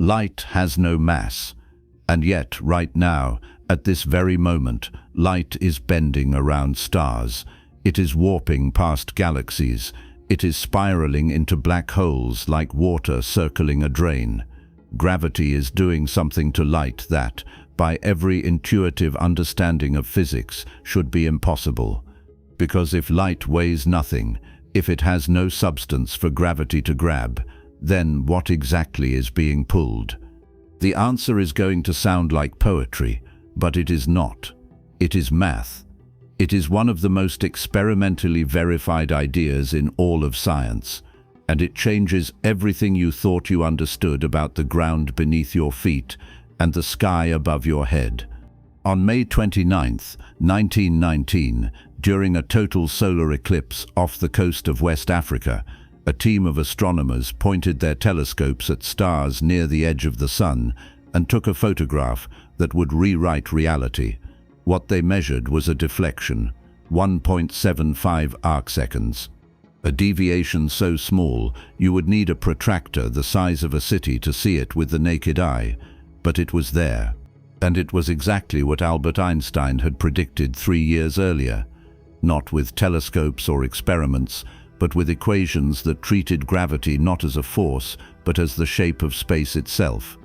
Light has no mass, and yet right now, at this very moment, light is bending around stars. It is warping past galaxies. It is spiraling into black holes like water circling a drain. Gravity is doing something to light that, by every intuitive understanding of physics, should be impossible. Because if light weighs nothing, if it has no substance for gravity to grab, then what exactly is being pulled? The answer is going to sound like poetry, but it is not. It is math. It is one of the most experimentally verified ideas in all of science, and it changes everything you thought you understood about the ground beneath your feet and the sky above your head. On May 29, 1919, during a total solar eclipse off the coast of West Africa, a team of astronomers pointed their telescopes at stars near the edge of the sun and took a photograph that would rewrite reality. What they measured was a deflection, 1.75 arcseconds. A deviation so small you would need a protractor the size of a city to see it with the naked eye, but it was there. And it was exactly what Albert Einstein had predicted 3 years earlier, not with telescopes or experiments, but with equations that treated gravity not as a force, but as the shape of space itself.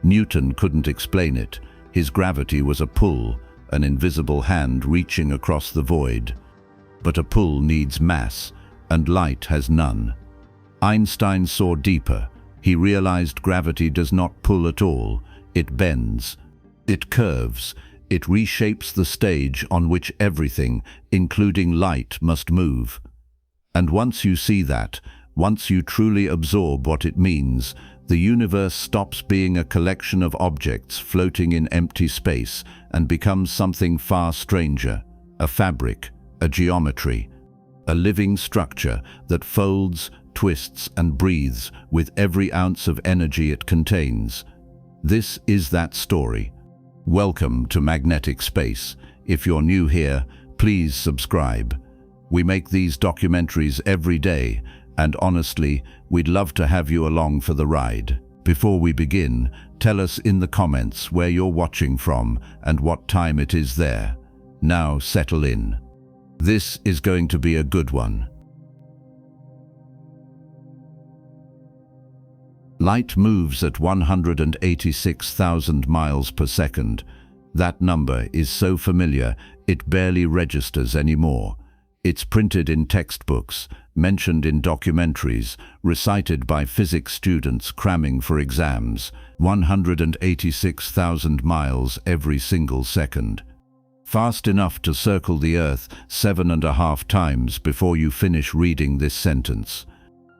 Newton couldn't explain it. His gravity was a pull, an invisible hand reaching across the void. But a pull needs mass, and light has none. Einstein saw deeper. He realized gravity does not pull at all. It bends. It curves. It reshapes the stage on which everything, including light, must move. And once you see that, once you truly absorb what it means, the universe stops being a collection of objects floating in empty space and becomes something far stranger, a fabric, a geometry, a living structure that folds, twists, and breathes with every ounce of energy it contains. This is that story. Welcome to Magnetic Space. If you're new here, please subscribe. We make these documentaries every day, and honestly, we'd love to have you along for the ride. Before we begin, tell us in the comments where you're watching from and what time it is there. Now settle in. This is going to be a good one. Light moves at 186,000 miles per second. That number is so familiar, it barely registers anymore. It's printed in textbooks, mentioned in documentaries, recited by physics students cramming for exams. 186,000 miles every single second. Fast enough to circle the Earth 7.5 times before you finish reading this sentence.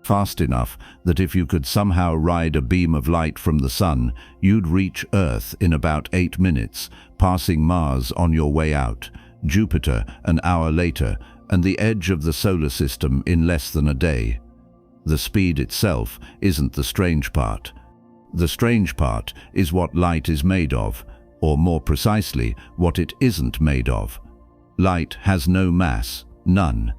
Fast enough that if you could somehow ride a beam of light from the sun, you'd reach Earth in about 8 minutes, passing Mars on your way out, Jupiter an hour later, and the edge of the solar system in less than a day. The speed itself isn't the strange part. The strange part is what light is made of, or more precisely, what it isn't made of. Light has no mass, none.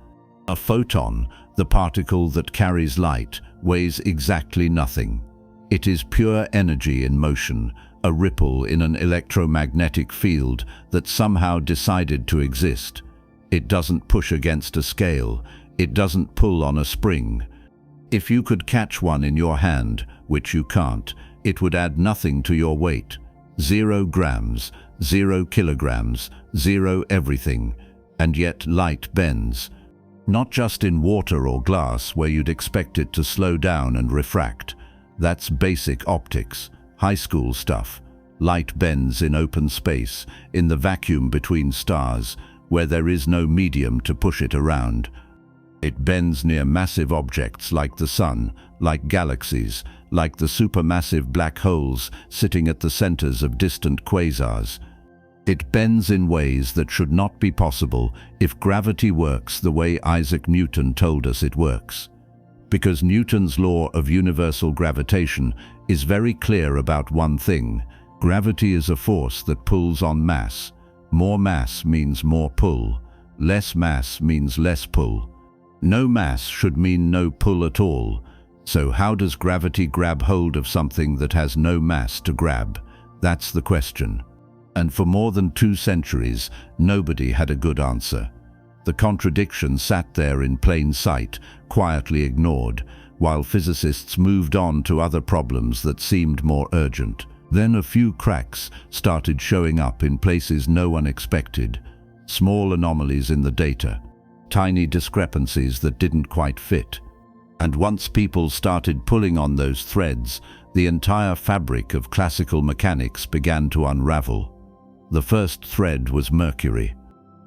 A photon, the particle that carries light, weighs exactly nothing. It is pure energy in motion, a ripple in an electromagnetic field that somehow decided to exist. It doesn't push against a scale. It doesn't pull on a spring. If you could catch one in your hand, which you can't, it would add nothing to your weight. 0 grams, 0 kilograms, 0 everything. And yet light bends. Not just in water or glass where you'd expect it to slow down and refract. That's basic optics, high school stuff. Light bends in open space, in the vacuum between stars, where there is no medium to push it around. It bends near massive objects like the sun, like galaxies, like the supermassive black holes sitting at the centers of distant quasars. It bends in ways that should not be possible if gravity works the way Isaac Newton told us it works. Because Newton's law of universal gravitation is very clear about one thing. Gravity is a force that pulls on mass. More mass means more pull. Less mass means less pull. No mass should mean no pull at all. So how does gravity grab hold of something that has no mass to grab? That's the question. And for more than 2 centuries, nobody had a good answer. The contradiction sat there in plain sight, quietly ignored, while physicists moved on to other problems that seemed more urgent. Then a few cracks started showing up in places no one expected. Small anomalies in the data, tiny discrepancies that didn't quite fit. And once people started pulling on those threads, the entire fabric of classical mechanics began to unravel. The first thread was Mercury,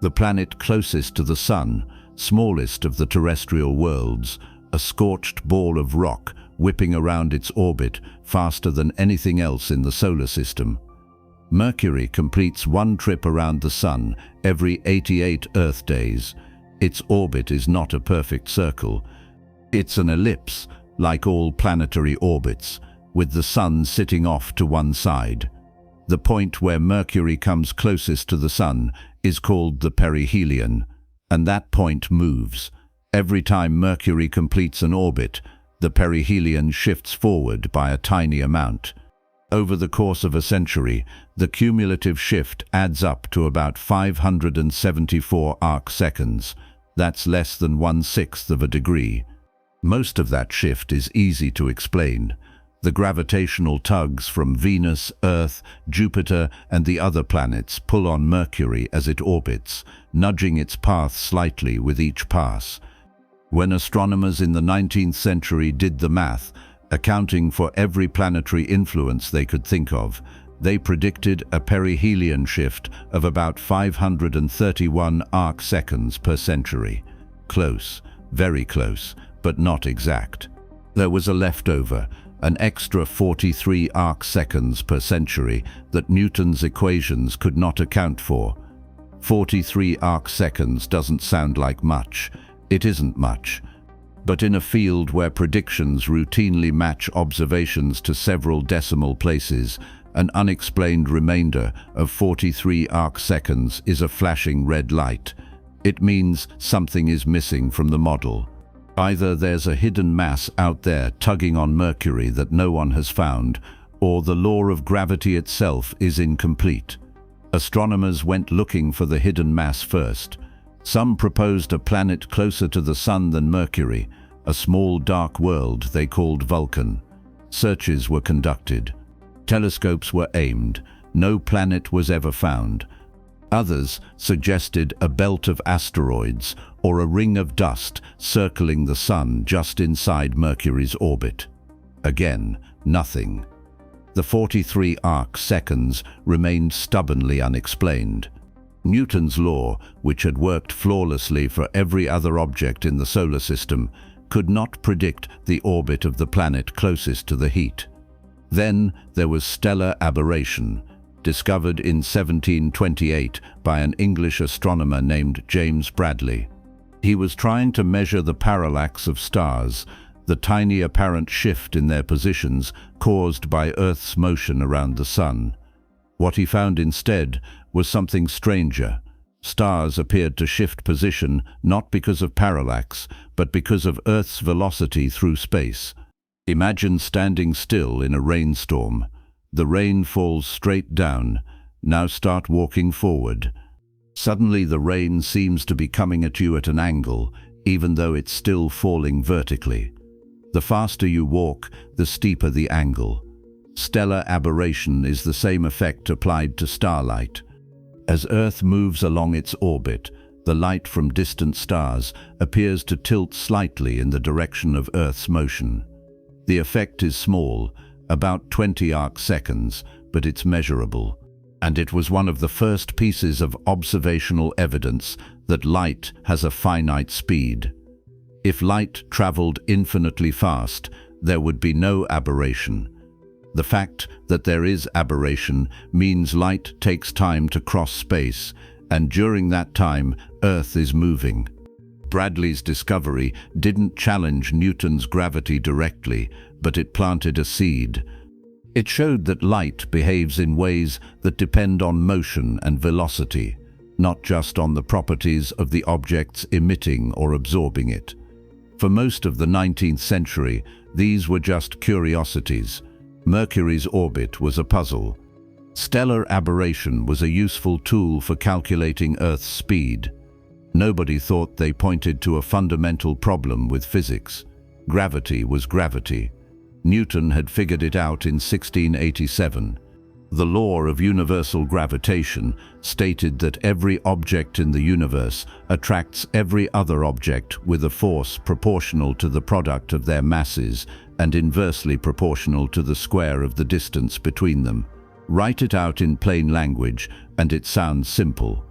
the planet closest to the Sun, smallest of the terrestrial worlds, a scorched ball of rock whipping around its orbit faster than anything else in the solar system. Mercury completes one trip around the Sun every 88 Earth days. Its orbit is not a perfect circle. It's an ellipse, like all planetary orbits, with the Sun sitting off to one side. The point where Mercury comes closest to the Sun is called the perihelion, and that point moves. Every time Mercury completes an orbit, the perihelion shifts forward by a tiny amount. Over the course of a century, the cumulative shift adds up to about 574 arcseconds. That's less than 1/6 of a degree. Most of that shift is easy to explain. The gravitational tugs from Venus, Earth, Jupiter, and the other planets pull on Mercury as it orbits, nudging its path slightly with each pass. When astronomers in the 19th century did the math, accounting for every planetary influence they could think of, they predicted a perihelion shift of about 531 arcseconds per century. Close, very close, but not exact. There was a leftover, an extra 43 arcseconds per century that Newton's equations could not account for. 43 arcseconds doesn't sound like much. It isn't much. But in a field where predictions routinely match observations to several decimal places, an unexplained remainder of 43 arcseconds is a flashing red light. It means something is missing from the model. Either there's a hidden mass out there tugging on Mercury that no one has found, or the law of gravity itself is incomplete. Astronomers went looking for the hidden mass first. Some proposed a planet closer to the Sun than Mercury, a small dark world they called Vulcan. Searches were conducted. Telescopes were aimed. No planet was ever found. Others suggested a belt of asteroids or a ring of dust circling the Sun just inside Mercury's orbit. Again, nothing. The 43 arcseconds remained stubbornly unexplained. Newton's law, which had worked flawlessly for every other object in the solar system, could not predict the orbit of the planet closest to the heat. Then there was stellar aberration, discovered in 1728 by an English astronomer named James Bradley. He was trying to measure the parallax of stars, the tiny apparent shift in their positions caused by Earth's motion around the Sun. What he found instead was something stranger. Stars appeared to shift position not because of parallax, but because of Earth's velocity through space. Imagine standing still in a rainstorm. The rain falls straight down. Now start walking forward. Suddenly the rain seems to be coming at you at an angle, even though it's still falling vertically. The faster you walk, the steeper the angle. Stellar aberration is the same effect applied to starlight. As Earth moves along its orbit, the light from distant stars appears to tilt slightly in the direction of Earth's motion. The effect is small, about 20 arcseconds, but it's measurable. And it was one of the first pieces of observational evidence that light has a finite speed. If light traveled infinitely fast, there would be no aberration. The fact that there is aberration means light takes time to cross space, and during that time, Earth is moving. Bradley's discovery didn't challenge Newton's gravity directly, but it planted a seed. It showed that light behaves in ways that depend on motion and velocity, not just on the properties of the objects emitting or absorbing it. For most of the 19th century, These were just curiosities. Mercury's orbit was a puzzle. Stellar aberration was a useful tool for calculating Earth's speed. Nobody thought they pointed to a fundamental problem with physics. Gravity was gravity. Newton had figured it out in 1687. The law of universal gravitation stated that every object in the universe attracts every other object with a force proportional to the product of their masses and inversely proportional to the square of the distance between them. Write it out in plain language and it sounds simple.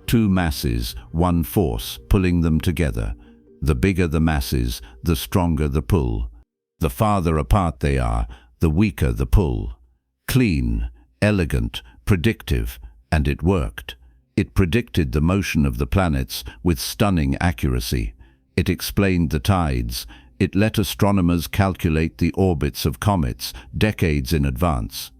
Two masses, one force, pulling them together. The bigger the masses, the stronger the pull. The farther apart they are, the weaker the pull. Clean, elegant, predictive, and it worked. It predicted the motion of the planets with stunning accuracy. It explained the tides. It let astronomers calculate the orbits of comets decades in advance.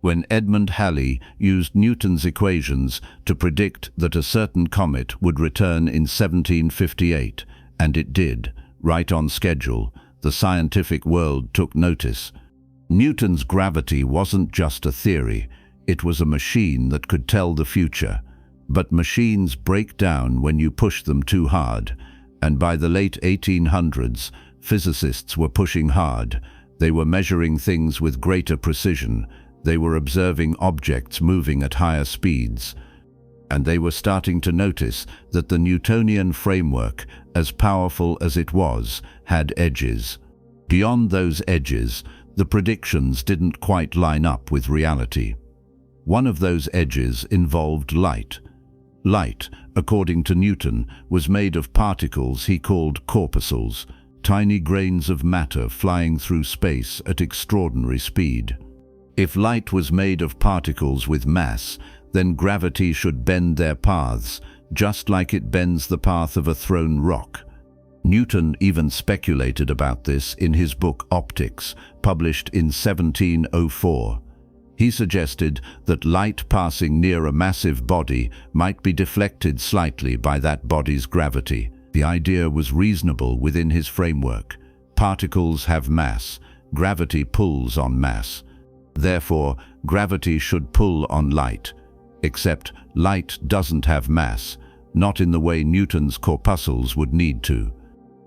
When Edmund Halley used Newton's equations to predict that a certain comet would return in 1758, and it did, right on schedule, the scientific world took notice. Newton's gravity wasn't just a theory, it was a machine that could tell the future. But machines break down when you push them too hard, and by the late 1800s, physicists were pushing hard. They were measuring things with greater precision. They were observing objects moving at higher speeds. And they were starting to notice that the Newtonian framework, as powerful as it was, had edges. Beyond those edges, the predictions didn't quite line up with reality. One of those edges involved light. Light, according to Newton, was made of particles he called corpuscles, tiny grains of matter flying through space at extraordinary speed. If light was made of particles with mass, then gravity should bend their paths, just like it bends the path of a thrown rock. Newton even speculated about this in his book Optics, published in 1704. He suggested that light passing near a massive body might be deflected slightly by that body's gravity. The idea was reasonable within his framework. Particles have mass. Gravity pulls on mass. Therefore, gravity should pull on light. Except light doesn't have mass, not in the way Newton's corpuscles would need to.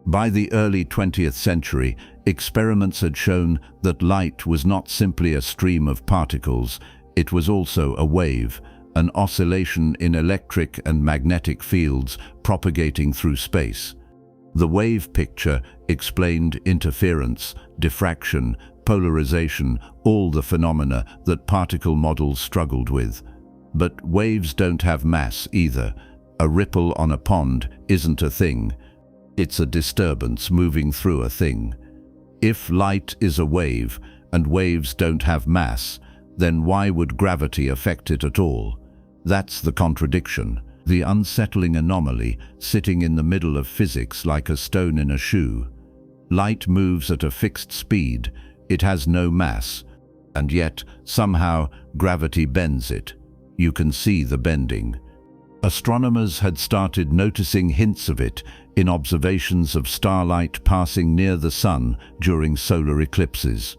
By the early 20th century, experiments had shown that light was not simply a stream of particles, it was also a wave, an oscillation in electric and magnetic fields propagating through space. The wave picture explained interference, diffraction, polarization, all the phenomena that particle models struggled with. But waves don't have mass either. A ripple on a pond isn't a thing. It's a disturbance moving through a thing. If light is a wave, and waves don't have mass, then why would gravity affect it at all? That's the contradiction. The unsettling anomaly sitting in the middle of physics like a stone in a shoe. Light moves at a fixed speed. It has no mass, and yet, somehow, gravity bends it. You can see the bending. Astronomers had started noticing hints of it in observations of starlight passing near the sun during solar eclipses.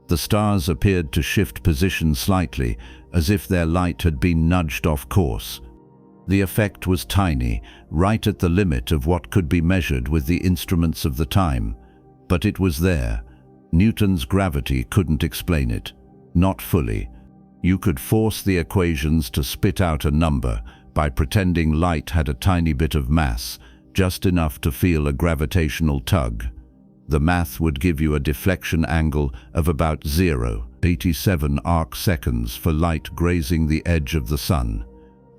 The stars appeared to shift position slightly, as if their light had been nudged off course. The effect was tiny, right at the limit of what could be measured with the instruments of the time, but it was there. Newton's gravity couldn't explain it. Not fully. You could force the equations to spit out a number by pretending light had a tiny bit of mass, just enough to feel a gravitational tug. The math would give you a deflection angle of about 0.87 arcseconds for light grazing the edge of the sun.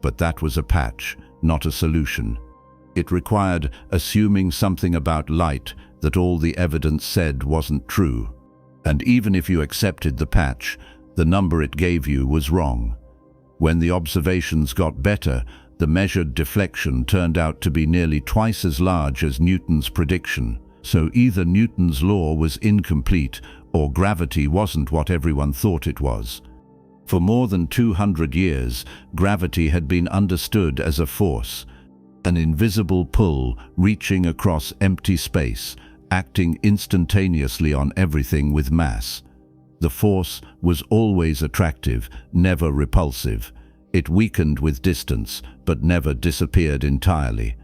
But that was a patch, not a solution. It required assuming something about light that all the evidence said wasn't true. And even if you accepted the patch, the number it gave you was wrong. When the observations got better, the measured deflection turned out to be nearly twice as large as Newton's prediction. So either Newton's law was incomplete or gravity wasn't what everyone thought it was. For more than 200 years, gravity had been understood as a force, an invisible pull reaching across empty space, acting instantaneously on everything with mass. The force was always attractive, never repulsive. It weakened with distance, but never disappeared entirely.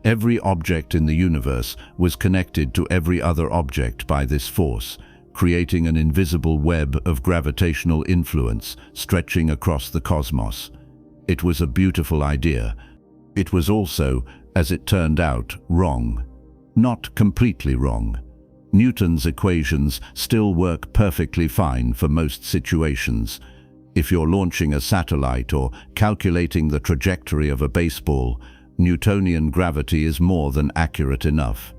Every object in the universe was connected to every other object by this force, creating an invisible web of gravitational influence stretching across the cosmos. It was a beautiful idea. It was also, as it turned out, wrong. Not completely wrong. Newton's equations still work perfectly fine for most situations. If you're launching a satellite or calculating the trajectory of a baseball, Newtonian gravity is more than accurate enough.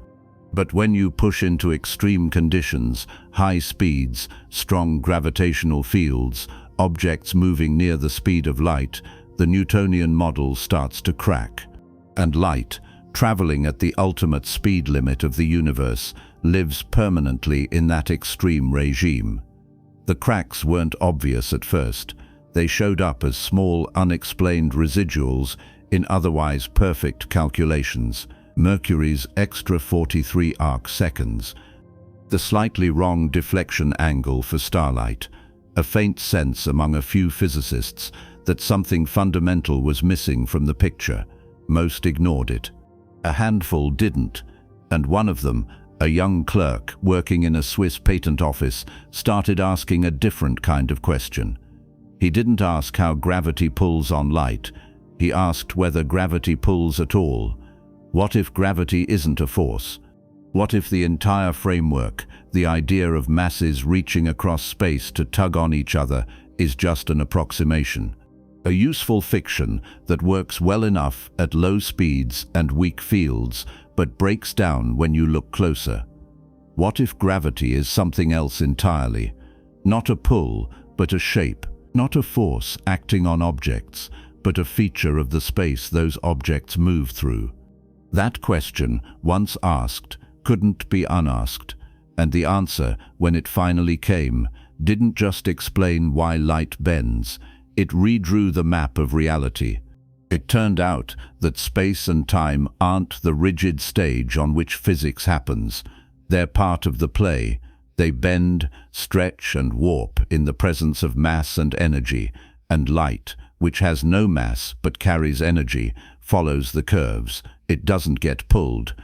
But when you push into extreme conditions, high speeds, strong gravitational fields, objects moving near the speed of light, the Newtonian model starts to crack. And light, traveling at the ultimate speed limit of the universe, lives permanently in that extreme regime. The cracks weren't obvious at first. They showed up as small, unexplained residuals in otherwise perfect calculations. Mercury's extra 43 arcseconds, the slightly wrong deflection angle for starlight, a faint sense among a few physicists that something fundamental was missing from the picture. Most ignored it. A handful didn't, and one of them, a young clerk working in a Swiss patent office, started asking a different kind of question. He didn't ask how gravity pulls on light. He asked whether gravity pulls at all. What if gravity isn't a force? What if the entire framework, the idea of masses reaching across space to tug on each other, is just an approximation? A useful fiction that works well enough at low speeds and weak fields, but breaks down when you look closer. What if gravity is something else entirely? Not a pull, but a shape. Not a force acting on objects, but a feature of the space those objects move through. That question, once asked, couldn't be unasked, and the answer, when it finally came, didn't just explain why light bends. It redrew the map of reality. It turned out that space and time aren't the rigid stage on which physics happens. They're part of the play. They bend, stretch, and warp in the presence of mass and energy, and light, which has no mass but carries energy, follows the curves. It doesn't get pulled.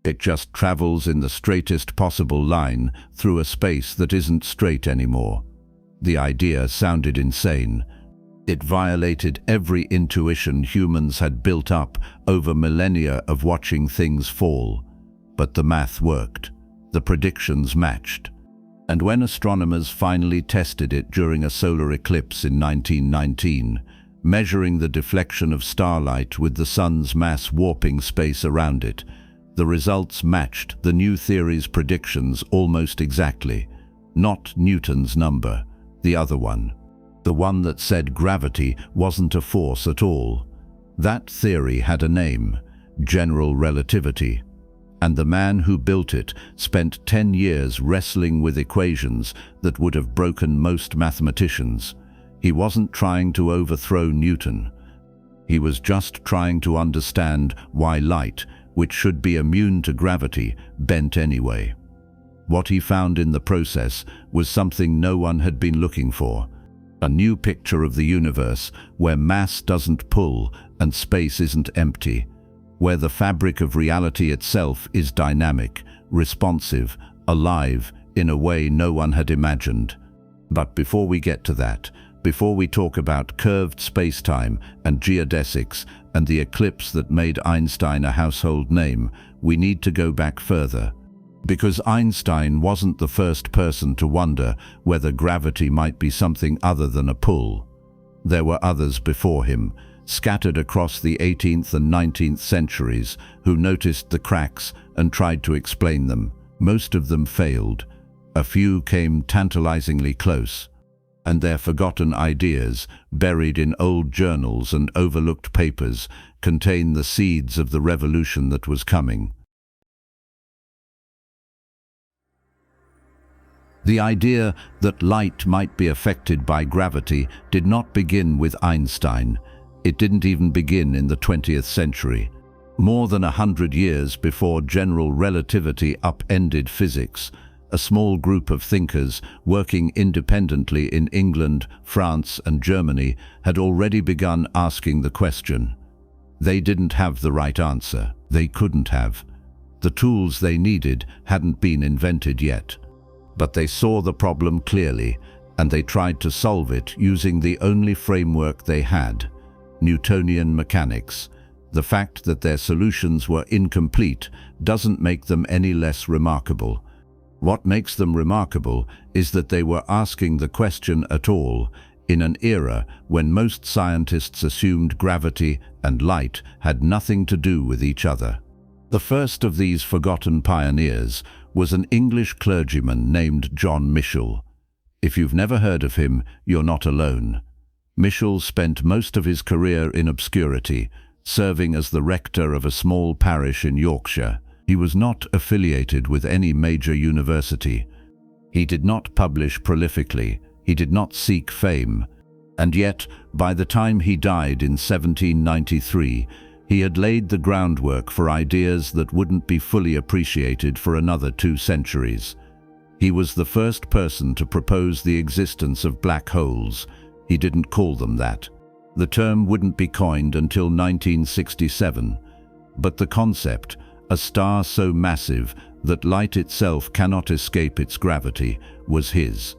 It just travels in the straightest possible line through a space that isn't straight anymore. The idea sounded insane. It violated every intuition humans had built up over millennia of watching things fall. But the math worked. The predictions matched. And when astronomers finally tested it during a solar eclipse in 1919, measuring the deflection of starlight with the sun's mass warping space around it, the results matched the new theory's predictions almost exactly. Not Newton's number, the other one. The one that said gravity wasn't a force at all. That theory had a name, general relativity. And the man who built it spent 10 years wrestling with equations that would have broken most mathematicians. He wasn't trying to overthrow Newton. He was just trying to understand why light, which should be immune to gravity, bent anyway. What he found in the process was something no one had been looking for. A new picture of the universe where mass doesn't pull and space isn't empty, where the fabric of reality itself is dynamic, responsive, alive in a way no one had imagined. But before we get to that, before we talk about curved spacetime and geodesics and the eclipse that made Einstein a household name, we need to go back further. Because Einstein wasn't the first person to wonder whether gravity might be something other than a pull. There were others before him, scattered across the 18th and 19th centuries, who noticed the cracks and tried to explain them. Most of them failed. A few came tantalizingly close. And their forgotten ideas, buried in old journals and overlooked papers, contain the seeds of the revolution that was coming. The idea that light might be affected by gravity did not begin with Einstein. It didn't even begin in the 20th century. More than 100 years before general relativity upended physics, a small group of thinkers working independently in England, France, and Germany had already begun asking the question. They didn't have the right answer. They couldn't have. The tools they needed hadn't been invented yet. But they saw the problem clearly, and they tried to solve it using the only framework they had: Newtonian mechanics. The fact that their solutions were incomplete doesn't make them any less remarkable. What makes them remarkable is that they were asking the question at all, in an era when most scientists assumed gravity and light had nothing to do with each other. The first of these forgotten pioneers was an English clergyman named John Michell. If you've never heard of him, you're not alone. Michell spent most of his career in obscurity, serving as the rector of a small parish in Yorkshire. He was not affiliated with any major university. He did not publish prolifically. He did not seek fame. And yet, by the time he died in 1793, he had laid the groundwork for ideas that wouldn't be fully appreciated for another 2 centuries. He was the first person to propose the existence of black holes. He didn't call them that. The term wouldn't be coined until 1967. But the concept, a star so massive that light itself cannot escape its gravity, was his.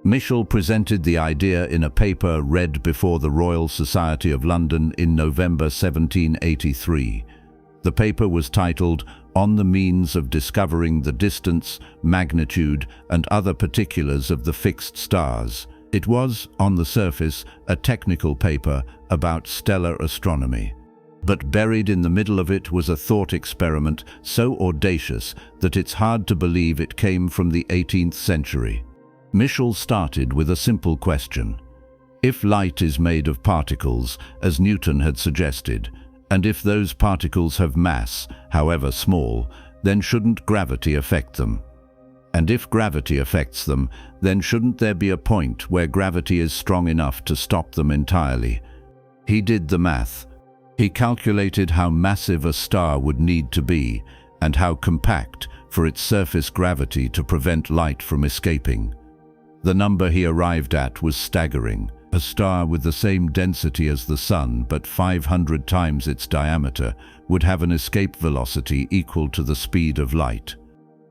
Michell presented the idea in a paper read before the Royal Society of London in November 1783. The paper was titled "On the Means of Discovering the Distance, Magnitude, and Other Particulars of the Fixed Stars." It was, on the surface, a technical paper about stellar astronomy. But buried in the middle of it was a thought experiment so audacious that it's hard to believe it came from the 18th century. Michell started with a simple question. If light is made of particles, as Newton had suggested, and if those particles have mass, however small, then shouldn't gravity affect them? And if gravity affects them, then shouldn't there be a point where gravity is strong enough to stop them entirely? He did the math. He calculated how massive a star would need to be, and how compact for its surface gravity to prevent light from escaping. The number he arrived at was staggering. A star with the same density as the Sun, but 500 times its diameter, would have an escape velocity equal to the speed of light.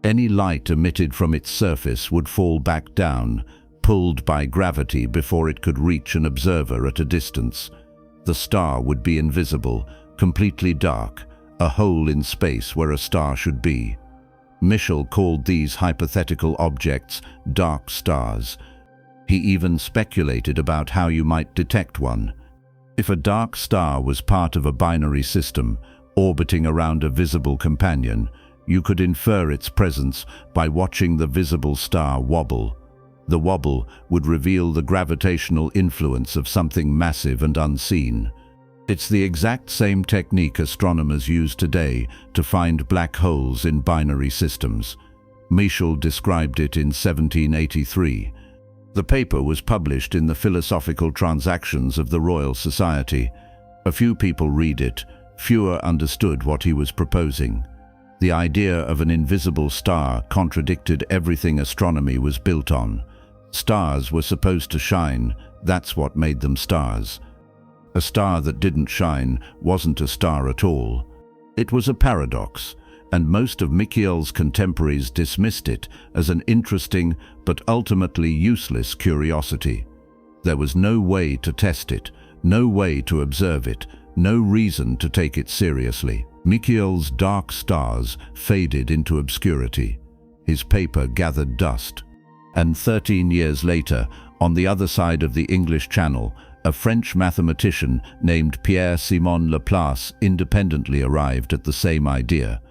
Any light emitted from its surface would fall back down, pulled by gravity before it could reach an observer at a distance. The star would be invisible, completely dark, a hole in space where a star should be. Michell called these hypothetical objects dark stars. He even speculated about how you might detect one. If a dark star was part of a binary system, orbiting around a visible companion, you could infer its presence by watching the visible star wobble. The wobble would reveal the gravitational influence of something massive and unseen. It's the exact same technique astronomers use today to find black holes in binary systems. Michell described it in 1783. The paper was published in the Philosophical Transactions of the Royal Society. A few people read it, fewer understood what he was proposing. The idea of an invisible star contradicted everything astronomy was built on. Stars were supposed to shine, that's what made them stars. A star that didn't shine wasn't a star at all. It was a paradox, and most of Michell's contemporaries dismissed it as an interesting but ultimately useless curiosity. There was no way to test it, no way to observe it, no reason to take it seriously. Michell's dark stars faded into obscurity. His paper gathered dust. And 13 years later, on the other side of the English Channel, a French mathematician named Pierre-Simon Laplace independently arrived at the same idea.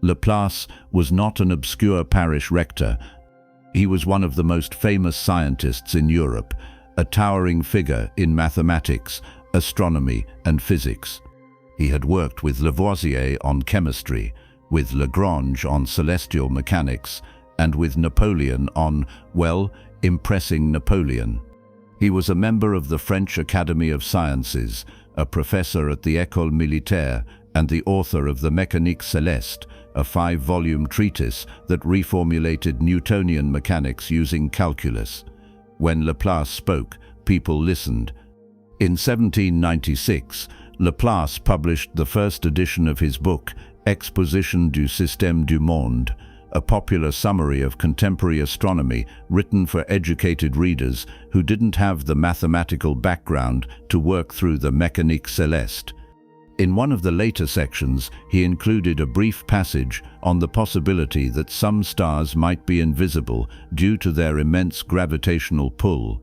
Laplace was not an obscure parish rector. He was one of the most famous scientists in Europe, a towering figure in mathematics, astronomy, and physics. He had worked with Lavoisier on chemistry, with Lagrange on celestial mechanics, and with Napoleon on, well, impressing Napoleon. He was a member of the French Academy of Sciences, a professor at the École Militaire, and the author of the Mécanique Céleste, a 5-volume treatise that reformulated Newtonian mechanics using calculus. When Laplace spoke, people listened. In 1796, Laplace published the first edition of his book, Exposition du Système du Monde, a popular summary of contemporary astronomy written for educated readers who didn't have the mathematical background to work through the Mécanique Céleste. In one of the later sections, he included a brief passage on the possibility that some stars might be invisible due to their immense gravitational pull.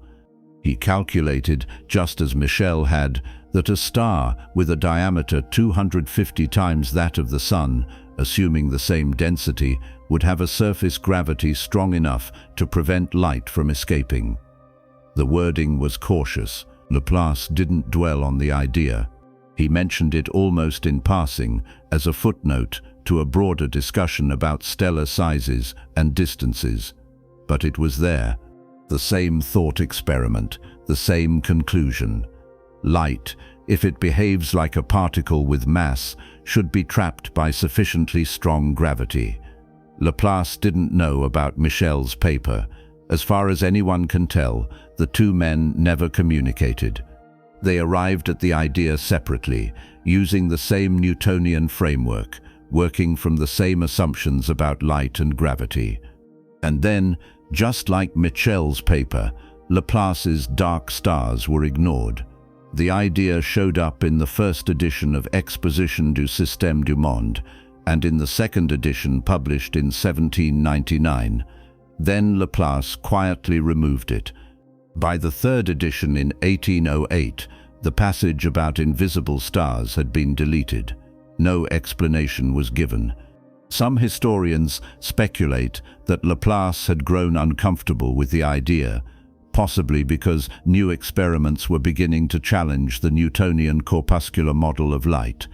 He calculated, just as Michell had, that a star with a diameter 250 times that of the Sun, assuming the same density, would have a surface gravity strong enough to prevent light from escaping. The wording was cautious. Laplace didn't dwell on the idea. He mentioned it almost in passing, as a footnote to a broader discussion about stellar sizes and distances. But it was there. The same thought experiment, the same conclusion. Light, if it behaves like a particle with mass, should be trapped by sufficiently strong gravity. Laplace didn't know about Michell's paper. As far as anyone can tell, the two men never communicated. They arrived at the idea separately, using the same Newtonian framework, working from the same assumptions about light and gravity. And then, just like Michell's paper, Laplace's dark stars were ignored. The idea showed up in the first edition of Exposition du Système du Monde, and in the second edition published in 1799. Then Laplace quietly removed it. By the third edition in 1808, the passage about invisible stars had been deleted. No explanation was given. Some historians speculate that Laplace had grown uncomfortable with the idea, possibly because new experiments were beginning to challenge the Newtonian corpuscular model of light.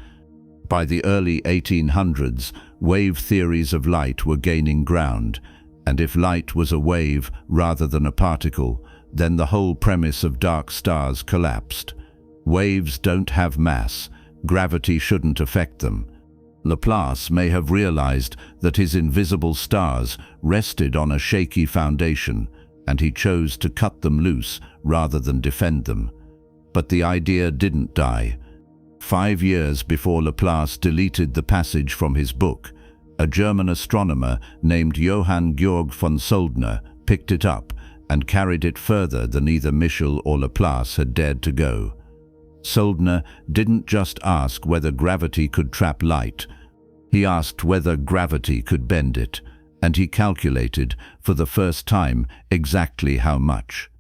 By the early 1800s, wave theories of light were gaining ground, and if light was a wave rather than a particle, then the whole premise of dark stars collapsed. Waves don't have mass. Gravity shouldn't affect them. Laplace may have realized that his invisible stars rested on a shaky foundation, and he chose to cut them loose rather than defend them. But the idea didn't die. 5 years before Laplace deleted the passage from his book, a German astronomer named Johann Georg von Soldner picked it up and carried it further than either Michell or Laplace had dared to go. Soldner didn't just ask whether gravity could trap light. He asked whether gravity could bend it, and he calculated, for the first time, exactly how much.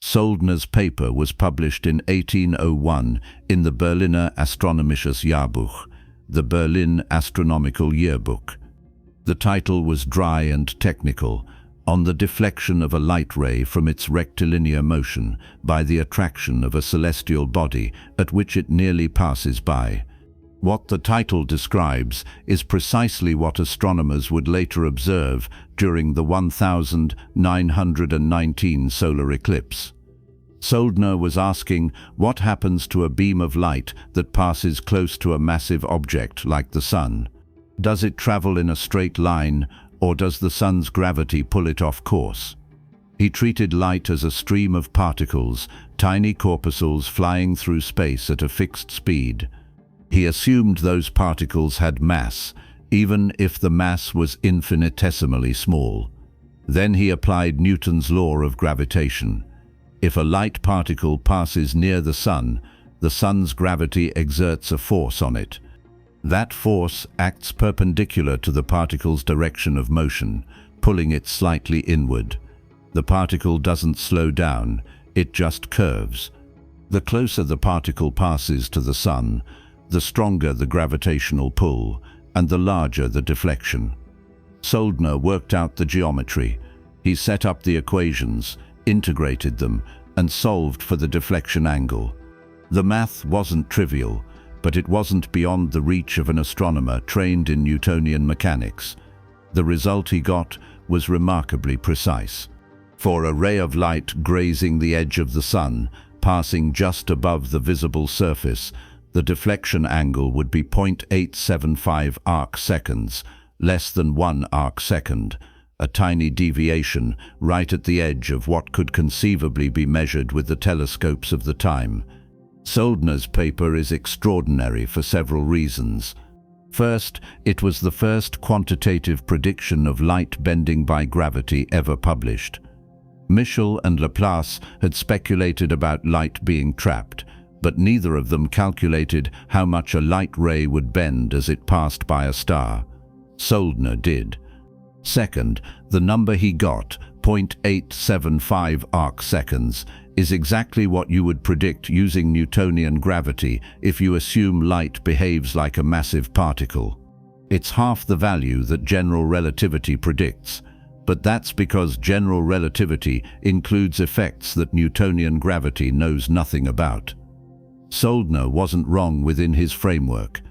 Soldner's paper was published in 1801 in the Berliner Astronomisches Jahrbuch, the Berlin Astronomical Yearbook. The title was dry and technical, on the deflection of a light ray from its rectilinear motion by the attraction of a celestial body at which it nearly passes by. What the title describes is precisely what astronomers would later observe during the 1919 solar eclipse. Soldner was asking what happens to a beam of light that passes close to a massive object like the Sun. Does it travel in a straight line, or does the Sun's gravity pull it off course? He treated light as a stream of particles, tiny corpuscles flying through space at a fixed speed. He assumed those particles had mass, even if the mass was infinitesimally small. Then he applied Newton's law of gravitation. If a light particle passes near the Sun's gravity exerts a force on it. That force acts perpendicular to the particle's direction of motion, pulling it slightly inward. The particle doesn't slow down, it just curves. The closer the particle passes to the Sun, the stronger the gravitational pull, and the larger the deflection. Soldner worked out the geometry. He set up the equations, integrated them, and solved for the deflection angle. The math wasn't trivial, but it wasn't beyond the reach of an astronomer trained in Newtonian mechanics. The result he got was remarkably precise. For a ray of light grazing the edge of the Sun, passing just above the visible surface, The deflection angle would be 0.875 arcseconds, less than 1 arcsecond, a tiny deviation right at the edge of what could conceivably be measured with the telescopes of the time. Soldner's paper is extraordinary for several reasons. First, it was the first quantitative prediction of light bending by gravity ever published. Michell and Laplace had speculated about light being trapped, but neither of them calculated how much a light ray would bend as it passed by a star. Soldner did. Second, the number he got, 0.875 arcseconds, is exactly what you would predict using Newtonian gravity if you assume light behaves like a massive particle. It's half the value that general relativity predicts, but that's because general relativity includes effects that Newtonian gravity knows nothing about. Soldner wasn't wrong within his framework.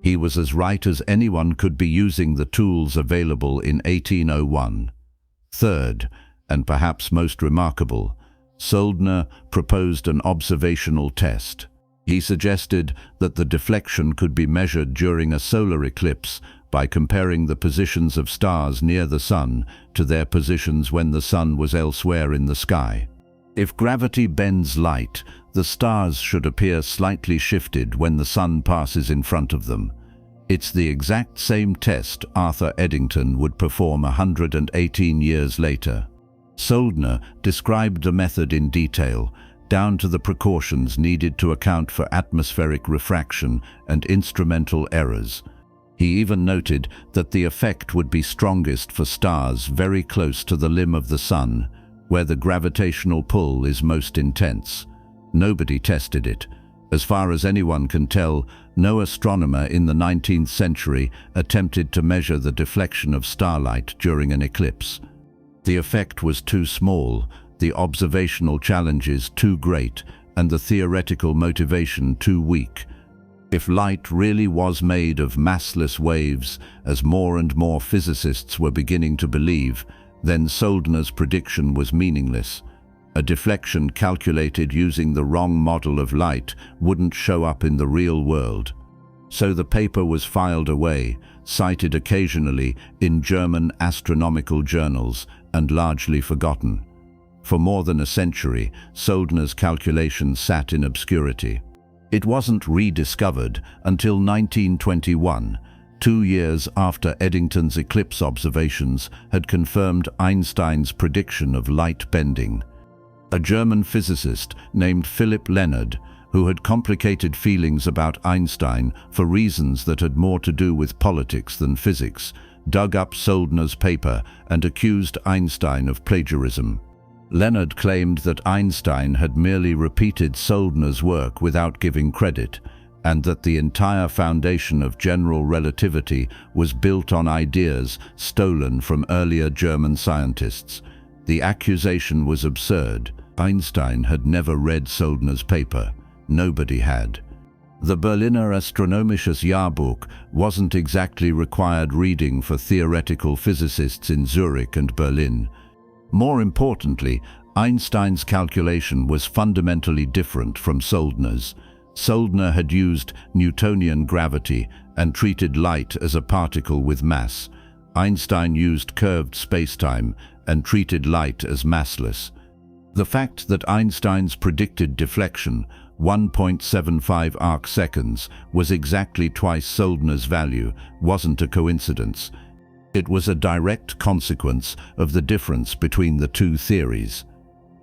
He was as right as anyone could be using the tools available in 1801. Third, and perhaps most remarkable, Soldner proposed an observational test. He suggested that the deflection could be measured during a solar eclipse by comparing the positions of stars near the Sun to their positions when the Sun was elsewhere in the sky. If gravity bends light, the stars should appear slightly shifted when the Sun passes in front of them. It's the exact same test Arthur Eddington would perform 118 years later. Soldner described the method in detail, down to the precautions needed to account for atmospheric refraction and instrumental errors. He even noted that the effect would be strongest for stars very close to the limb of the Sun, where the gravitational pull is most intense. Nobody tested it. As far as anyone can tell, no astronomer in the 19th century attempted to measure the deflection of starlight during an eclipse. The effect was too small, the observational challenges too great, and the theoretical motivation too weak. If light really was made of massless waves, as more and more physicists were beginning to believe, then Soldner's prediction was meaningless. A deflection calculated using the wrong model of light wouldn't show up in the real world. So the paper was filed away, cited occasionally in German astronomical journals, and largely forgotten. For more than a century, Soldner's calculations sat in obscurity. It wasn't rediscovered until 1921, 2 years after Eddington's eclipse observations had confirmed Einstein's prediction of light bending. A German physicist named Philipp Leonard, who had complicated feelings about Einstein for reasons that had more to do with politics than physics, dug up Soldner's paper and accused Einstein of plagiarism. Leonard claimed that Einstein had merely repeated Soldner's work without giving credit, and that the entire foundation of general relativity was built on ideas stolen from earlier German scientists. The accusation was absurd. Einstein had never read Soldner's paper. Nobody had. The Berliner Astronomisches Jahrbuch wasn't exactly required reading for theoretical physicists in Zurich and Berlin. More importantly, Einstein's calculation was fundamentally different from Soldner's. Soldner had used Newtonian gravity and treated light as a particle with mass. Einstein used curved spacetime and treated light as massless. The fact that Einstein's predicted deflection, 1.75 arcseconds, was exactly twice Soldner's value wasn't a coincidence. It was a direct consequence of the difference between the two theories.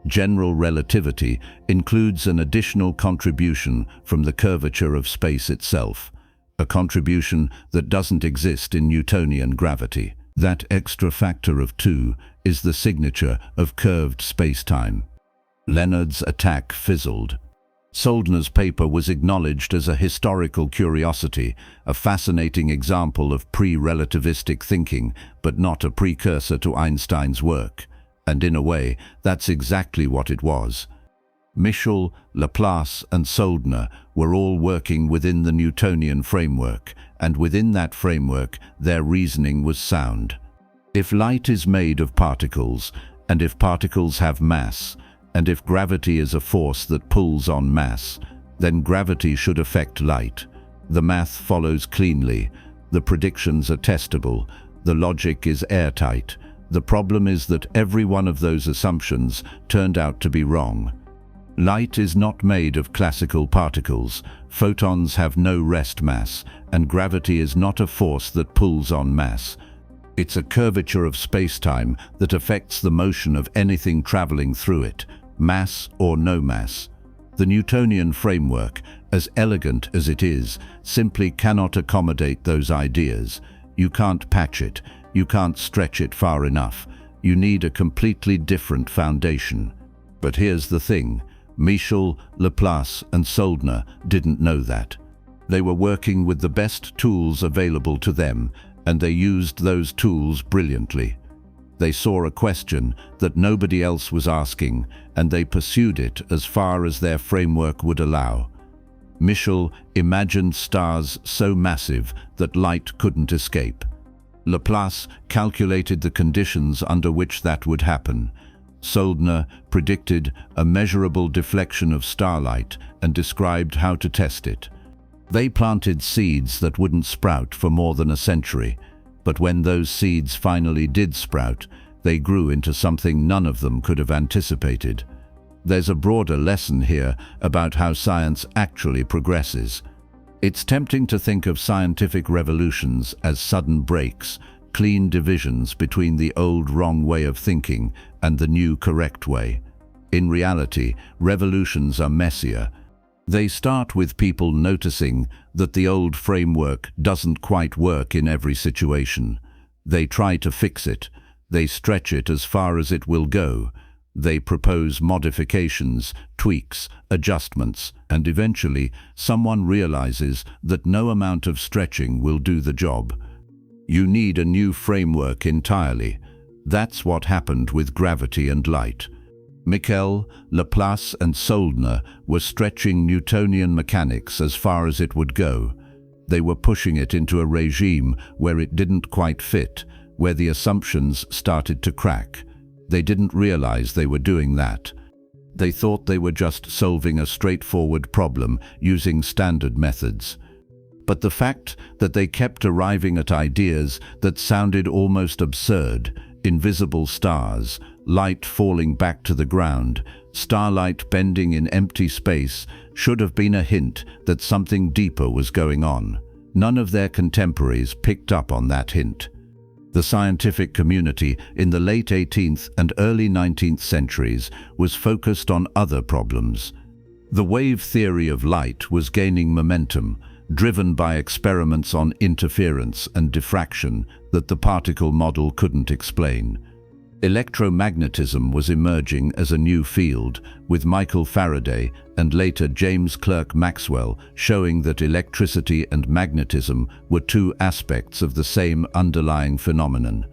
General relativity includes an additional contribution from the curvature of space itself, a contribution that doesn't exist in Newtonian gravity. That extra factor of 2 is the signature of curved spacetime. Leonard's attack fizzled. Soldner's paper was acknowledged as a historical curiosity, a fascinating example of pre-relativistic thinking, but not a precursor to Einstein's work. And in a way, that's exactly what it was. Michell, Laplace, and Soldner were all working within the Newtonian framework, and within that framework, their reasoning was sound. If light is made of particles, and if particles have mass, and if gravity is a force that pulls on mass, then gravity should affect light. The math follows cleanly. The predictions are testable. The logic is airtight. The problem is that every one of those assumptions turned out to be wrong. Light is not made of classical particles, photons have no rest mass, and gravity is not a force that pulls on mass. It's a curvature of spacetime that affects the motion of anything traveling through it, mass or no mass. The Newtonian framework, as elegant as it is, simply cannot accommodate those ideas. You can't patch it, you can't stretch it far enough. You need a completely different foundation. But here's the thing. Michell, Laplace, and Soldner didn't know that. They were working with the best tools available to them, and they used those tools brilliantly. They saw a question that nobody else was asking, and they pursued it as far as their framework would allow. Michell imagined stars so massive that light couldn't escape. Laplace calculated the conditions under which that would happen. Soldner predicted a measurable deflection of starlight and described how to test it. They planted seeds that wouldn't sprout for more than a century, but when those seeds finally did sprout, they grew into something none of them could have anticipated. There's a broader lesson here about how science actually progresses. It's tempting to think of scientific revolutions as sudden breaks, clean divisions between the old wrong way of thinking and the new correct way. In reality, revolutions are messier. They start with people noticing that the old framework doesn't quite work in every situation. They try to fix it. They stretch it as far as it will go. They propose modifications, tweaks, adjustments, and eventually someone realizes that no amount of stretching will do the job. You need a new framework entirely. That's what happened with gravity and light. Michell, Laplace, and Soldner were stretching Newtonian mechanics as far as it would go. They were pushing it into a regime where it didn't quite fit, where the assumptions started to crack. They didn't realize they were doing that. They thought they were just solving a straightforward problem using standard methods. But the fact that they kept arriving at ideas that sounded almost absurd, invisible stars, light falling back to the ground, starlight bending in empty space, should have been a hint that something deeper was going on. None of their contemporaries picked up on that hint. The scientific community in the late 18th and early 19th centuries was focused on other problems. The wave theory of light was gaining momentum, driven by experiments on interference and diffraction that the particle model couldn't explain. Electromagnetism was emerging as a new field, with Michael Faraday and later James Clerk Maxwell showing that electricity and magnetism were two aspects of the same underlying phenomenon.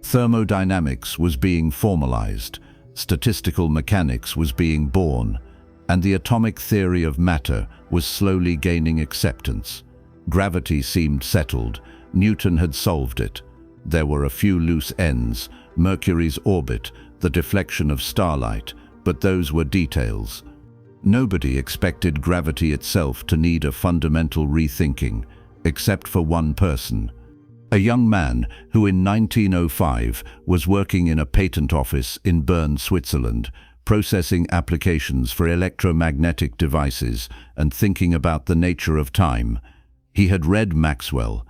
Thermodynamics was being formalized, statistical mechanics was being born, and the atomic theory of matter was slowly gaining acceptance. Gravity seemed settled. Newton had solved it. There were a few loose ends, Mercury's orbit, the deflection of starlight, but those were details. Nobody expected gravity itself to need a fundamental rethinking, except for one person. A young man who in 1905 was working in a patent office in Bern, Switzerland, processing applications for electromagnetic devices and thinking about the nature of time. He had read Maxwell.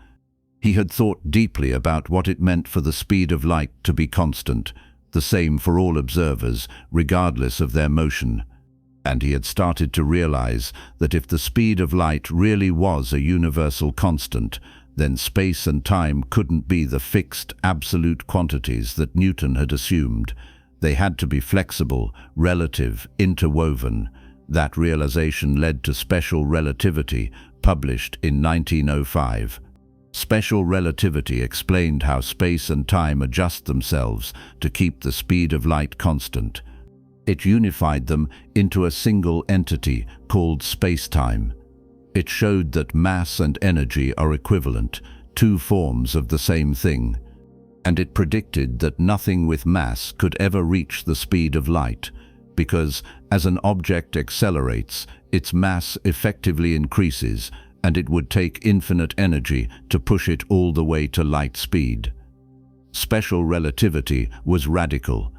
He had thought deeply about what it meant for the speed of light to be constant, the same for all observers, regardless of their motion. And he had started to realize that if the speed of light really was a universal constant, then space and time couldn't be the fixed, absolute quantities that Newton had assumed. They had to be flexible, relative, interwoven. That realization led to Special Relativity, published in 1905. Special relativity explained how space and time adjust themselves to keep the speed of light constant. It unified them into a single entity called spacetime. It showed that mass and energy are equivalent, two forms of the same thing. And it predicted that nothing with mass could ever reach the speed of light, because as an object accelerates, its mass effectively increases, and it would take infinite energy to push it all the way to light speed. Special relativity was radical.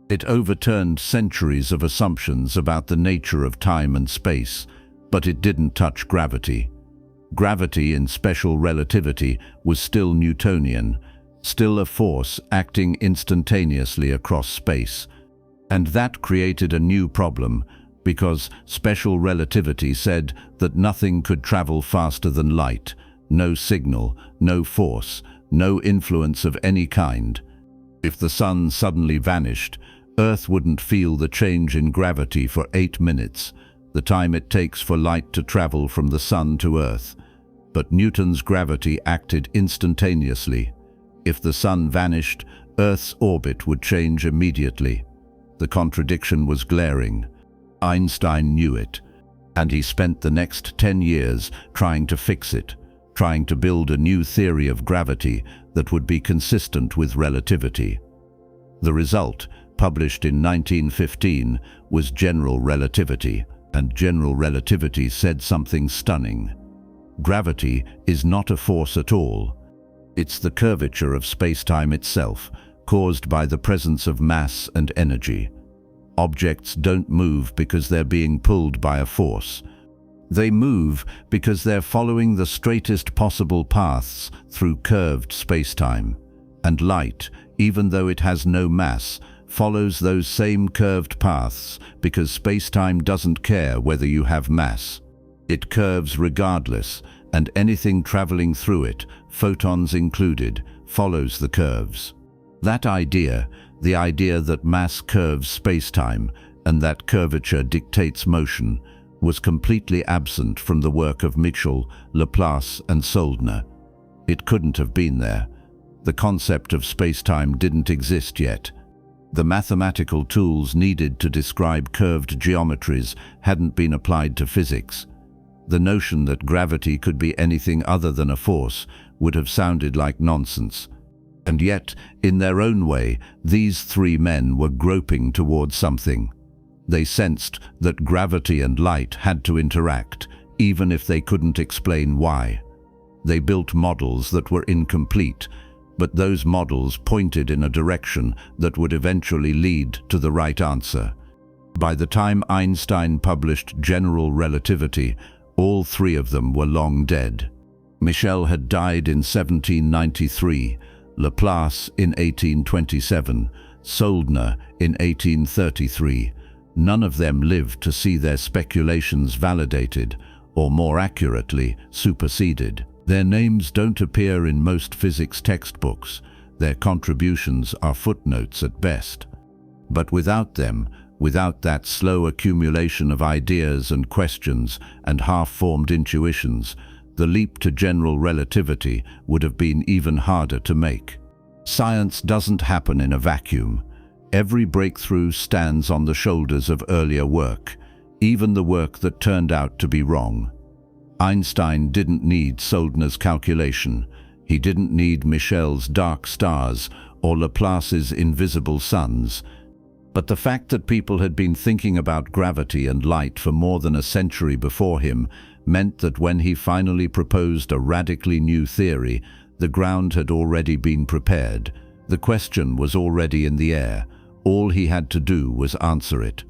It overturned centuries of assumptions about the nature of time and space, but it didn't touch gravity. Gravity in special relativity was still Newtonian, still a force acting instantaneously across space. And that created a new problem, because special relativity said that nothing could travel faster than light, no signal, no force, no influence of any kind. If the sun suddenly vanished, Earth wouldn't feel the change in gravity for 8 minutes, the time it takes for light to travel from the sun to Earth. But Newton's gravity acted instantaneously. If the sun vanished, Earth's orbit would change immediately. The contradiction was glaring. Einstein knew it, and he spent the next 10 years trying to fix it, trying to build a new theory of gravity that would be consistent with relativity. The result, published in 1915, was general relativity, and general relativity said something stunning. Gravity is not a force at all. It's the curvature of spacetime itself, caused by the presence of mass and energy. Objects don't move because they're being pulled by a force. They move because they're following the straightest possible paths through curved spacetime. And light, even though it has no mass, follows those same curved paths because spacetime doesn't care whether you have mass. It curves regardless, and anything traveling through it, photons included, follows the curves. That idea, the idea that mass curves spacetime and that curvature dictates motion, was completely absent from the work of Michell, Laplace, and Soldner. It couldn't have been there. The concept of spacetime didn't exist yet. The mathematical tools needed to describe curved geometries hadn't been applied to physics. The notion that gravity could be anything other than a force would have sounded like nonsense. And yet, in their own way, these three men were groping towards something. They sensed that gravity and light had to interact, even if they couldn't explain why. They built models that were incomplete, but those models pointed in a direction that would eventually lead to the right answer. By the time Einstein published General Relativity, all three of them were long dead. Michell had died in 1793, Laplace in 1827, Soldner in 1833. None of them lived to see their speculations validated, or more accurately, superseded. Their names don't appear in most physics textbooks. Their contributions are footnotes at best. But without them, without that slow accumulation of ideas and questions and half-formed intuitions, the leap to general relativity would have been even harder to make. Science doesn't happen in a vacuum. Every breakthrough stands on the shoulders of earlier work, even the work that turned out to be wrong. Einstein didn't need Soldner's calculation. He didn't need Michell's dark stars or Laplace's invisible suns. But the fact that people had been thinking about gravity and light for more than a century before him meant that when he finally proposed a radically new theory, the ground had already been prepared. The question was already in the air. All he had to do was answer it.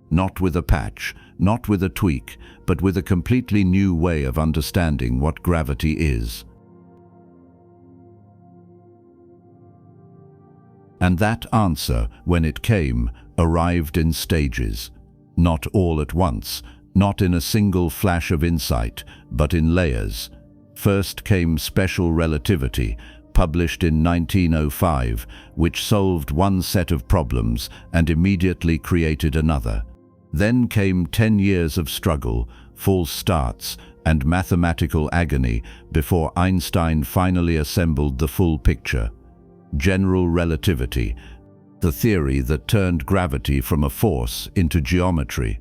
Not with a patch, not with a tweak, but with a completely new way of understanding what gravity is. And that answer, when it came, arrived in stages. Not all at once, not in a single flash of insight, but in layers. First came special relativity, published in 1905, which solved one set of problems and immediately created another. Then came 10 years of struggle, false starts, and mathematical agony before Einstein finally assembled the full picture. General relativity, the theory that turned gravity from a force into geometry.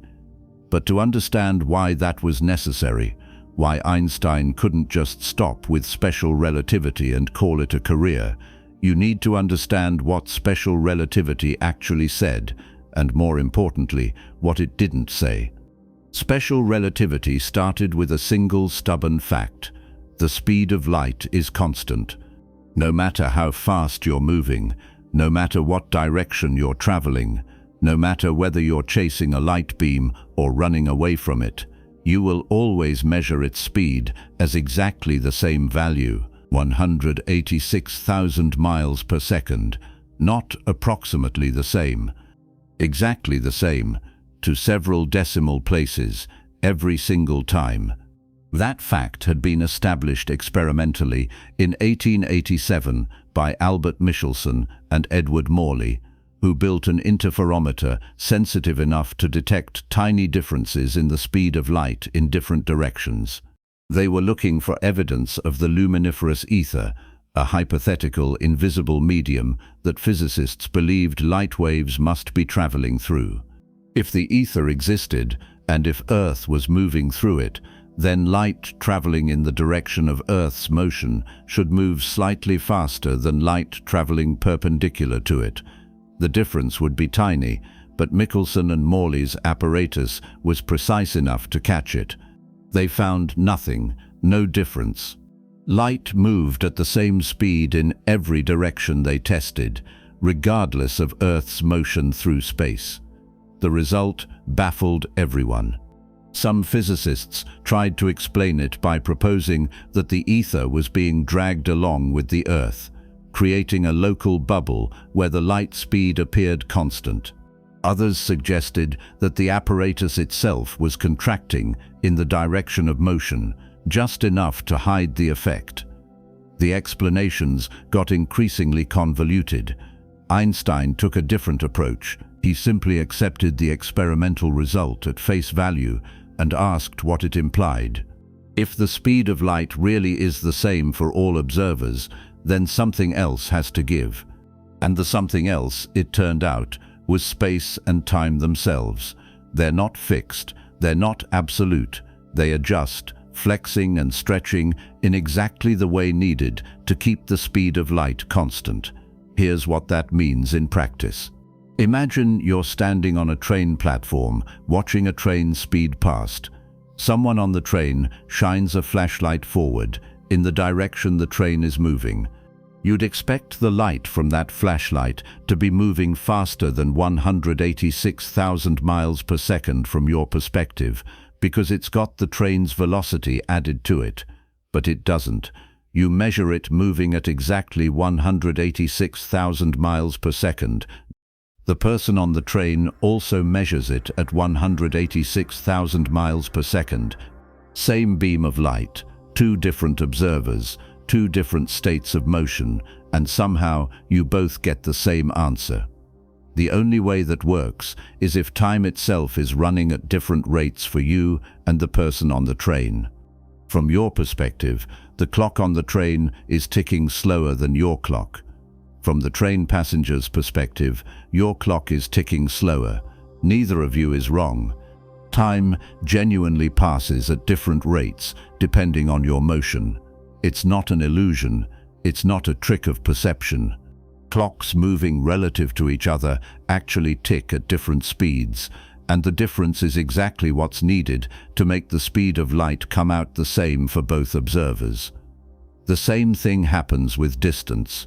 But to understand why that was necessary, why Einstein couldn't just stop with special relativity and call it a career, you need to understand what special relativity actually said and more importantly, what it didn't say. Special relativity started with a single stubborn fact. The speed of light is constant. No matter how fast you're moving, no matter what direction you're traveling, no matter whether you're chasing a light beam or running away from it, you will always measure its speed as exactly the same value, 186,000 miles per second, not approximately the same. Exactly the same, to several decimal places, every single time. That fact had been established experimentally in 1887 by Albert Michelson and Edward Morley, who built an interferometer sensitive enough to detect tiny differences in the speed of light in different directions. They were looking for evidence of the luminiferous ether, a hypothetical invisible medium that physicists believed light waves must be traveling through. If the ether existed, and if Earth was moving through it, then light traveling in the direction of Earth's motion should move slightly faster than light traveling perpendicular to it. The difference would be tiny, but Michelson and Morley's apparatus was precise enough to catch it. They found nothing, no difference. Light moved at the same speed in every direction they tested, regardless of Earth's motion through space. The result baffled everyone. Some physicists tried to explain it by proposing that the ether was being dragged along with the Earth, creating a local bubble where the light speed appeared constant. Others suggested that the apparatus itself was contracting in the direction of motion, just enough to hide the effect. The explanations got increasingly convoluted. Einstein took a different approach. He simply accepted the experimental result at face value and asked what it implied. If the speed of light really is the same for all observers, then something else has to give. And the something else, it turned out, was space and time themselves. They're not fixed, they're not absolute, they adjust, flexing and stretching in exactly the way needed to keep the speed of light constant. Here's what that means in practice. Imagine you're standing on a train platform, watching a train speed past. Someone on the train shines a flashlight forward, in the direction the train is moving. You'd expect the light from that flashlight to be moving faster than 186,000 miles per second from your perspective, because it's got the train's velocity added to it. But it doesn't. You measure it moving at exactly 186,000 miles per second. The person on the train also measures it at 186,000 miles per second. Same beam of light, two different observers, two different states of motion, and somehow you both get the same answer. The only way that works is if time itself is running at different rates for you and the person on the train. From your perspective, the clock on the train is ticking slower than your clock. From the train passenger's perspective, your clock is ticking slower. Neither of you is wrong. Time genuinely passes at different rates depending on your motion. It's not an illusion. It's not a trick of perception. Clocks moving relative to each other actually tick at different speeds, and the difference is exactly what's needed to make the speed of light come out the same for both observers. The same thing happens with distance.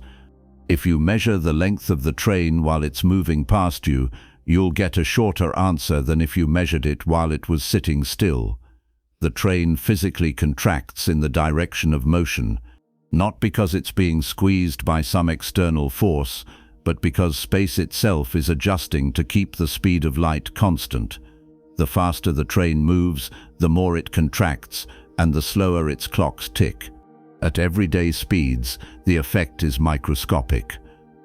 If you measure the length of the train while it's moving past you, you'll get a shorter answer than if you measured it while it was sitting still. The train physically contracts in the direction of motion, not because it's being squeezed by some external force, but because space itself is adjusting to keep the speed of light constant. The faster the train moves, the more it contracts, and the slower its clocks tick. At everyday speeds, the effect is microscopic.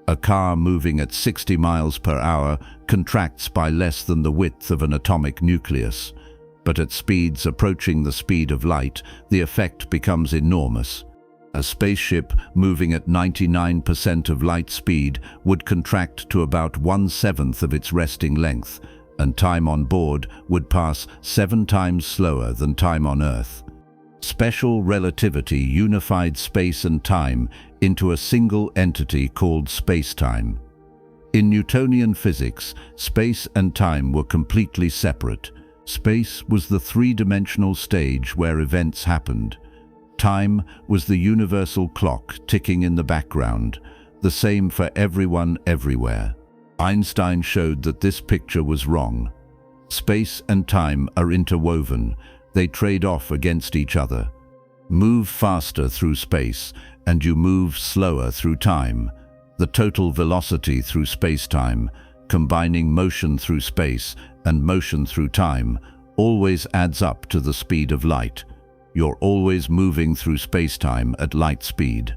A car moving at 60 miles per hour contracts by less than the width of an atomic nucleus. But at speeds approaching the speed of light, the effect becomes enormous. A spaceship moving at 99% of light speed would contract to about 1/7 of its resting length, and time on board would pass 7 times slower than time on Earth. Special relativity unified space and time into a single entity called spacetime. In Newtonian physics, space and time were completely separate. Space was the three-dimensional stage where events happened. Time was the universal clock ticking in the background, the same for everyone everywhere. Einstein showed that this picture was wrong. Space and time are interwoven. They trade off against each other. Move faster through space, and you move slower through time. The total velocity through spacetime, combining motion through space and motion through time, always adds up to the speed of light. You're always moving through spacetime at light speed.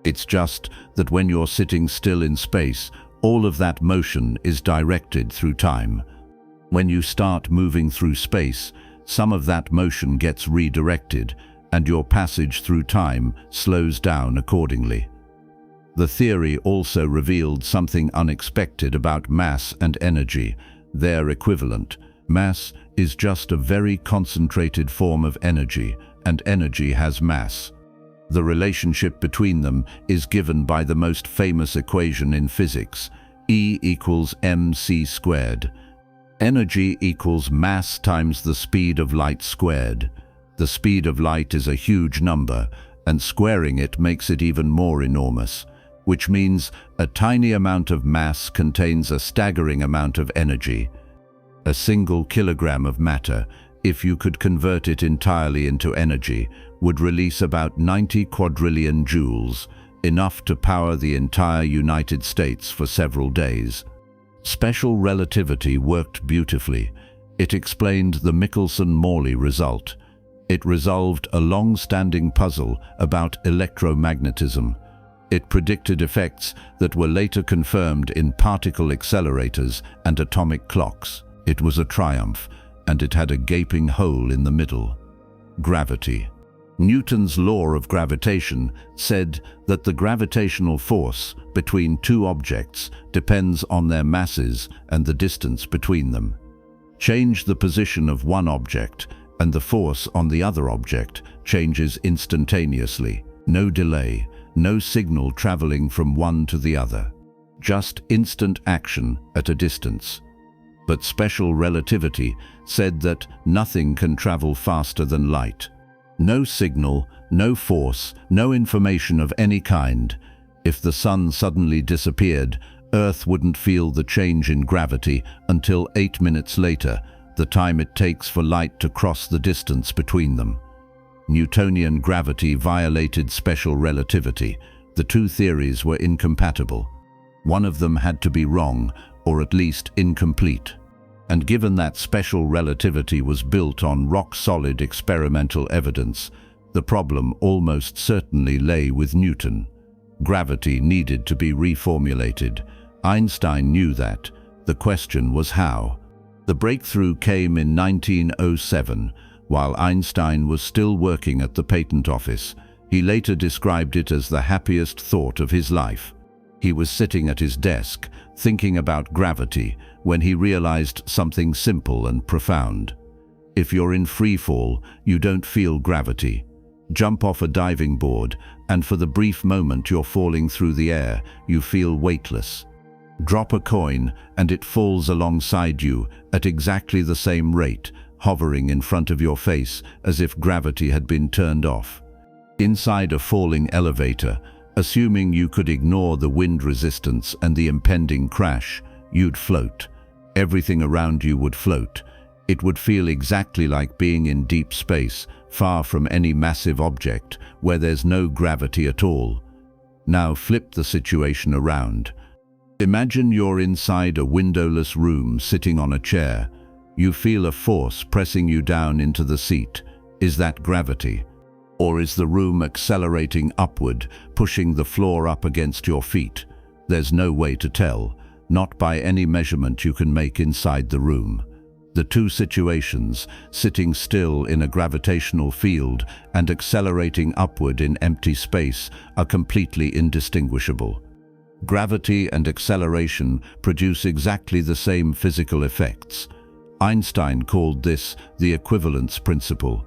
It's just that when you're sitting still in space, all of that motion is directed through time. When you start moving through space, some of that motion gets redirected, and your passage through time slows down accordingly. The theory also revealed something unexpected about mass and energy. They're equivalent. Mass is just a very concentrated form of energy, and energy has mass. The relationship between them is given by the most famous equation in physics, E equals mc squared. Energy equals mass times the speed of light squared. The speed of light is a huge number, and squaring it makes it even more enormous, which means a tiny amount of mass contains a staggering amount of energy. A single kilogram of matter, if you could convert it entirely into energy, would release about 90 quadrillion joules, enough to power the entire United States for several days. Special relativity worked beautifully. It explained the Michelson-Morley result. It resolved a long-standing puzzle about electromagnetism. It predicted effects that were later confirmed in particle accelerators and atomic clocks. It was a triumph, and it had a gaping hole in the middle. Gravity. Newton's law of gravitation said that the gravitational force between two objects depends on their masses and the distance between them. Change the position of one object, and the force on the other object changes instantaneously. No delay, no signal traveling from one to the other. Just instant action at a distance. But special relativity said that nothing can travel faster than light. No signal, no force, no information of any kind. If the sun suddenly disappeared, Earth wouldn't feel the change in gravity until 8 minutes later, the time it takes for light to cross the distance between them. Newtonian gravity violated special relativity. The two theories were incompatible. One of them had to be wrong, or at least incomplete. And given that special relativity was built on rock-solid experimental evidence, the problem almost certainly lay with Newton. Gravity needed to be reformulated. Einstein knew that. The question was how. The breakthrough came in 1907, while Einstein was still working at the patent office. He later described it as the happiest thought of his life. He was sitting at his desk, thinking about gravity, when he realized something simple and profound. If you're in free fall, you don't feel gravity. Jump off a diving board, and for the brief moment you're falling through the air, you feel weightless. Drop a coin, and it falls alongside you at exactly the same rate, hovering in front of your face as if gravity had been turned off. Inside a falling elevator, assuming you could ignore the wind resistance and the impending crash, you'd float. Everything around you would float. It would feel exactly like being in deep space, far from any massive object, where there's no gravity at all. Now flip the situation around. Imagine you're inside a windowless room sitting on a chair. You feel a force pressing you down into the seat. Is that gravity? Or is the room accelerating upward, pushing the floor up against your feet? There's no way to tell, not by any measurement you can make inside the room. The two situations, sitting still in a gravitational field and accelerating upward in empty space, are completely indistinguishable. Gravity and acceleration produce exactly the same physical effects. Einstein called this the equivalence principle.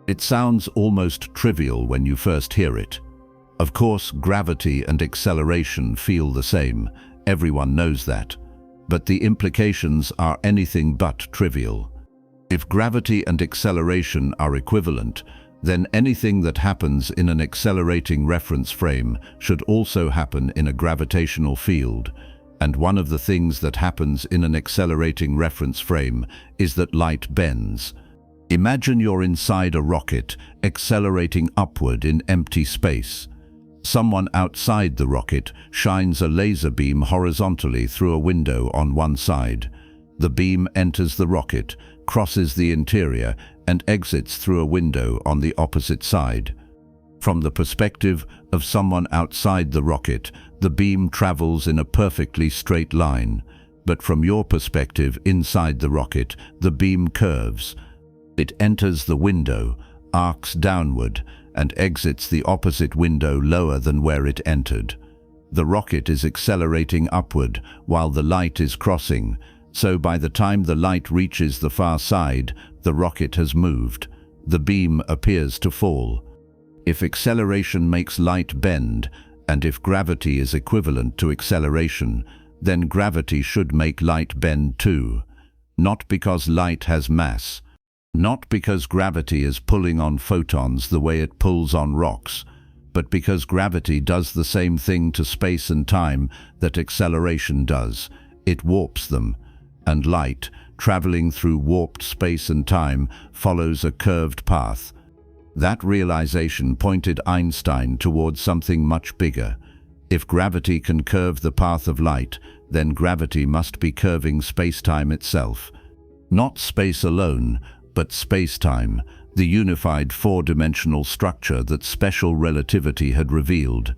It sounds almost trivial when you first hear it. Of course, gravity and acceleration feel the same. everyone knows that. But the implications are anything but trivial. If gravity and acceleration are equivalent, then anything that happens in an accelerating reference frame should also happen in a gravitational field. And one of the things that happens in an accelerating reference frame is that light bends. Imagine you're inside a rocket, accelerating upward in empty space. Someone outside the rocket shines a laser beam horizontally through a window on one side. The beam enters the rocket, crosses the interior, and exits through a window on the opposite side. From the perspective of someone outside the rocket, the beam travels in a perfectly straight line. But from your perspective inside the rocket, the beam curves. It enters the window, arcs downward, and exits the opposite window lower than where it entered. The rocket is accelerating upward while the light is crossing, so by the time the light reaches the far side, the rocket has moved. The beam appears to fall. If acceleration makes light bend, and if gravity is equivalent to acceleration, then gravity should make light bend too. Not because light has mass. Not because gravity is pulling on photons the way it pulls on rocks, but because gravity does the same thing to space and time that acceleration does. It warps them, and light, traveling through warped space and time, follows a curved path. That realization pointed Einstein towards something much bigger. If gravity can curve the path of light, then gravity must be curving space-time itself. Not space alone, but space-time, the unified four-dimensional structure that special relativity had revealed.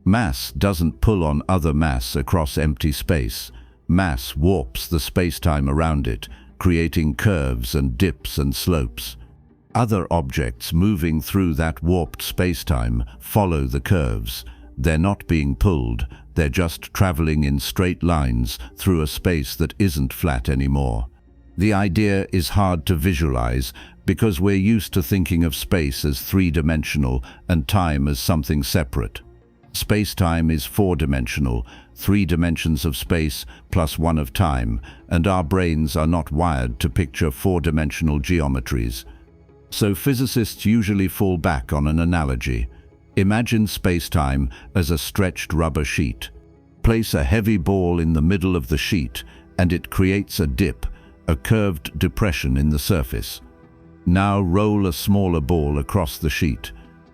Mass doesn't pull on other mass across empty space. Mass warps the space-time around it, creating curves and dips and slopes. Other objects moving through that warped space-time follow the curves. They're not being pulled, they're just traveling in straight lines through a space that isn't flat anymore. The idea is hard to visualize because we're used to thinking of space as three-dimensional and time as something separate. Space-time is four-dimensional, 3 dimensions of space plus 1 of time, and our brains are not wired to picture four-dimensional geometries. So physicists usually fall back on an analogy. Imagine space-time as a stretched rubber sheet. Place a heavy ball in the middle of the sheet, and it creates a dip, a curved depression in the surface. Now roll a smaller ball across the sheet.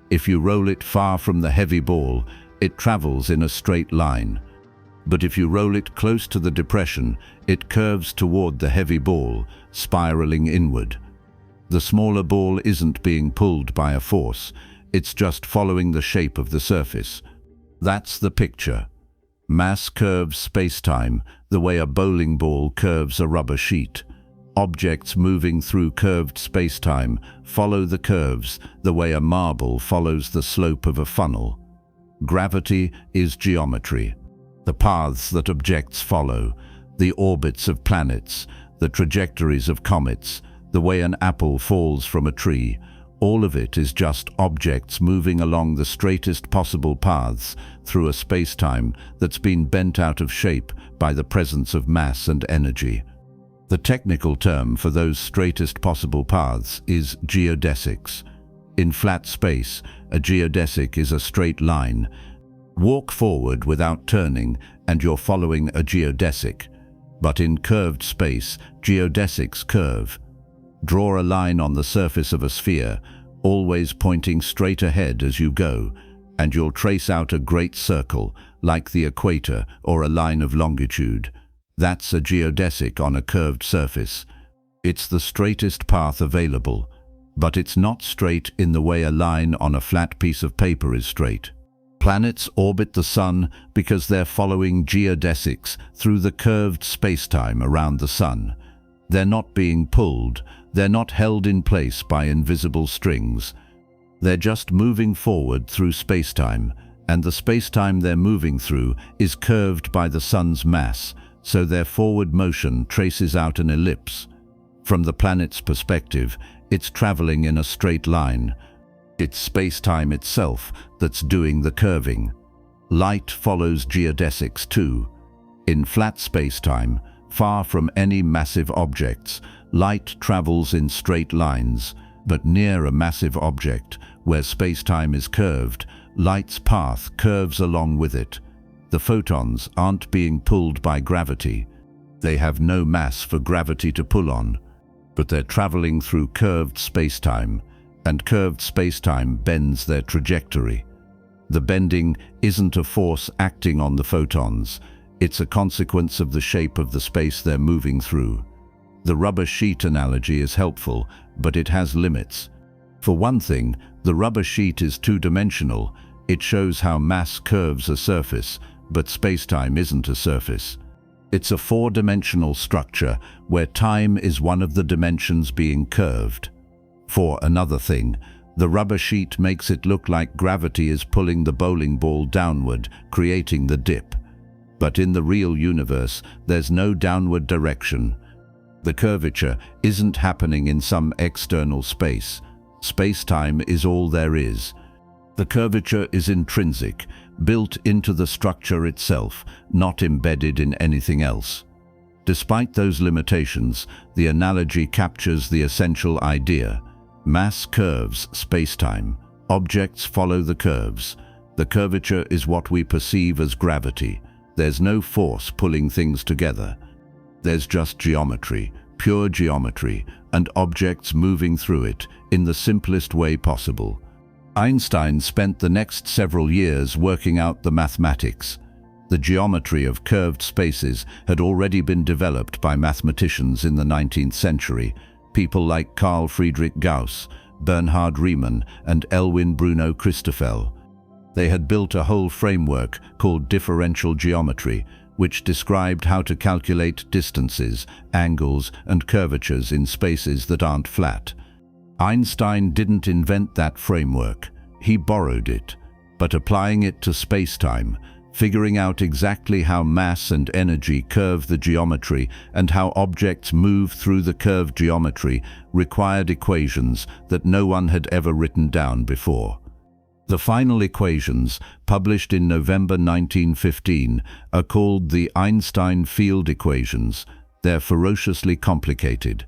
If you roll it far from the heavy ball, it travels in a straight line. But if you roll it close to the depression, it curves toward the heavy ball, spiraling inward. The smaller ball isn't being pulled by a force, it's just following the shape of the surface. That's the picture. Mass curves space-time the way a bowling ball curves a rubber sheet. Objects moving through curved space-time follow the curves the way a marble follows the slope of a funnel. Gravity is geometry. The paths that objects follow, the orbits of planets, the trajectories of comets, the way an apple falls from a tree, all of it is just objects moving along the straightest possible paths through a space-time that's been bent out of shape by the presence of mass and energy. The technical term for those straightest possible paths is geodesics. In flat space, a geodesic is a straight line. Walk forward without turning and you're following a geodesic. But in curved space, geodesics curve. Draw a line on the surface of a sphere, always pointing straight ahead as you go, and you'll trace out a great circle, like the equator or a line of longitude. That's a geodesic on a curved surface. It's the straightest path available, but it's not straight in the way a line on a flat piece of paper is straight. Planets orbit the Sun because they're following geodesics through the curved space-time around the Sun. They're not being pulled, they're not held in place by invisible strings. They're just moving forward through space-time, and the space-time they're moving through is curved by the Sun's mass, so their forward motion traces out an ellipse. From the planet's perspective, it's traveling in a straight line. It's space-time itself that's doing the curving. Light follows geodesics too. In flat spacetime, far from any massive objects, light travels in straight lines, but near a massive object, where spacetime is curved, light's path curves along with it. The photons aren't being pulled by gravity. They have no mass for gravity to pull on, but they're traveling through curved spacetime, and curved spacetime bends their trajectory. The bending isn't a force acting on the photons. It's a consequence of the shape of the space they're moving through. The rubber sheet analogy is helpful, but it has limits. For one thing, the rubber sheet is two-dimensional. It shows how mass curves a surface, but spacetime isn't a surface. It's a four-dimensional structure where time is one of the dimensions being curved. For another thing, the rubber sheet makes it look like gravity is pulling the bowling ball downward, creating the dip. But in the real universe, there's no downward direction. The curvature isn't happening in some external space. Spacetime is all there is. The curvature is intrinsic, built into the structure itself, not embedded in anything else. Despite those limitations, the analogy captures the essential idea. Mass curves spacetime. Objects follow the curves. The curvature is what we perceive as gravity. There's no force pulling things together. There's just geometry, pure geometry, and objects moving through it in the simplest way possible. Einstein spent the next several years working out the mathematics. The geometry of curved spaces had already been developed by mathematicians in the 19th century, people like Carl Friedrich Gauss, Bernhard Riemann, and Elwin Bruno Christoffel. They had built a whole framework called differential geometry, which described how to calculate distances, angles, and curvatures in spaces that aren't flat. Einstein didn't invent that framework. He borrowed it, but applying it to spacetime, figuring out exactly how mass and energy curve the geometry and how objects move through the curved geometry required equations that no one had ever written down before. The final equations, published in November 1915, are called the Einstein field equations. They're ferociously complicated.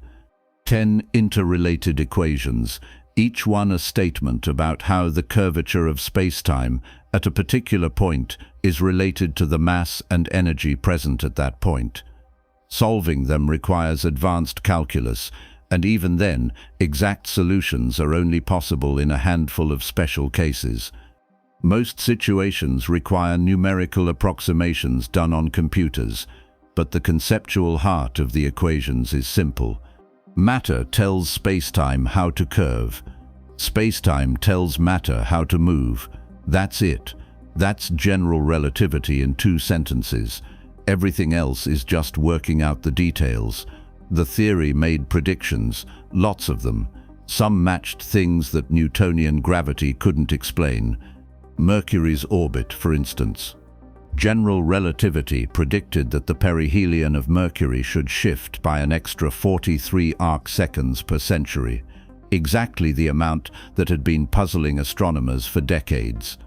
10 interrelated equations, each one a statement about how the curvature of spacetime at a particular point is related to the mass and energy present at that point. Solving them requires advanced calculus, and even then, exact solutions are only possible in a handful of special cases. Most situations require numerical approximations done on computers, but the conceptual heart of the equations is simple. Matter tells spacetime how to curve. Spacetime tells matter how to move. That's it. That's general relativity in 2 sentences. Everything else is just working out the details. The theory made predictions, lots of them. Some matched things that Newtonian gravity couldn't explain. Mercury's orbit, for instance. General relativity predicted that the perihelion of Mercury should shift by an extra 43 arcseconds per century, exactly the amount that had been puzzling astronomers for decades.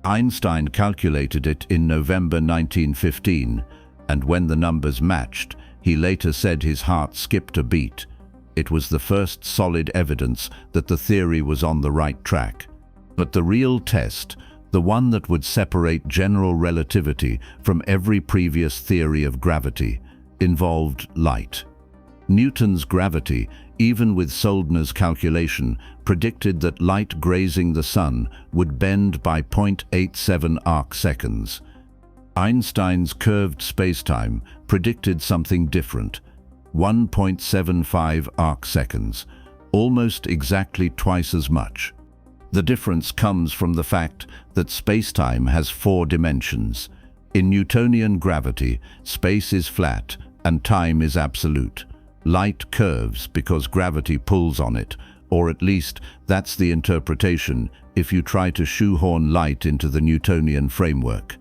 Einstein calculated it in November 1915, and when the numbers matched, he later said his heart skipped a beat. It was the first solid evidence that the theory was on the right track. But the real test, the one that would separate general relativity from every previous theory of gravity, involved light. Newton's gravity, even with Soldner's calculation, predicted that light grazing the sun would bend by 0.87 arcseconds. Einstein's curved spacetime predicted something different, 1.75 arcseconds, almost exactly twice as much. The difference comes from the fact that spacetime has 4 dimensions. In Newtonian gravity, space is flat and time is absolute. Light curves because gravity pulls on it, or at least that's the interpretation if you try to shoehorn light into the Newtonian framework.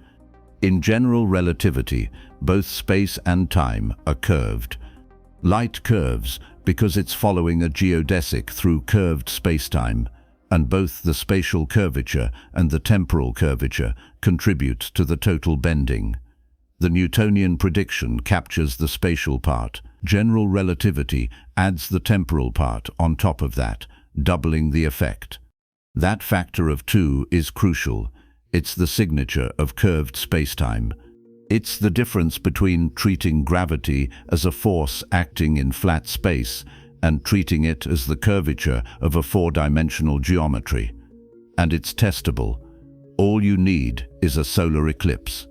In general relativity, both space and time are curved. Light curves because it's following a geodesic through curved spacetime, and both the spatial curvature and the temporal curvature contribute to the total bending. The Newtonian prediction captures the spatial part. General relativity adds the temporal part on top of that, doubling the effect. That factor of 2 is crucial. It's the signature of curved spacetime. It's the difference between treating gravity as a force acting in flat space and treating it as the curvature of a four-dimensional geometry. And it's testable. All you need is a solar eclipse.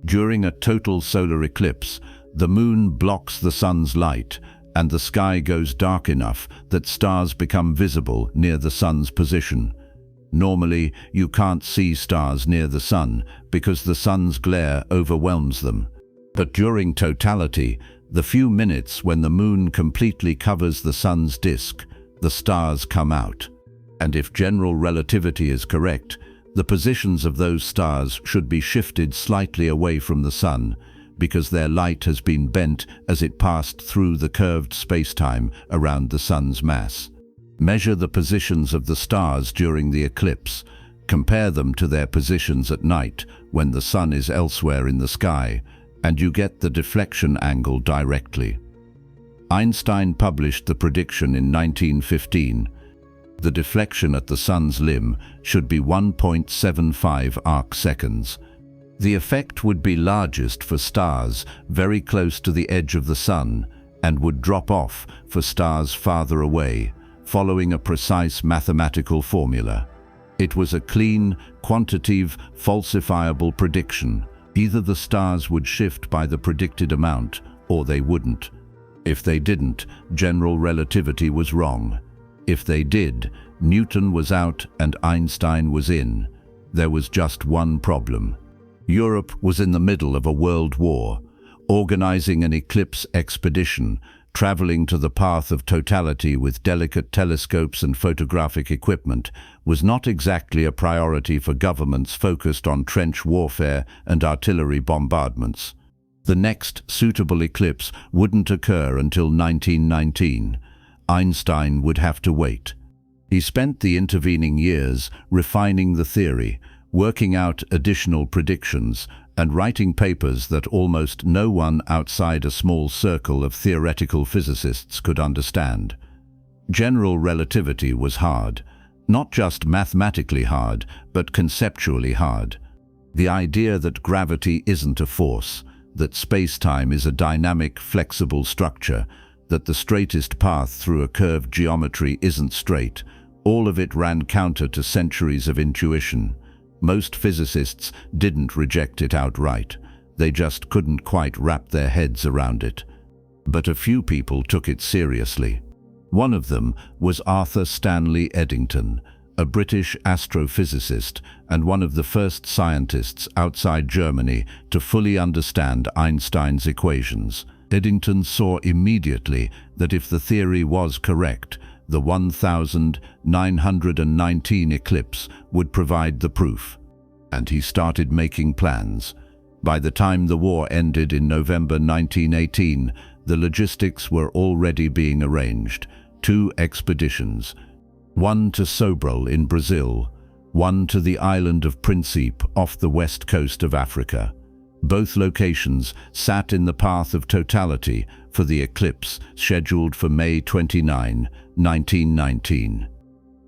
During a total solar eclipse, the moon blocks the sun's light and the sky goes dark enough that stars become visible near the sun's position. Normally, you can't see stars near the sun because the sun's glare overwhelms them. But during totality, the few minutes when the moon completely covers the sun's disk, the stars come out. And if general relativity is correct, the positions of those stars should be shifted slightly away from the sun because their light has been bent as it passed through the curved spacetime around the sun's mass. Measure the positions of the stars during the eclipse. Compare them to their positions at night when the sun is elsewhere in the sky, and you get the deflection angle directly. Einstein published the prediction in 1915. The deflection at the sun's limb should be 1.75 arcseconds. The effect would be largest for stars very close to the edge of the sun and would drop off for stars farther away, following a precise mathematical formula. It was a clean, quantitative, falsifiable prediction. Either the stars would shift by the predicted amount, or they wouldn't. If they didn't, general relativity was wrong. If they did, Newton was out and Einstein was in. There was just one problem. Europe was in the middle of a world war. Organizing an eclipse expedition, traveling to the path of totality with delicate telescopes and photographic equipment, was not exactly a priority for governments focused on trench warfare and artillery bombardments. The next suitable eclipse wouldn't occur until 1919. Einstein would have to wait. He spent the intervening years refining the theory, working out additional predictions, and writing papers that almost no one outside a small circle of theoretical physicists could understand. General relativity was hard, not just mathematically hard, but conceptually hard. The idea that gravity isn't a force, that space-time is a dynamic, flexible structure, that the straightest path through a curved geometry isn't straight, all of it ran counter to centuries of intuition. Most physicists didn't reject it outright. They just couldn't quite wrap their heads around it. But a few people took it seriously. One of them was Arthur Stanley Eddington, a British astrophysicist and one of the first scientists outside Germany to fully understand Einstein's equations. Eddington saw immediately that if the theory was correct, the 1919 eclipse would provide the proof. And he started making plans. By the time the war ended in November 1918, the logistics were already being arranged. 2 expeditions, one to Sobral in Brazil, one to the island of Principe off the west coast of Africa. Both locations sat in the path of totality for the eclipse scheduled for May 29, 1919.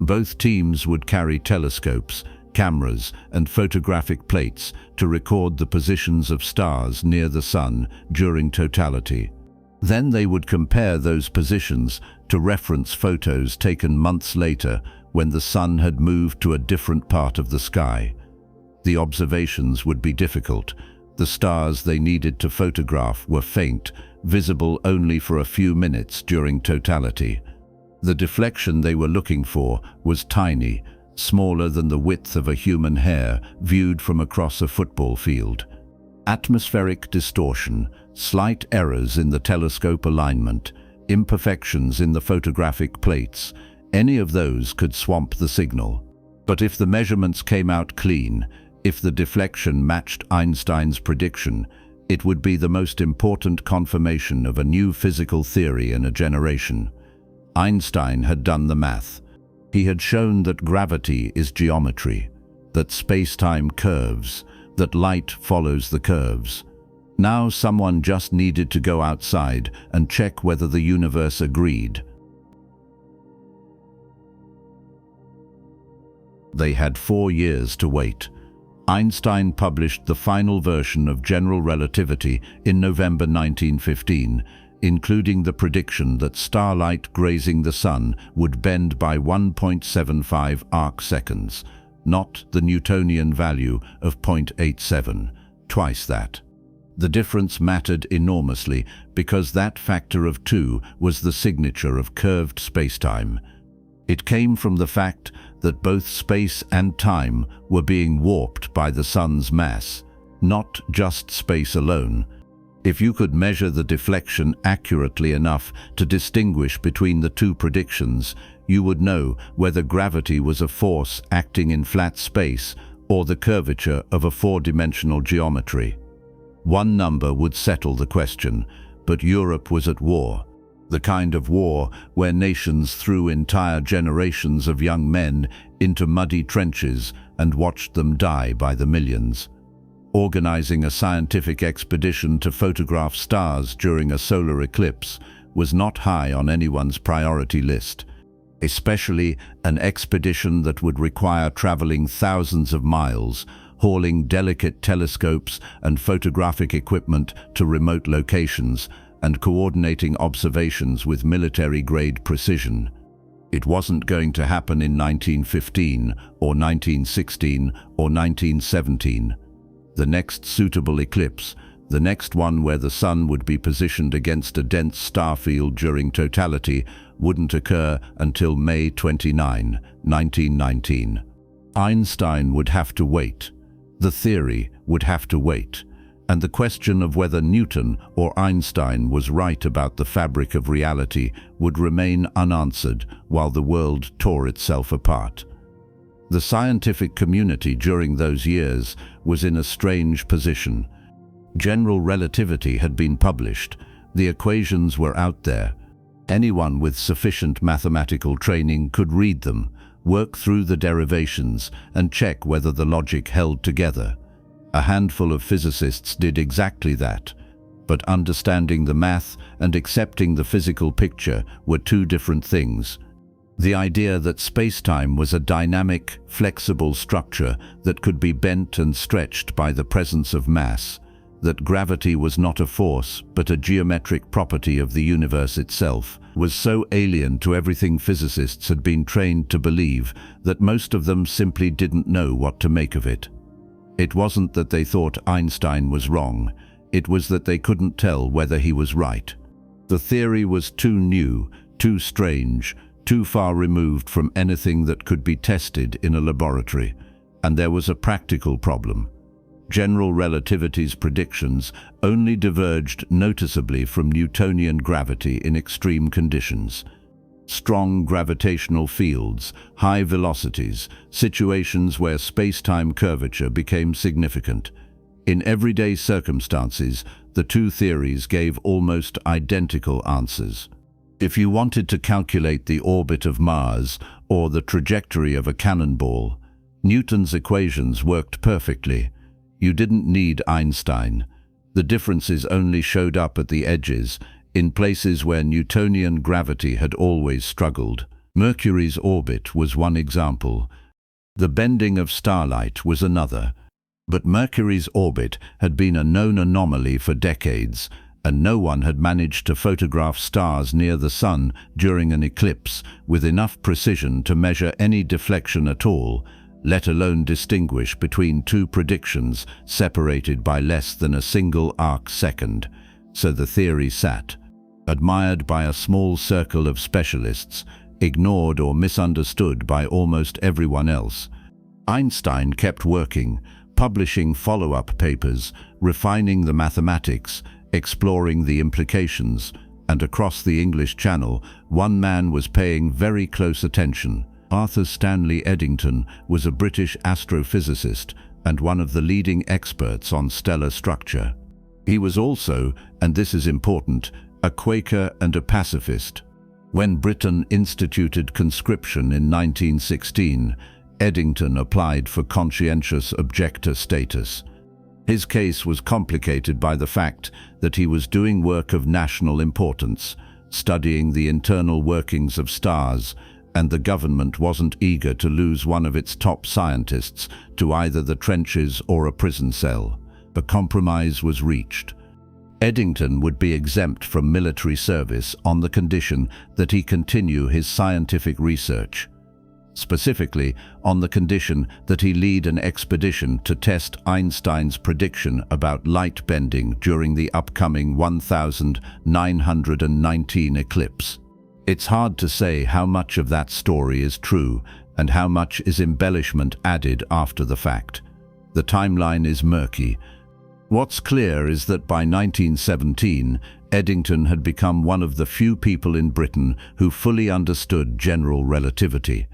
Both teams would carry telescopes, cameras, and photographic plates to record the positions of stars near the sun during totality. Then they would compare those positions to reference photos taken months later when the sun had moved to a different part of the sky. The observations would be difficult. The stars they needed to photograph were faint, visible only for a few minutes during totality. The deflection they were looking for was tiny, smaller than the width of a human hair viewed from across a football field. Atmospheric distortion, slight errors in the telescope alignment, imperfections in the photographic plates, any of those could swamp the signal. But if the measurements came out clean, if the deflection matched Einstein's prediction, it would be the most important confirmation of a new physical theory in a generation. Einstein had done the math. He had shown that gravity is geometry, that space-time curves, that light follows the curves. Now someone just needed to go outside and check whether the universe agreed. They had 4 years to wait. Einstein published the final version of general relativity in November 1915, including the prediction that starlight grazing the Sun would bend by 1.75 arcseconds, not the Newtonian value of 0.87, twice that. The difference mattered enormously because that factor of 2 was the signature of curved spacetime. It came from the fact that both space and time were being warped by the Sun's mass, not just space alone. If you could measure the deflection accurately enough to distinguish between the two predictions, you would know whether gravity was a force acting in flat space or the curvature of a 4-dimensional geometry. One number would settle the question, but Europe was at war. The kind of war where nations threw entire generations of young men into muddy trenches and watched them die by the millions. Organizing a scientific expedition to photograph stars during a solar eclipse was not high on anyone's priority list, especially an expedition that would require traveling thousands of miles, hauling delicate telescopes and photographic equipment to remote locations, and coordinating observations with military-grade precision. It wasn't going to happen in 1915 or 1916 or 1917. The next suitable eclipse, the next one where the Sun would be positioned against a dense star field during totality, wouldn't occur until May 29, 1919. Einstein would have to wait. The theory would have to wait. And the question of whether Newton or Einstein was right about the fabric of reality would remain unanswered while the world tore itself apart. The scientific community during those years was in a strange position. General relativity had been published. The equations were out there. Anyone with sufficient mathematical training could read them, work through the derivations, and check whether the logic held together. A handful of physicists did exactly that, but understanding the math and accepting the physical picture were two different things. The idea that spacetime was a dynamic, flexible structure that could be bent and stretched by the presence of mass, that gravity was not a force but a geometric property of the universe itself, was so alien to everything physicists had been trained to believe that most of them simply didn't know what to make of it. It wasn't that they thought Einstein was wrong, it was that they couldn't tell whether he was right. The theory was too new, too strange, too far removed from anything that could be tested in a laboratory, and there was a practical problem. General relativity's predictions only diverged noticeably from Newtonian gravity in extreme conditions. Strong gravitational fields, high velocities, situations where space-time curvature became significant. In everyday circumstances, the two theories gave almost identical answers. If you wanted to calculate the orbit of Mars or the trajectory of a cannonball, Newton's equations worked perfectly. You didn't need Einstein. The differences only showed up at the edges, in places where Newtonian gravity had always struggled. Mercury's orbit was one example. The bending of starlight was another. But Mercury's orbit had been a known anomaly for decades, and no one had managed to photograph stars near the Sun during an eclipse with enough precision to measure any deflection at all, let alone distinguish between two predictions separated by less than a single arcsecond. So the theory sat, admired by a small circle of specialists, ignored or misunderstood by almost everyone else. Einstein kept working, publishing follow-up papers, refining the mathematics, exploring the implications, and across the English Channel, one man was paying very close attention. Arthur Stanley Eddington was a British astrophysicist and one of the leading experts on stellar structure. He was also, and this is important, a Quaker and a pacifist. When Britain instituted conscription in 1916, Eddington applied for conscientious objector status. His case was complicated by the fact that he was doing work of national importance, studying the internal workings of stars, and the government wasn't eager to lose one of its top scientists to either the trenches or a prison cell. A compromise was reached. Eddington would be exempt from military service on the condition that he continue his scientific research. Specifically, on the condition that he lead an expedition to test Einstein's prediction about light bending during the upcoming 1919 eclipse. It's hard to say how much of that story is true and how much is embellishment added after the fact. The timeline is murky. What's clear is that by 1917, Eddington had become one of the few people in Britain who fully understood general relativity.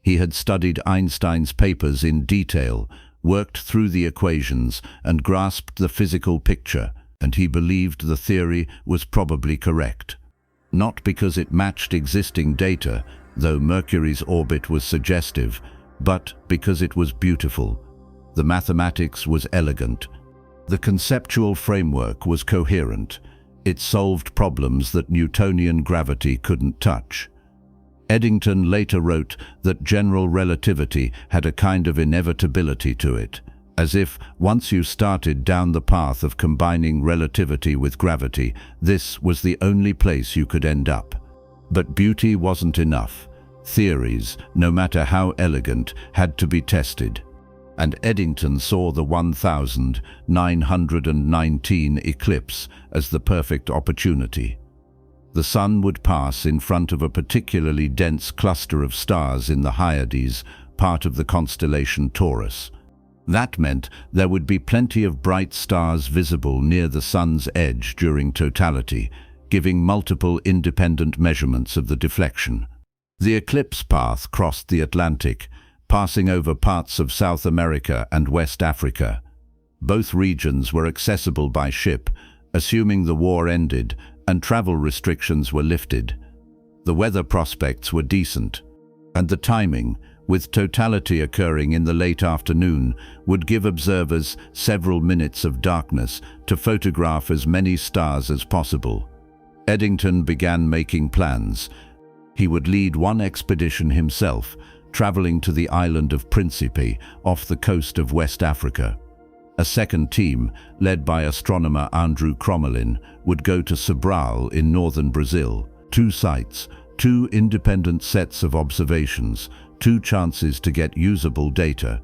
He had studied Einstein's papers in detail, worked through the equations, and grasped the physical picture, and he believed the theory was probably correct. Not because it matched existing data, though Mercury's orbit was suggestive, but because it was beautiful. The mathematics was elegant. The conceptual framework was coherent. It solved problems that Newtonian gravity couldn't touch. Eddington later wrote that general relativity had a kind of inevitability to it, as if once you started down the path of combining relativity with gravity, this was the only place you could end up. But beauty wasn't enough. Theories, no matter how elegant, had to be tested. And Eddington saw the 1919 eclipse as the perfect opportunity. The Sun would pass in front of a particularly dense cluster of stars in the Hyades, part of the constellation Taurus. That meant there would be plenty of bright stars visible near the Sun's edge during totality, giving multiple independent measurements of the deflection. The eclipse path crossed the Atlantic, passing over parts of South America and West Africa. Both regions were accessible by ship, assuming the war ended and travel restrictions were lifted. The weather prospects were decent, and the timing, with totality occurring in the late afternoon, would give observers several minutes of darkness to photograph as many stars as possible. Eddington began making plans. He would lead one expedition himself, traveling to the island of Principe off the coast of West Africa. A second team, led by astronomer Andrew Crommelin, would go to Sobral in northern Brazil. 2 sites, 2 independent sets of observations, 2 chances to get usable data.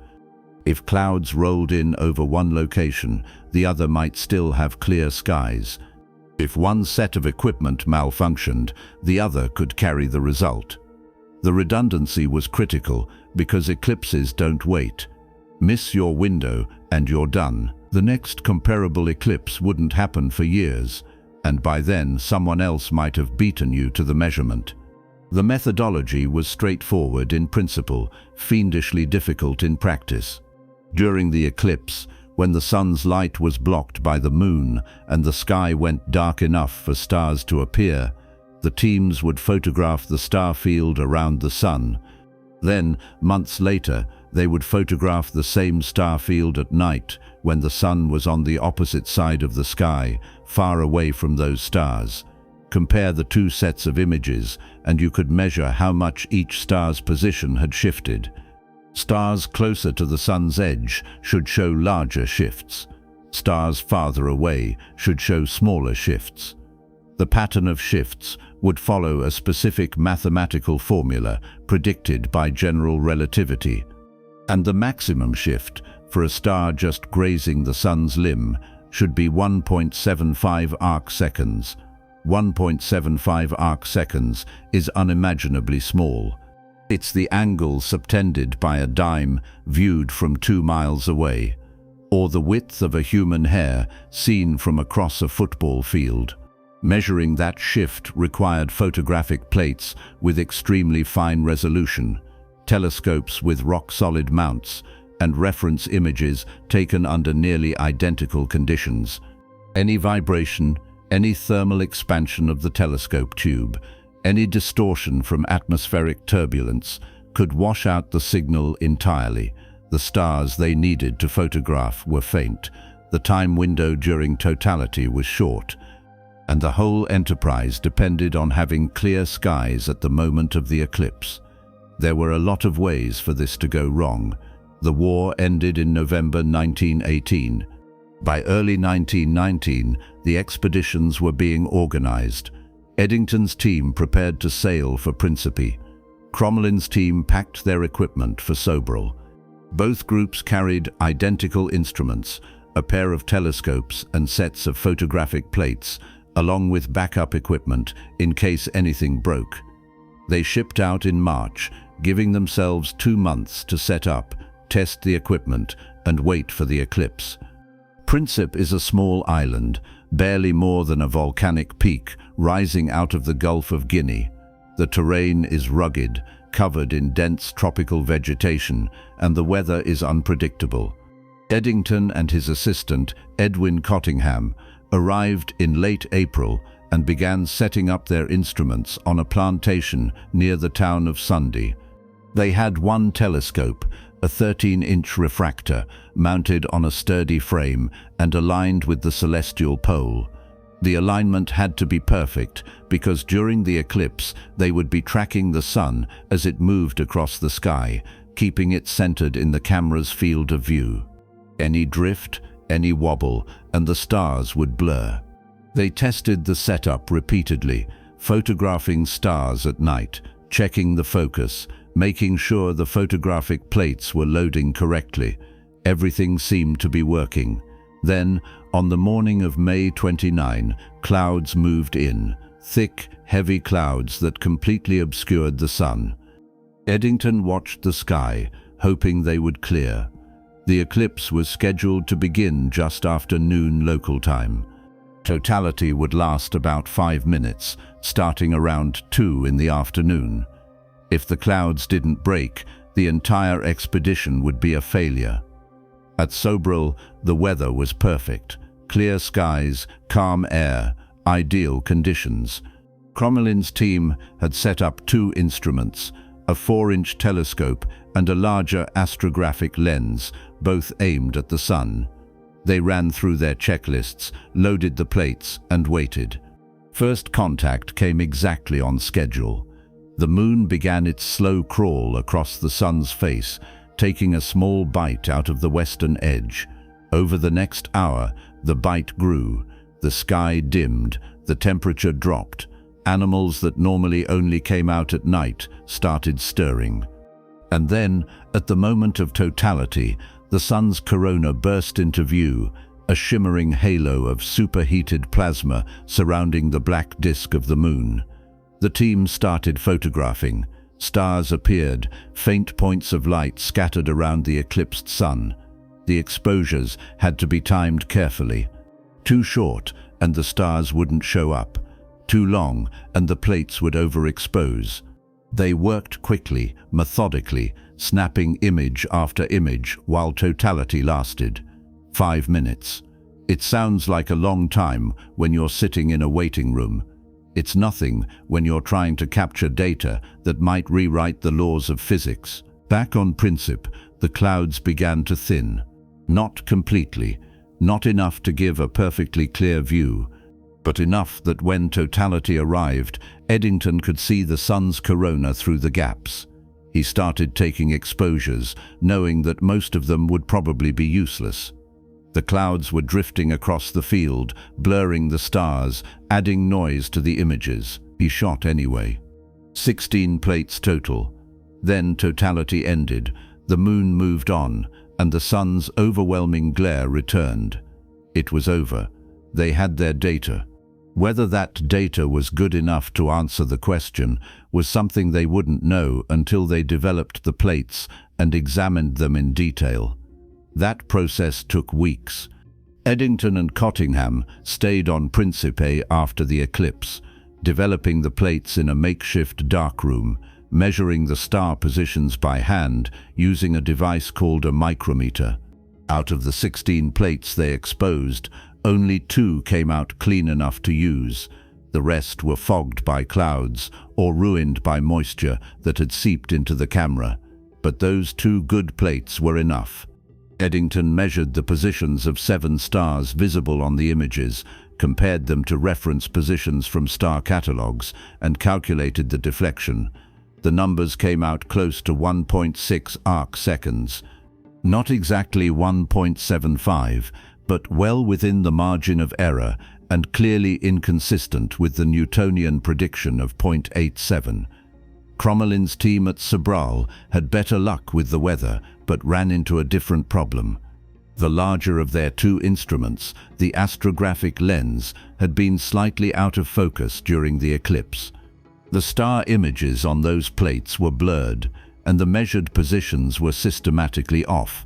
If clouds rolled in over one location, the other might still have clear skies. If one set of equipment malfunctioned, the other could carry the result. The redundancy was critical because eclipses don't wait. Miss your window and you're done. The next comparable eclipse wouldn't happen for years, and by then someone else might have beaten you to the measurement. The methodology was straightforward in principle, fiendishly difficult in practice. During the eclipse, when the sun's light was blocked by the moon and the sky went dark enough for stars to appear, the teams would photograph the star field around the sun. Then, months later, they would photograph the same star field at night when the sun was on the opposite side of the sky, far away from those stars. Compare the 2 sets of images and you could measure how much each star's position had shifted. Stars closer to the sun's edge should show larger shifts. Stars farther away should show smaller shifts. The pattern of shifts would follow a specific mathematical formula predicted by general relativity, and the maximum shift for a star just grazing the sun's limb should be 1.75 arcseconds. 1.75 arcseconds is unimaginably small. It's the angle subtended by a dime viewed from 2 miles away, or the width of a human hair seen from across a football field. Measuring that shift required photographic plates with extremely fine resolution, telescopes with rock-solid mounts, and reference images taken under nearly identical conditions. Any vibration, any thermal expansion of the telescope tube, any distortion from atmospheric turbulence could wash out the signal entirely. The stars they needed to photograph were faint. The time window during totality was short, and the whole enterprise depended on having clear skies at the moment of the eclipse. There were a lot of ways for this to go wrong. The war ended in November 1918. By early 1919, the expeditions were being organized. Eddington's team prepared to sail for Principe. Cromelin's team packed their equipment for Sobral. Both groups carried identical instruments, a pair of telescopes and sets of photographic plates, along with backup equipment in case anything broke. They shipped out in March, giving themselves 2 months to set up, test the equipment, and wait for the eclipse. Principe is a small island, barely more than a volcanic peak, rising out of the Gulf of Guinea. The terrain is rugged, covered in dense tropical vegetation, and the weather is unpredictable. Eddington and his assistant, Edwin Cottingham, arrived in late April and began setting up their instruments on a plantation near the town of Sunday. They had one telescope, a 13-inch refractor, mounted on a sturdy frame and aligned with the celestial pole. The alignment had to be perfect because during the eclipse they would be tracking the sun as it moved across the sky, keeping it centered in the camera's field of view. Any drift, any wobble, and the stars would blur. They tested the setup repeatedly, photographing stars at night, checking the focus, making sure the photographic plates were loading correctly. Everything seemed to be working. Then, on the morning of May 29, clouds moved in, thick, heavy clouds that completely obscured the sun. Eddington watched the sky, hoping they would clear. The eclipse was scheduled to begin just after noon local time. Totality would last about 5 minutes, starting around 2 in the afternoon. If the clouds didn't break, the entire expedition would be a failure. At Sobral, the weather was perfect. Clear skies, calm air, ideal conditions. Cromelin's team had set up 2 instruments, a 4-inch telescope and a larger astrographic lens, both aimed at the sun. They ran through their checklists, loaded the plates, and waited. First contact came exactly on schedule. The moon began its slow crawl across the sun's face, taking a small bite out of the western edge. Over the next hour, the bite grew. The sky dimmed, the temperature dropped. Animals that normally only came out at night started stirring. And then, at the moment of totality, the sun's corona burst into view, a shimmering halo of superheated plasma surrounding the black disk of the moon. The team started photographing. Stars appeared, faint points of light scattered around the eclipsed sun. The exposures had to be timed carefully. Too short, and the stars wouldn't show up. Too long, and the plates would overexpose. They worked quickly, methodically, snapping image after image while totality lasted. 5 minutes. It sounds like a long time when you're sitting in a waiting room. It's nothing when you're trying to capture data that might rewrite the laws of physics. Back on Principe, the clouds began to thin. Not completely, not enough to give a perfectly clear view, but enough that when totality arrived, Eddington could see the sun's corona through the gaps. He started taking exposures, knowing that most of them would probably be useless. The clouds were drifting across the field, blurring the stars, adding noise to the images. He shot anyway. 16 plates total. Then totality ended, the moon moved on, and the sun's overwhelming glare returned. It was over. They had their data. Whether that data was good enough to answer the question was something they wouldn't know until they developed the plates and examined them in detail. That process took weeks. Eddington and Cottingham stayed on Principe after the eclipse, developing the plates in a makeshift darkroom, measuring the star positions by hand using a device called a micrometer. Out of the 16 plates they exposed, only 2 came out clean enough to use. The rest were fogged by clouds or ruined by moisture that had seeped into the camera. But those 2 good plates were enough. Eddington measured the positions of 7 stars visible on the images, compared them to reference positions from star catalogues, and calculated the deflection. The numbers came out close to 1.6 arcseconds. Not exactly 1.75, but well within the margin of error and clearly inconsistent with the Newtonian prediction of 0.87. Crommelin's team at Sobral had better luck with the weather, but ran into a different problem. The larger of their 2 instruments, the astrographic lens, had been slightly out of focus during the eclipse. The star images on those plates were blurred, and the measured positions were systematically off.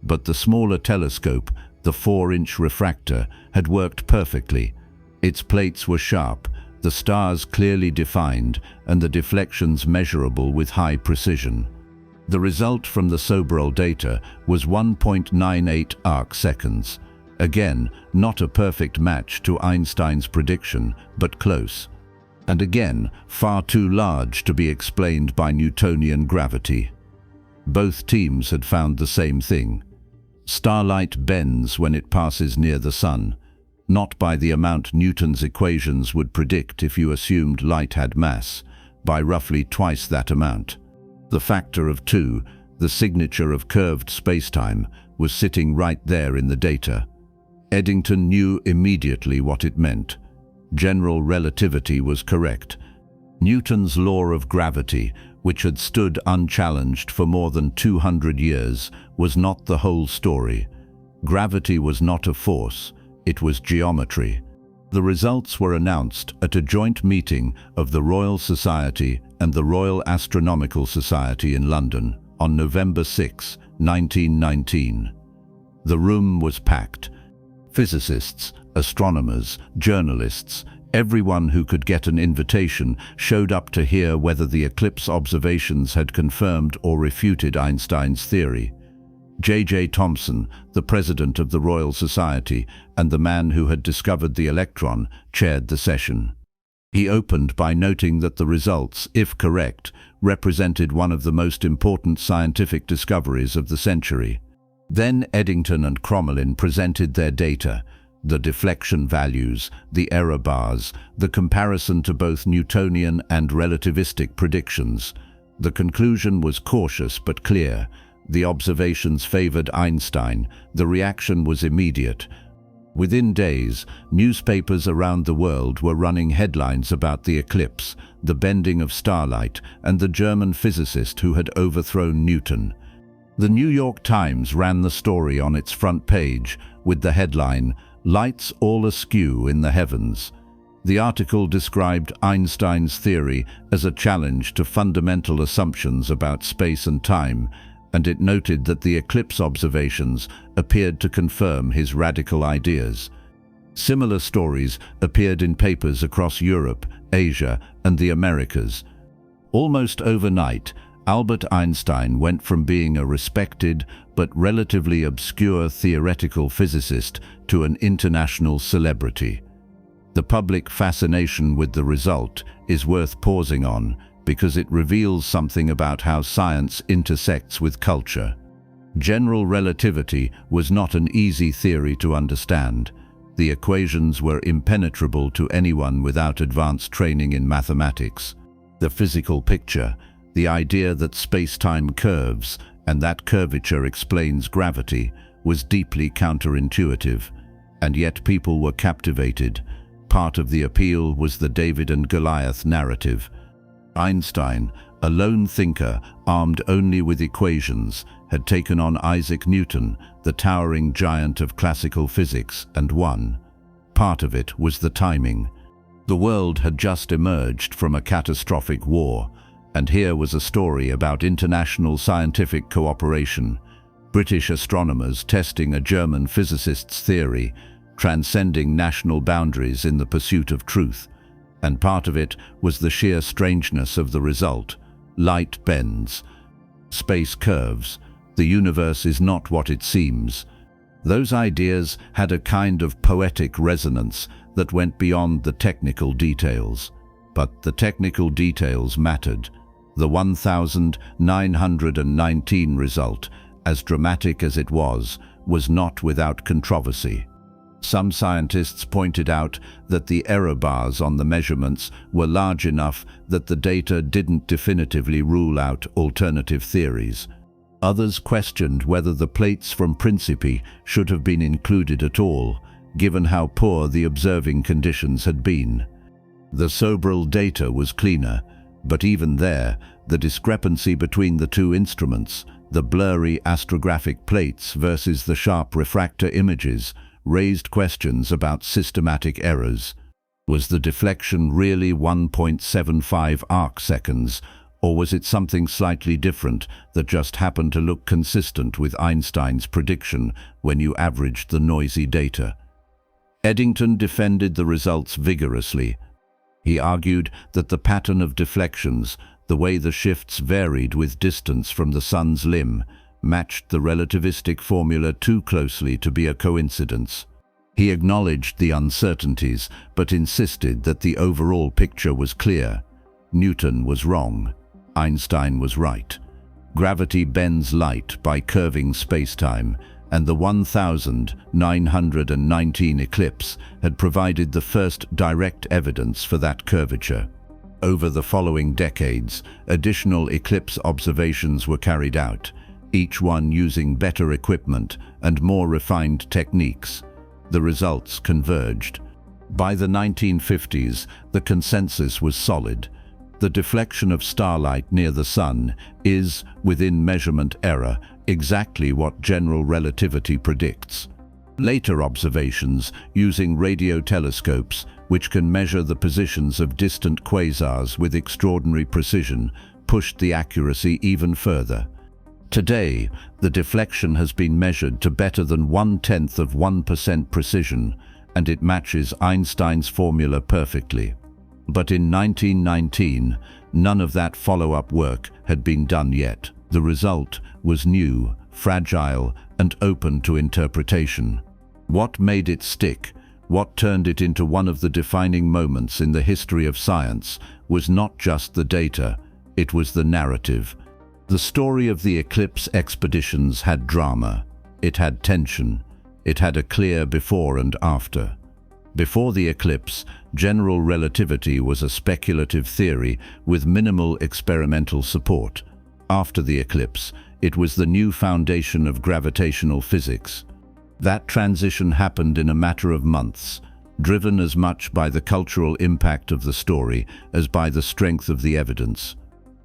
But the smaller telescope, the 4-inch refractor, had worked perfectly. Its plates were sharp, the stars clearly defined, and the deflections measurable with high precision. The result from the Sobral data was 1.98 arcseconds. Again, not a perfect match to Einstein's prediction, but close. And again, far too large to be explained by Newtonian gravity. Both teams had found the same thing. Starlight bends when it passes near the sun, not by the amount Newton's equations would predict if you assumed light had mass, by roughly twice that amount. The factor of 2, the signature of curved spacetime, was sitting right there in the data. Eddington knew immediately what it meant. General relativity was correct. Newton's law of gravity, which had stood unchallenged for more than 200 years, was not the whole story. Gravity was not a force, it was geometry. The results were announced at a joint meeting of the Royal Society and the Royal Astronomical Society in London on November 6, 1919. The room was packed. Physicists, astronomers, journalists, everyone who could get an invitation showed up to hear whether the eclipse observations had confirmed or refuted Einstein's theory. J.J. Thomson, the president of the Royal Society and the man who had discovered the electron, chaired the session. He opened by noting that the results, if correct, represented one of the most important scientific discoveries of the century. Then Eddington and Crommelin presented their data, the deflection values, the error bars, the comparison to both Newtonian and relativistic predictions. The conclusion was cautious but clear. The observations favored Einstein. The reaction was immediate. Within days, newspapers around the world were running headlines about the eclipse, the bending of starlight, and the German physicist who had overthrown Newton. The New York Times ran the story on its front page with the headline, "Lights All Askew in the Heavens." The article described Einstein's theory as a challenge to fundamental assumptions about space and time, and it noted that the eclipse observations appeared to confirm his radical ideas. Similar stories appeared in papers across Europe, Asia, and the Americas. Almost overnight, Albert Einstein went from being a respected but relatively obscure theoretical physicist to an international celebrity. The public fascination with the result is worth pausing on, because it reveals something about how science intersects with culture. General relativity was not an easy theory to understand. The equations were impenetrable to anyone without advanced training in mathematics. The physical picture, the idea that space-time curves and that curvature explains gravity, was deeply counterintuitive, and yet people were captivated. Part of the appeal was the David and Goliath narrative. Einstein, a lone thinker armed only with equations, had taken on Isaac Newton, the towering giant of classical physics, and won. Part of it was the timing. The world had just emerged from a catastrophic war, and here was a story about international scientific cooperation. British astronomers testing a German physicist's theory, transcending national boundaries in the pursuit of truth. And part of it was the sheer strangeness of the result. Light bends. Space curves. The universe is not what it seems. Those ideas had a kind of poetic resonance that went beyond the technical details. But the technical details mattered. The 1919 result, as dramatic as it was not without controversy. Some scientists pointed out that the error bars on the measurements were large enough that the data didn't definitively rule out alternative theories. Others questioned whether the plates from Principe should have been included at all, given how poor the observing conditions had been. The Sobral data was cleaner, but even there, the discrepancy between the two instruments, the blurry astrographic plates versus the sharp refractor images, raised questions about systematic errors. Was the deflection really 1.75 arcseconds, or was it something slightly different that just happened to look consistent with Einstein's prediction when you averaged the noisy data? Eddington defended the results vigorously. He argued that the pattern of deflections, the way the shifts varied with distance from the sun's limb, matched the relativistic formula too closely to be a coincidence. He acknowledged the uncertainties, but insisted that the overall picture was clear. Newton was wrong. Einstein was right. Gravity bends light by curving spacetime, and the 1919 eclipse had provided the first direct evidence for that curvature. Over the following decades, additional eclipse observations were carried out, each one using better equipment and more refined techniques. The results converged. By the 1950s, the consensus was solid. The deflection of starlight near the sun is, within measurement error, exactly what general relativity predicts. Later observations, using radio telescopes, which can measure the positions of distant quasars with extraordinary precision, pushed the accuracy even further. Today, the deflection has been measured to better than 0.1% precision, and it matches Einstein's formula perfectly. But in 1919, none of that follow-up work had been done yet. The result was new, fragile, and open to interpretation. What made it stick, what turned it into one of the defining moments in the history of science, was not just the data, it was the narrative. The story of the Eclipse expeditions had drama, it had tension, it had a clear before and after. Before the eclipse, general relativity was a speculative theory with minimal experimental support. After the eclipse, it was the new foundation of gravitational physics. That transition happened in a matter of months, driven as much by the cultural impact of the story as by the strength of the evidence.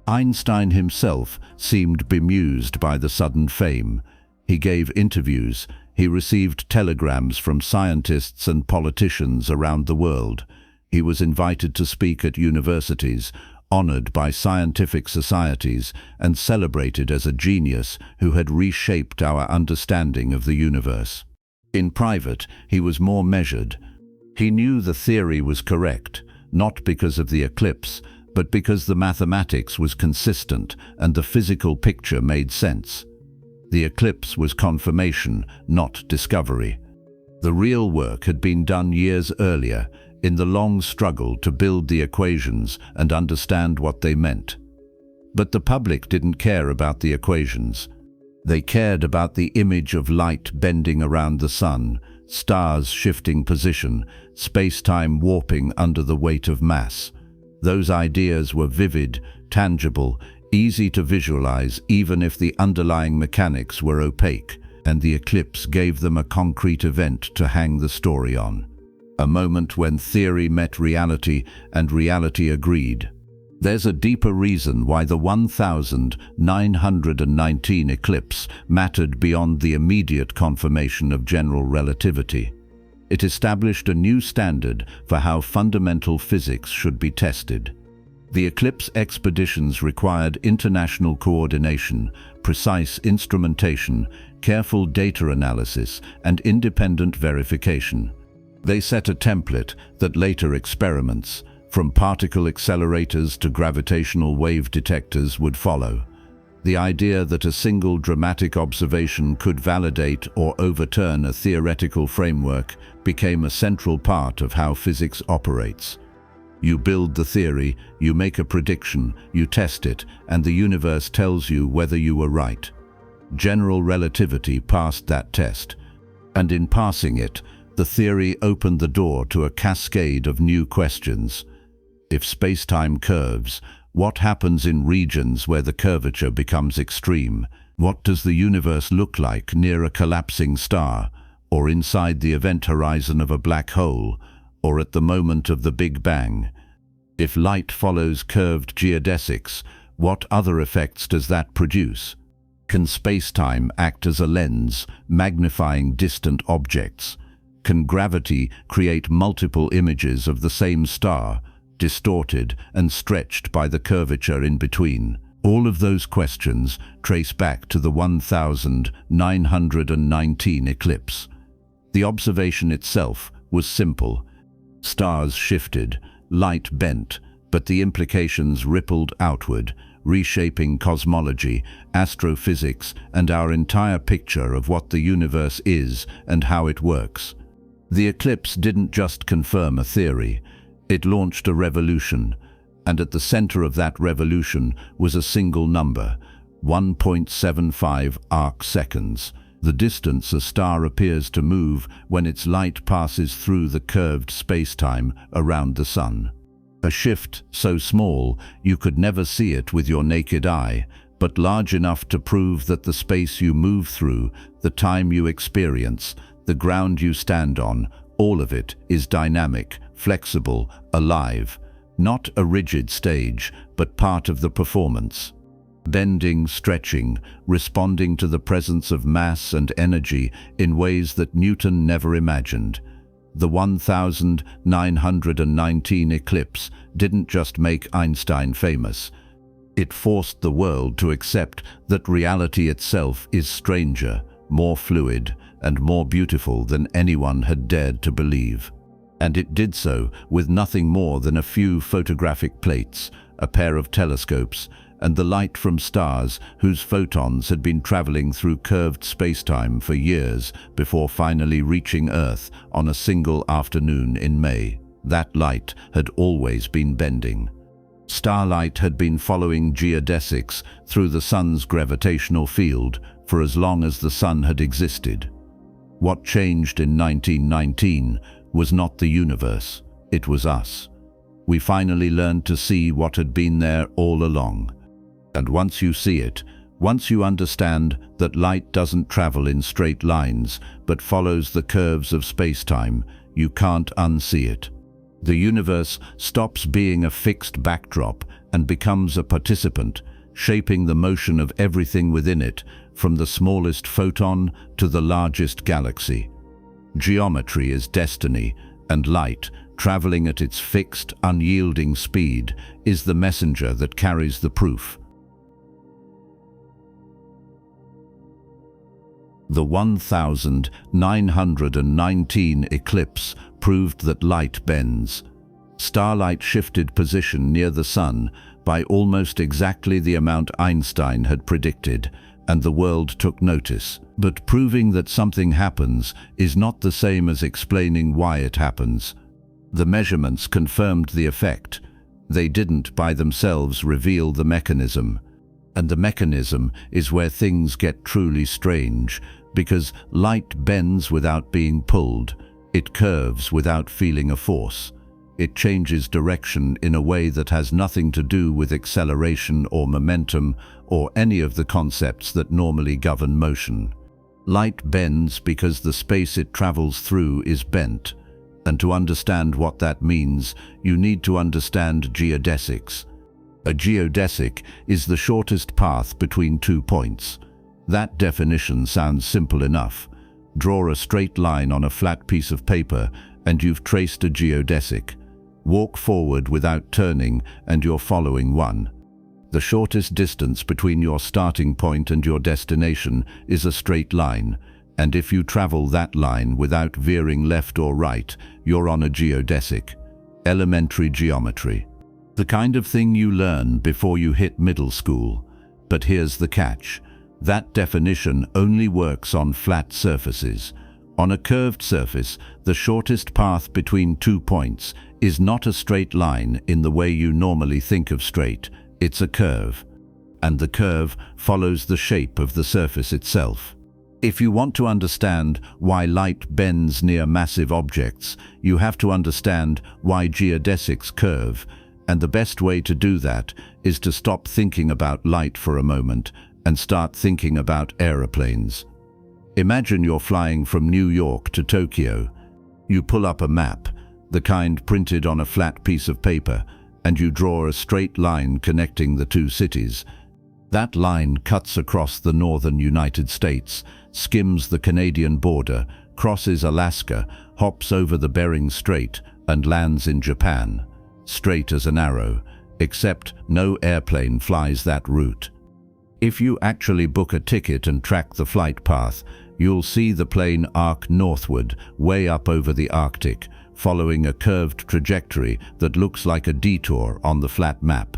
Einstein himself seemed bemused by the sudden fame. He gave interviews, he received telegrams from scientists and politicians around the world. He was invited to speak at universities, honored by scientific societies, and celebrated as a genius who had reshaped our understanding of the universe. In private, he was more measured. He knew the theory was correct, not because of the eclipse, but because the mathematics was consistent and the physical picture made sense. The eclipse was confirmation, not discovery. The real work had been done years earlier, in the long struggle to build the equations and understand what they meant. But the public didn't care about the equations. They cared about the image of light bending around the sun, stars shifting position, space-time warping under the weight of mass. Those ideas were vivid, tangible, easy to visualize even if the underlying mechanics were opaque, and the eclipse gave them a concrete event to hang the story on. A moment when theory met reality and reality agreed. There's a deeper reason why the 1919 eclipse mattered beyond the immediate confirmation of general relativity. It established a new standard for how fundamental physics should be tested. The eclipse expeditions required international coordination, precise instrumentation, careful data analysis, and independent verification. They set a template that later experiments, from particle accelerators to gravitational wave detectors, would follow. The idea that a single dramatic observation could validate or overturn a theoretical framework became a central part of how physics operates. You build the theory, you make a prediction, you test it, and the universe tells you whether you were right. General relativity passed that test, and in passing it, the theory opened the door to a cascade of new questions. If spacetime curves, what happens in regions where the curvature becomes extreme? What does the universe look like near a collapsing star, or inside the event horizon of a black hole, or at the moment of the Big Bang? If light follows curved geodesics, what other effects does that produce? Can spacetime act as a lens, magnifying distant objects? Can gravity create multiple images of the same star, distorted and stretched by the curvature in between? All of those questions trace back to the 1919 eclipse. The observation itself was simple. Stars shifted, light bent, but the implications rippled outward, reshaping cosmology, astrophysics, and our entire picture of what the universe is and how it works. The eclipse didn't just confirm a theory, it launched a revolution, and at the center of that revolution was a single number, 1.75 arcseconds, the distance a star appears to move when its light passes through the curved spacetime around the Sun. A shift so small you could never see it with your naked eye, but large enough to prove that the space you move through, the time you experience, the ground you stand on, all of it is dynamic, flexible, alive, not a rigid stage, but part of the performance. Bending, stretching, responding to the presence of mass and energy in ways that Newton never imagined. The 1919 eclipse didn't just make Einstein famous. It forced the world to accept that reality itself is stranger, more fluid, and more beautiful than anyone had dared to believe. And it did so with nothing more than a few photographic plates, a pair of telescopes, and the light from stars whose photons had been traveling through curved spacetime for years before finally reaching Earth on a single afternoon in May. That light had always been bending. Starlight had been following geodesics through the Sun's gravitational field for as long as the Sun had existed. What changed in 1919 was not the universe, it was us. We finally learned to see what had been there all along. And once you see it, once you understand that light doesn't travel in straight lines but follows the curves of spacetime, you can't unsee it. The universe stops being a fixed backdrop and becomes a participant, shaping the motion of everything within it, from the smallest photon to the largest galaxy. Geometry is destiny, and light, traveling at its fixed, unyielding speed, is the messenger that carries the proof. The 1919 eclipse proved that light bends. Starlight shifted position near the Sun by almost exactly the amount Einstein had predicted, and the world took notice. But proving that something happens is not the same as explaining why it happens. The measurements confirmed the effect. They didn't by themselves reveal the mechanism. And the mechanism is where things get truly strange, because light bends without being pulled. It curves without feeling a force. It changes direction in a way that has nothing to do with acceleration or momentum or any of the concepts that normally govern motion. Light bends because the space it travels through is bent. And to understand what that means, you need to understand geodesics. A geodesic is the shortest path between 2 points. That definition sounds simple enough. Draw a straight line on a flat piece of paper and you've traced a geodesic. Walk forward without turning and you're following one. The shortest distance between your starting point and your destination is a straight line, and if you travel that line without veering left or right, you're on a geodesic. Elementary geometry. The kind of thing you learn before you hit middle school. But here's the catch. That definition only works on flat surfaces. On a curved surface, the shortest path between 2 points is not a straight line in the way you normally think of straight. It's a curve. and the curve follows the shape of the surface itself. If you want to understand why light bends near massive objects, you have to understand why geodesics curve, and the best way to do that is to stop thinking about light for a moment and start thinking about aeroplanes. Imagine you're flying from New York to Tokyo. You pull up a map, the kind printed on a flat piece of paper, and you draw a straight line connecting the two cities. That line cuts across the northern United States, skims the Canadian border, crosses Alaska, hops over the Bering Strait, and lands in Japan. Straight as an arrow, except no airplane flies that route. If you actually book a ticket and track the flight path, you'll see the plane arc northward, way up over the Arctic, following a curved trajectory that looks like a detour on the flat map.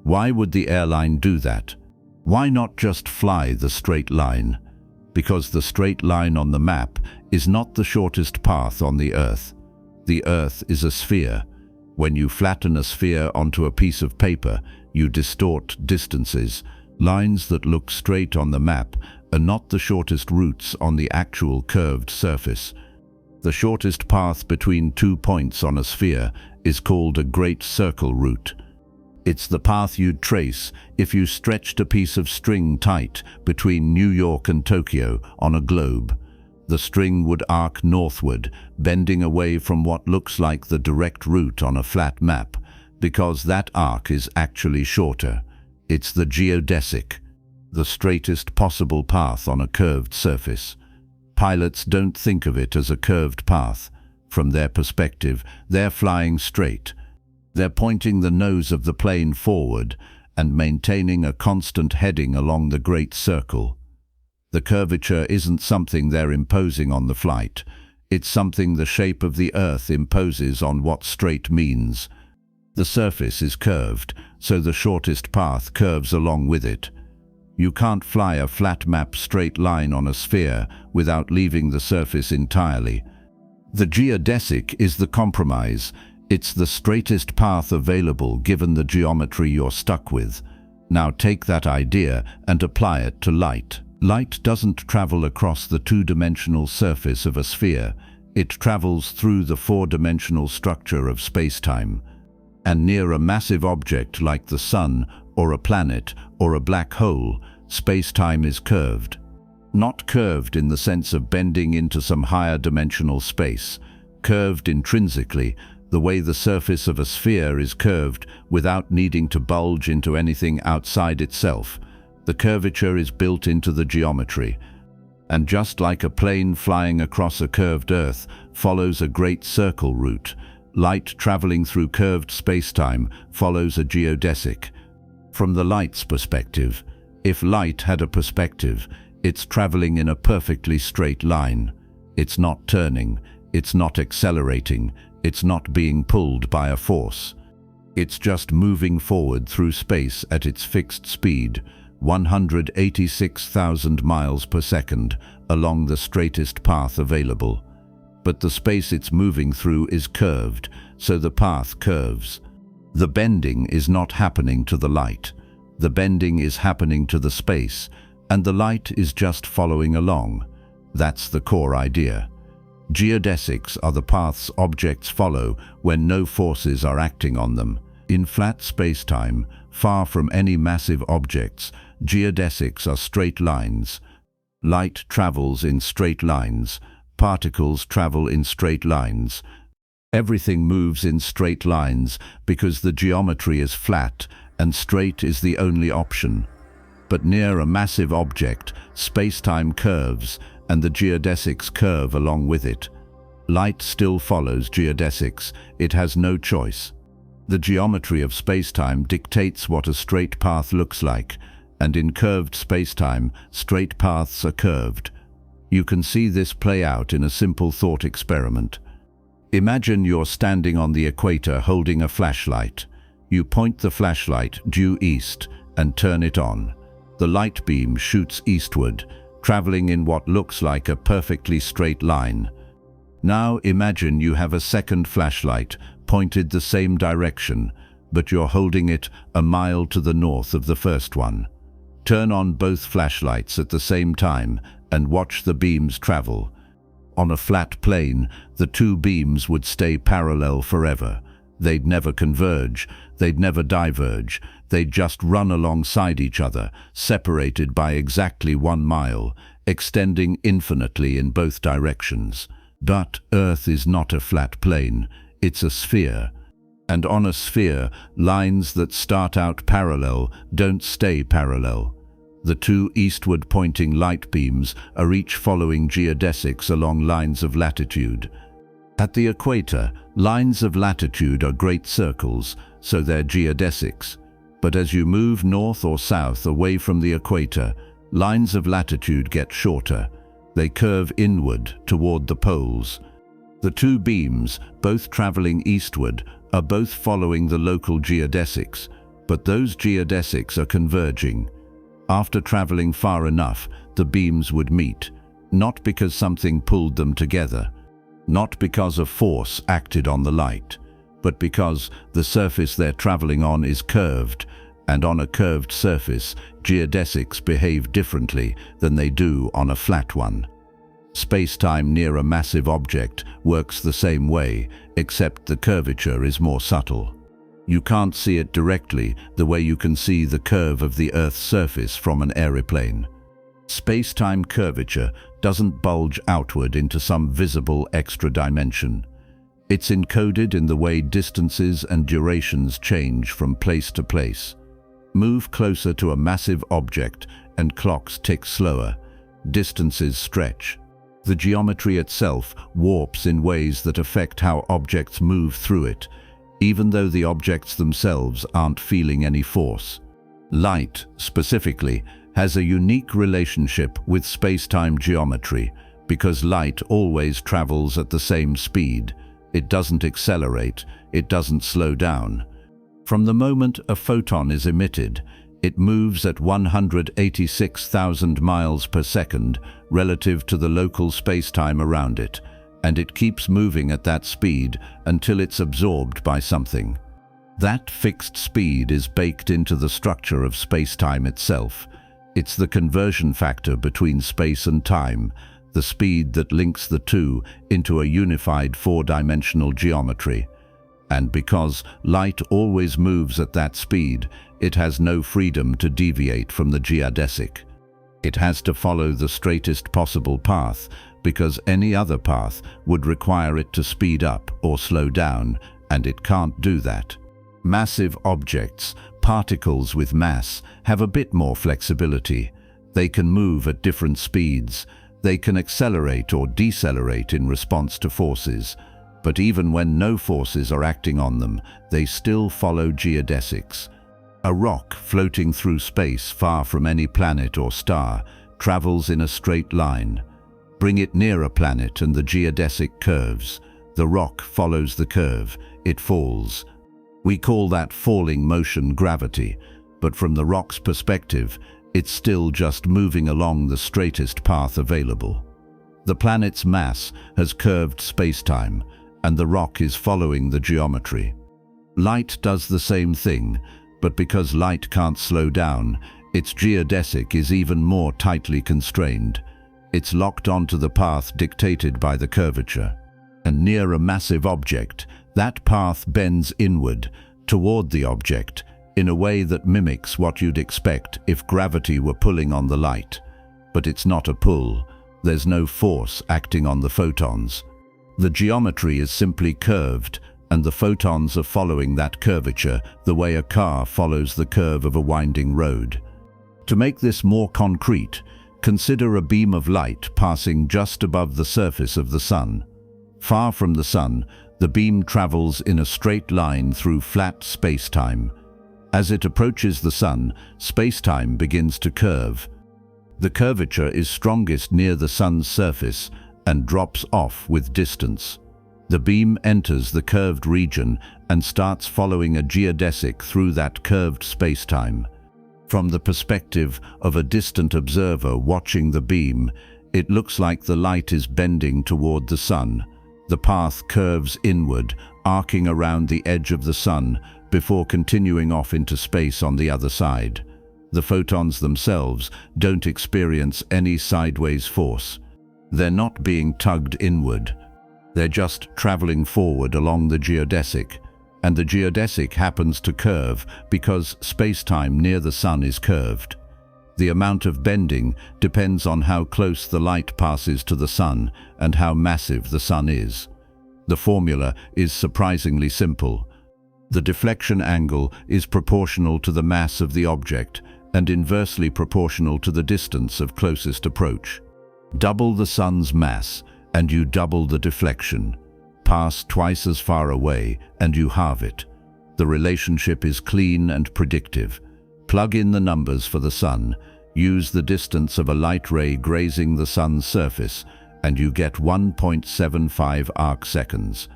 Why would the airline do that? Why not just fly the straight line? Because the straight line on the map is not the shortest path on the Earth. The Earth is a sphere. When you flatten a sphere onto a piece of paper, you distort distances. Lines that look straight on the map are not the shortest routes on the actual curved surface. The shortest path between 2 points on a sphere is called a great circle route. It's the path you'd trace if you stretched a piece of string tight between New York and Tokyo on a globe. The string would arc northward, bending away from what looks like the direct route on a flat map, because that arc is actually shorter. It's the geodesic, the straightest possible path on a curved surface. Pilots don't think of it as a curved path. From their perspective, they're flying straight. They're pointing the nose of the plane forward and maintaining a constant heading along the great circle. The curvature isn't something they're imposing on the flight. It's something the shape of the Earth imposes on what straight means. The surface is curved, so the shortest path curves along with it. You can't fly a flat map straight line on a sphere without leaving the surface entirely. The geodesic is the compromise. It's the straightest path available given the geometry you're stuck with. Now take that idea and apply it to light. Light doesn't travel across the two-dimensional surface of a sphere. It travels through the four-dimensional structure of spacetime. And near a massive object like the Sun, or a planet, or a black hole, spacetime is curved. Not curved in the sense of bending into some higher dimensional space. Curved intrinsically, the way the surface of a sphere is curved without needing to bulge into anything outside itself. The curvature is built into the geometry. And just like a plane flying across a curved Earth follows a great circle route, light traveling through curved spacetime follows a geodesic. From the light's perspective, if light had a perspective, it's traveling in a perfectly straight line. It's not turning, it's not accelerating, it's not being pulled by a force. It's just moving forward through space at its fixed speed, 186,000 miles per second, along the straightest path available. But the space it's moving through is curved, so the path curves. The bending is not happening to the light. The bending is happening to the space, and the light is just following along. That's the core idea. Geodesics are the paths objects follow when no forces are acting on them. In flat spacetime, far from any massive objects, geodesics are straight lines. Light travels in straight lines. Particles travel in straight lines. Everything moves in straight lines because the geometry is flat and straight is the only option. But near a massive object, spacetime curves and the geodesics curve along with it. Light still follows geodesics. It has no choice. The geometry of spacetime dictates what a straight path looks like, and in curved spacetime, straight paths are curved. You can see this play out in a simple thought experiment. Imagine you're standing on the equator holding a flashlight. You point the flashlight due east and turn it on. The light beam shoots eastward, traveling in what looks like a perfectly straight line. Now imagine you have a second flashlight pointed the same direction, but you're holding it a mile to the north of the first one. Turn on both flashlights at the same time and watch the beams travel. On a flat plane, the two beams would stay parallel forever. They'd never converge, they'd never diverge, they'd just run alongside each other, separated by exactly 1 mile, extending infinitely in both directions. But Earth is not a flat plane, it's a sphere. And on a sphere, lines that start out parallel don't stay parallel. The two eastward pointing light beams are each following geodesics along lines of latitude. At the equator, lines of latitude are great circles, so they're geodesics. But as you move north or south away from the equator, lines of latitude get shorter. They curve inward toward the poles. The two beams, both traveling eastward, are both following the local geodesics, but those geodesics are converging. After traveling far enough, the beams would meet, not because something pulled them together, not because a force acted on the light, but because the surface they're traveling on is curved, and on a curved surface, geodesics behave differently than they do on a flat one. Spacetime near a massive object works the same way, except the curvature is more subtle. You can't see it directly the way you can see the curve of the Earth's surface from an aeroplane. Spacetime curvature doesn't bulge outward into some visible extra dimension. It's encoded in the way distances and durations change from place to place. Move closer to a massive object and clocks tick slower. Distances stretch. The geometry itself warps in ways that affect how objects move through it, even though the objects themselves aren't feeling any force. Light, specifically, has a unique relationship with spacetime geometry because light always travels at the same speed. It doesn't accelerate, it doesn't slow down. From the moment a photon is emitted, it moves at 186,000 miles per second relative to the local spacetime around it, and it keeps moving at that speed until it's absorbed by something. That fixed speed is baked into the structure of spacetime itself. It's the conversion factor between space and time, the speed that links the two into a unified four-dimensional geometry. And because light always moves at that speed, it has no freedom to deviate from the geodesic. It has to follow the straightest possible path, because any other path would require it to speed up or slow down, and it can't do that. Massive objects, particles with mass, have a bit more flexibility. They can move at different speeds. They can accelerate or decelerate in response to forces. But even when no forces are acting on them, they still follow geodesics. A rock floating through space far from any planet or star travels in a straight line. Bring it near a planet and the geodesic curves. The rock follows the curve. It falls. We call that falling motion gravity, but from the rock's perspective, it's still just moving along the straightest path available. The planet's mass has curved spacetime, and the rock is following the geometry. Light does the same thing, but because light can't slow down, its geodesic is even more tightly constrained. It's locked onto the path dictated by the curvature. And near a massive object, that path bends inward, toward the object, in a way that mimics what you'd expect if gravity were pulling on the light. But it's not a pull. There's no force acting on the photons. The geometry is simply curved, and the photons are following that curvature the way a car follows the curve of a winding road. To make this more concrete, consider a beam of light passing just above the surface of the sun. Far from the sun, the beam travels in a straight line through flat spacetime. As it approaches the sun, spacetime begins to curve. The curvature is strongest near the sun's surface and drops off with distance. The beam enters the curved region and starts following a geodesic through that curved spacetime. From the perspective of a distant observer watching the beam, it looks like the light is bending toward the sun. The path curves inward, arcing around the edge of the sun before continuing off into space on the other side. The photons themselves don't experience any sideways force. They're not being tugged inward. They're just traveling forward along the geodesic, and the geodesic happens to curve because space-time near the Sun is curved. The amount of bending depends on how close the light passes to the Sun and how massive the Sun is. The formula is surprisingly simple. The deflection angle is proportional to the mass of the object and inversely proportional to the distance of closest approach. Double the Sun's mass and you double the deflection. Pass twice as far away and you halve it. The relationship is clean and predictive. Plug in the numbers for the Sun, use the distance of a light ray grazing the Sun's surface, and you get 1.75 arcseconds.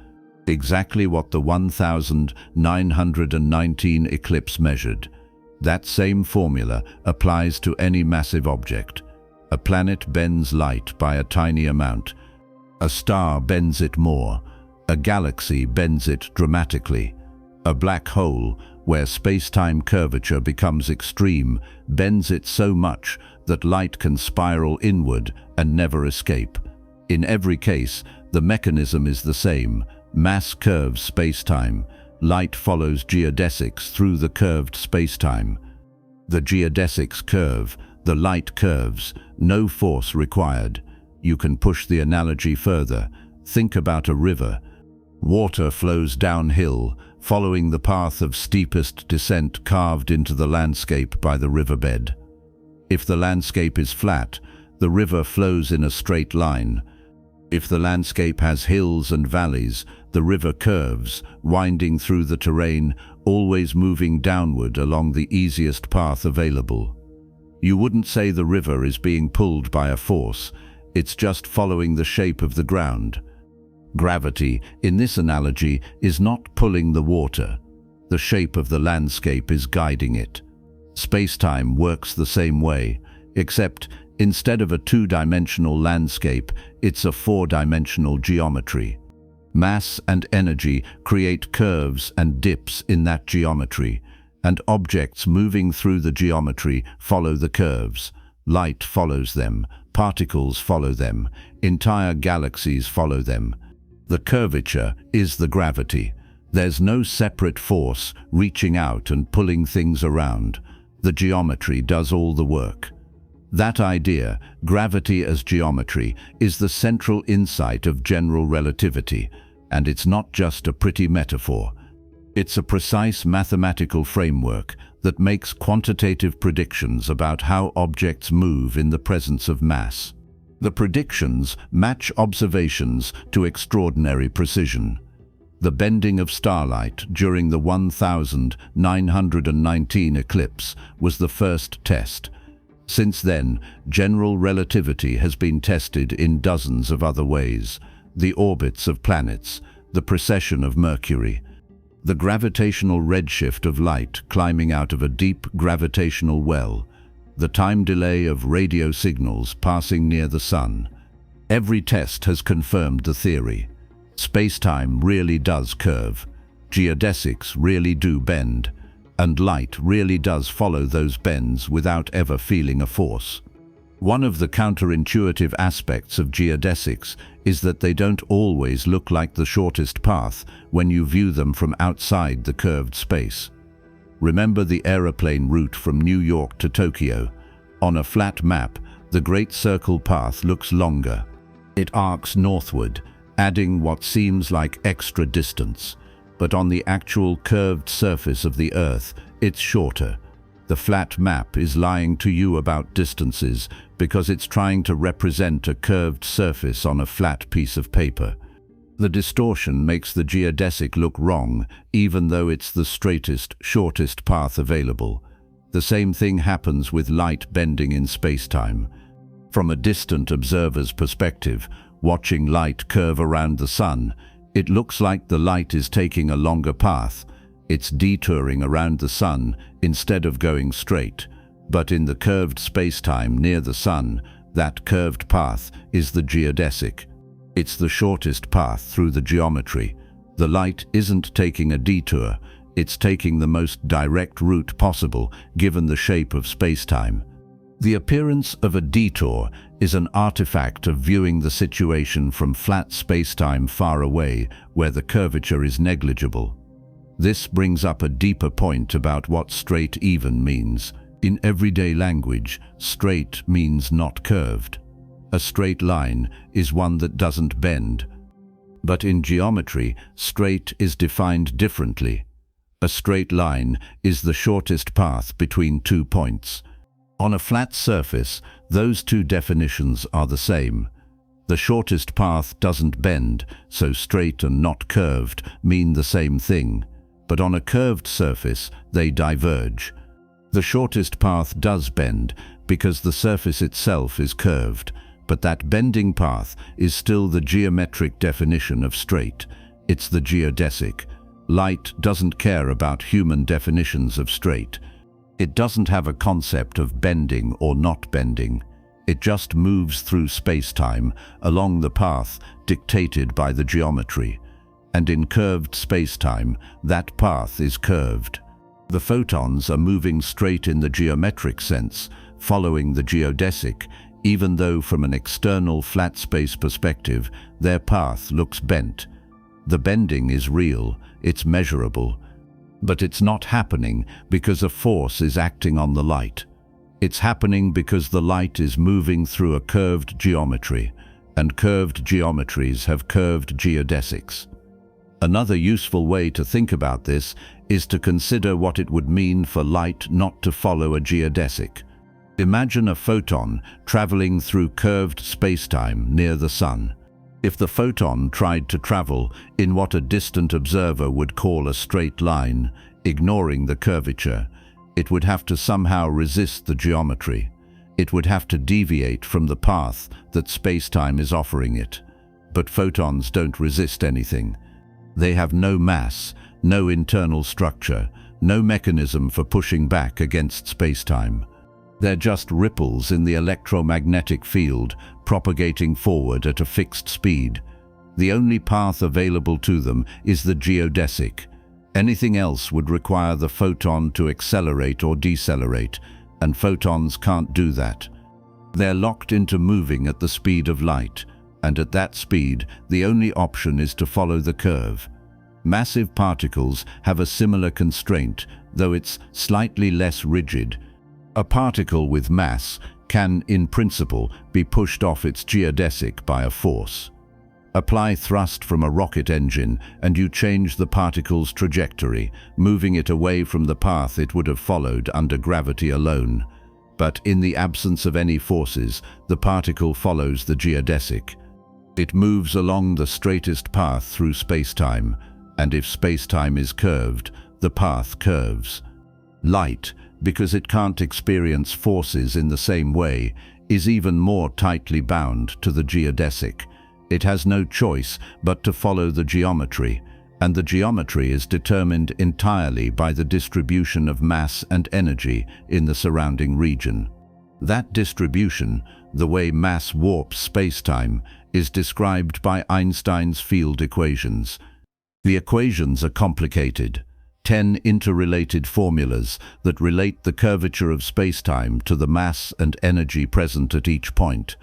Exactly what the 1919 eclipse measured. That same formula applies to any massive object. A planet bends light by a tiny amount. A star bends it more. A galaxy bends it dramatically. A black hole, where space-time curvature becomes extreme, bends it so much that light can spiral inward and never escape. In every case, the mechanism is the same. Mass curves space-time. Light follows geodesics through the curved space-time. The geodesics curve, the light curves, no force required. You can push the analogy further. Think about a river. Water flows downhill, following the path of steepest descent carved into the landscape by the riverbed. If the landscape is flat, the river flows in a straight line. If the landscape has hills and valleys, the river curves, winding through the terrain, always moving downward along the easiest path available. You wouldn't say the river is being pulled by a force, it's just following the shape of the ground. Gravity, in this analogy, is not pulling the water. The shape of the landscape is guiding it. Space-time works the same way, except instead of a two-dimensional landscape, it's a four-dimensional geometry. Mass and energy create curves and dips in that geometry, and objects moving through the geometry follow the curves. Light follows them, particles follow them, entire galaxies follow them. The curvature is the gravity. There's no separate force reaching out and pulling things around. The geometry does all the work. That idea, gravity as geometry, is the central insight of general relativity, and it's not just a pretty metaphor. It's a precise mathematical framework that makes quantitative predictions about how objects move in the presence of mass. The predictions match observations to extraordinary precision. The bending of starlight during the 1919 eclipse was the first test. Since then, general relativity has been tested in dozens of other ways. The orbits of planets, the precession of Mercury, the gravitational redshift of light climbing out of a deep gravitational well, the time delay of radio signals passing near the Sun. Every test has confirmed the theory. Space-time really does curve, geodesics really do bend, and light really does follow those bends without ever feeling a force. One of the counterintuitive aspects of geodesics is that they don't always look like the shortest path when you view them from outside the curved space. Remember the aeroplane route from New York to Tokyo. On a flat map, the Great Circle path looks longer. It arcs northward, adding what seems like extra distance. But on the actual curved surface of the Earth, it's shorter. The flat map is lying to you about distances because it's trying to represent a curved surface on a flat piece of paper. The distortion makes the geodesic look wrong, even though it's the straightest, shortest path available. The same thing happens with light bending in space-time. From a distant observer's perspective, watching light curve around the Sun, it looks like the light is taking a longer path. It's detouring around the Sun instead of going straight. But in the curved space-time near the Sun, that curved path is the geodesic. It's the shortest path through the geometry. The light isn't taking a detour, It's taking the most direct route possible given the shape of spacetime. The appearance of a detour is an artifact of viewing the situation from flat spacetime far away, where the curvature is negligible. This brings up a deeper point about what straight even means. In everyday language, straight means not curved. A straight line is one that doesn't bend. But in geometry, straight is defined differently. A straight line is the shortest path between two points. On a flat surface, those two definitions are the same. The shortest path doesn't bend, so straight and not curved mean the same thing. But on a curved surface, they diverge. The shortest path does bend because the surface itself is curved, but that bending path is still the geometric definition of straight. It's the geodesic. Light doesn't care about human definitions of straight. It doesn't have a concept of bending or not bending. It just moves through spacetime along the path dictated by the geometry. And in curved spacetime, that path is curved. The photons are moving straight in the geometric sense, following the geodesic, even though from an external flat space perspective, their path looks bent. The bending is real, it's measurable. But it's not happening because a force is acting on the light. It's happening because the light is moving through a curved geometry, and curved geometries have curved geodesics. Another useful way to think about this is to consider what it would mean for light not to follow a geodesic. Imagine a photon traveling through curved spacetime near the Sun. If the photon tried to travel in what a distant observer would call a straight line, ignoring the curvature, it would have to somehow resist the geometry. It would have to deviate from the path that spacetime is offering it. But photons don't resist anything. They have no mass, no internal structure, no mechanism for pushing back against spacetime. They're just ripples in the electromagnetic field propagating forward at a fixed speed. The only path available to them is the geodesic. Anything else would require the photon to accelerate or decelerate, and photons can't do that. They're locked into moving at the speed of light, and at that speed, the only option is to follow the curve. Massive particles have a similar constraint, though it's slightly less rigid. A particle with mass can, in principle, be pushed off its geodesic by a force. Apply thrust from a rocket engine and you change the particle's trajectory, moving it away from the path it would have followed under gravity alone. But in the absence of any forces, the particle follows the geodesic. It moves along the straightest path through spacetime, and if spacetime is curved, the path curves. Light, because it can't experience forces in the same way, is even more tightly bound to the geodesic. It has no choice but to follow the geometry, and the geometry is determined entirely by the distribution of mass and energy in the surrounding region. That distribution, the way mass warps spacetime, is described by Einstein's field equations. The equations are complicated. 10 interrelated formulas that relate the curvature of spacetime to the mass and energy present at each point.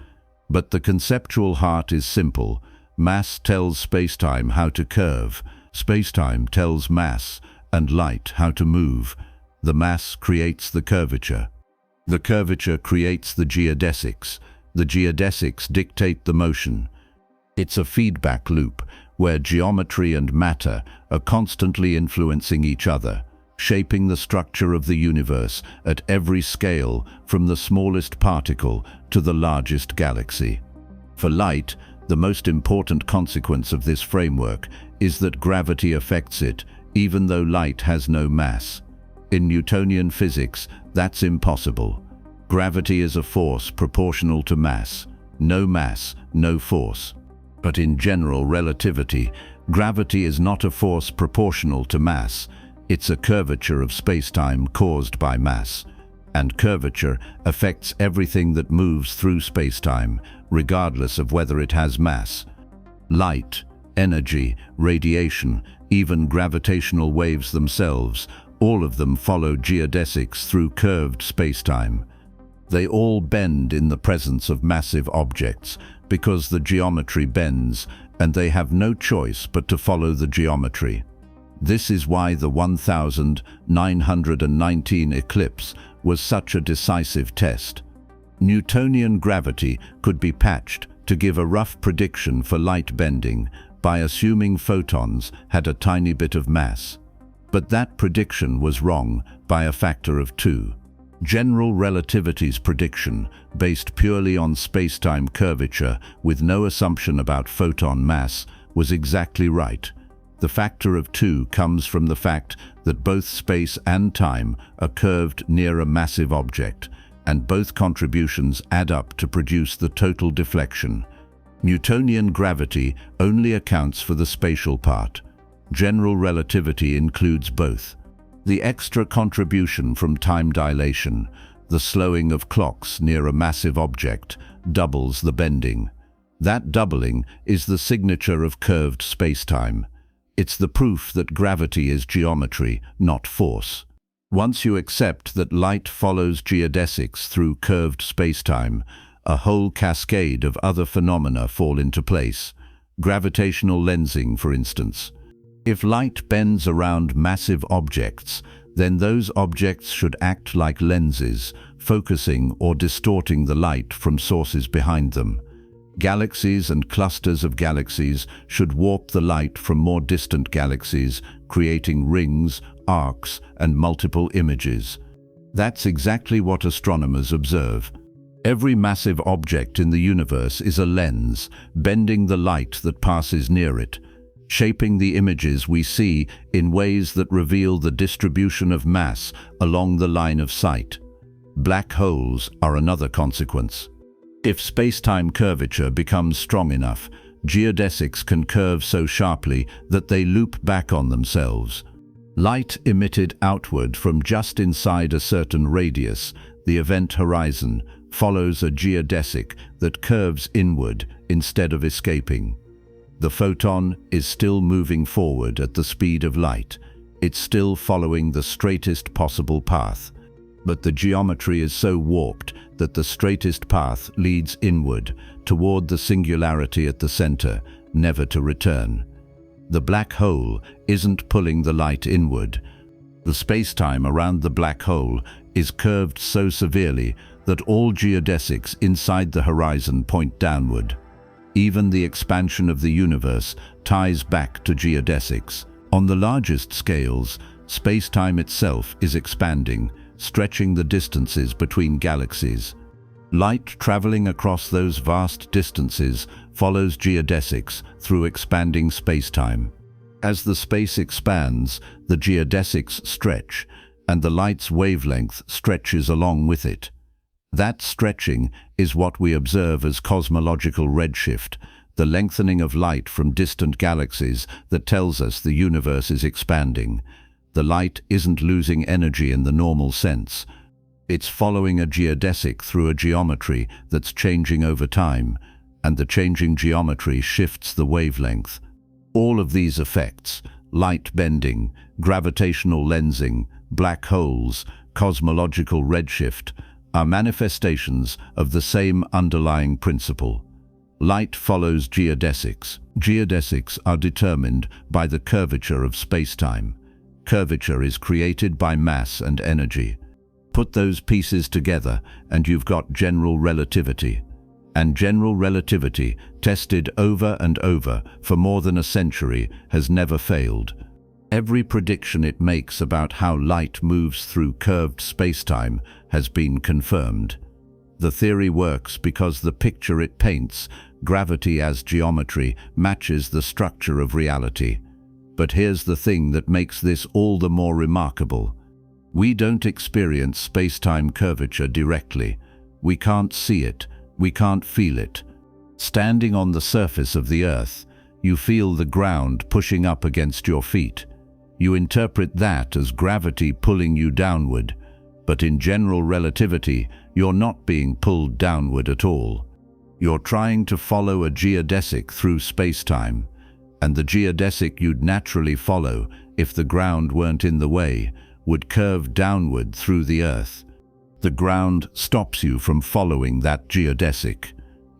But the conceptual heart is simple. Mass tells spacetime how to curve. Spacetime tells mass and light how to move. The mass creates the curvature. The curvature creates the geodesics. The geodesics dictate the motion. It's a feedback loop where geometry and matter are constantly influencing each other, shaping the structure of the universe at every scale, from the smallest particle to the largest galaxy. For light, the most important consequence of this framework is that gravity affects it, even though light has no mass. In Newtonian physics, that's impossible. Gravity is a force proportional to mass. No mass, no force. But in general relativity, gravity is not a force proportional to mass. It's a curvature of spacetime caused by mass. And curvature affects everything that moves through spacetime, regardless of whether it has mass. Light, energy, radiation, even gravitational waves themselves, all of them follow geodesics through curved spacetime. They all bend in the presence of massive objects because the geometry bends, and they have no choice but to follow the geometry. This is why the 1919 eclipse was such a decisive test. Newtonian gravity could be patched to give a rough prediction for light bending by assuming photons had a tiny bit of mass. But that prediction was wrong by a factor of 2. General relativity's prediction, based purely on spacetime curvature with no assumption about photon mass, was exactly right. The factor of 2 comes from the fact that both space and time are curved near a massive object, and both contributions add up to produce the total deflection. Newtonian gravity only accounts for the spatial part. General relativity includes both. The extra contribution from time dilation, the slowing of clocks near a massive object, doubles the bending. That doubling is the signature of curved spacetime. It's the proof that gravity is geometry, not force. Once you accept that light follows geodesics through curved spacetime, a whole cascade of other phenomena fall into place. Gravitational lensing, for instance. If light bends around massive objects, then those objects should act like lenses, focusing or distorting the light from sources behind them. Galaxies and clusters of galaxies should warp the light from more distant galaxies, creating rings, arcs, and multiple images. That's exactly what astronomers observe. Every massive object in the universe is a lens, bending the light that passes near it, shaping the images we see in ways that reveal the distribution of mass along the line of sight. Black holes are another consequence. If spacetime curvature becomes strong enough, geodesics can curve so sharply that they loop back on themselves. Light emitted outward from just inside a certain radius, the event horizon, follows a geodesic that curves inward instead of escaping. The photon is still moving forward at the speed of light. It's still following the straightest possible path. But the geometry is so warped that the straightest path leads inward, toward the singularity at the center, never to return. The black hole isn't pulling the light inward. The spacetime around the black hole is curved so severely that all geodesics inside the horizon point downward. Even the expansion of the universe ties back to geodesics. On the largest scales, spacetime itself is expanding, stretching the distances between galaxies. Light traveling across those vast distances follows geodesics through expanding spacetime. As the space expands, the geodesics stretch, and the light's wavelength stretches along with it. That stretching is what we observe as cosmological redshift, the lengthening of light from distant galaxies that tells us the universe is expanding. The light isn't losing energy in the normal sense. It's following a geodesic through a geometry that's changing over time, and the changing geometry shifts the wavelength. All of these effects, light bending, gravitational lensing, black holes, cosmological redshift, are manifestations of the same underlying principle. Light follows geodesics. Geodesics are determined by the curvature of spacetime. Curvature is created by mass and energy. Put those pieces together and you've got general relativity. And general relativity, tested over and over for more than a century, has never failed. Every prediction it makes about how light moves through curved spacetime has been confirmed. The theory works because the picture it paints, gravity as geometry, matches the structure of reality. But here's the thing that makes this all the more remarkable. We don't experience spacetime curvature directly. We can't see it. We can't feel it. Standing on the surface of the Earth, you feel the ground pushing up against your feet. You interpret that as gravity pulling you downward. But in general relativity, you're not being pulled downward at all. You're trying to follow a geodesic through spacetime. And the geodesic you'd naturally follow, if the ground weren't in the way, would curve downward through the Earth. The ground stops you from following that geodesic.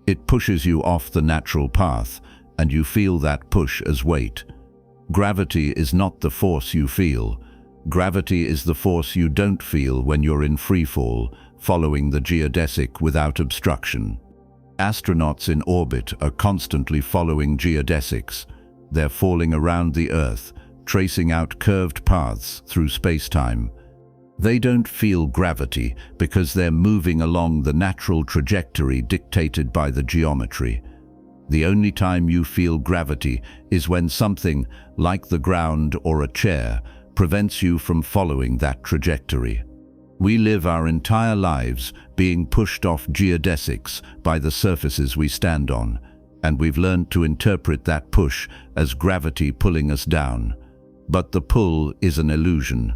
It pushes you off the natural path, and you feel that push as weight. Gravity is not the force you feel. Gravity is the force you don't feel when you're in freefall, following the geodesic without obstruction. Astronauts in orbit are constantly following geodesics. They're falling around the Earth, tracing out curved paths through spacetime. They don't feel gravity because they're moving along the natural trajectory dictated by the geometry. The only time you feel gravity is when something, like the ground or a chair, prevents you from following that trajectory. We live our entire lives being pushed off geodesics by the surfaces we stand on, and we've learned to interpret that push as gravity pulling us down. But the pull is an illusion.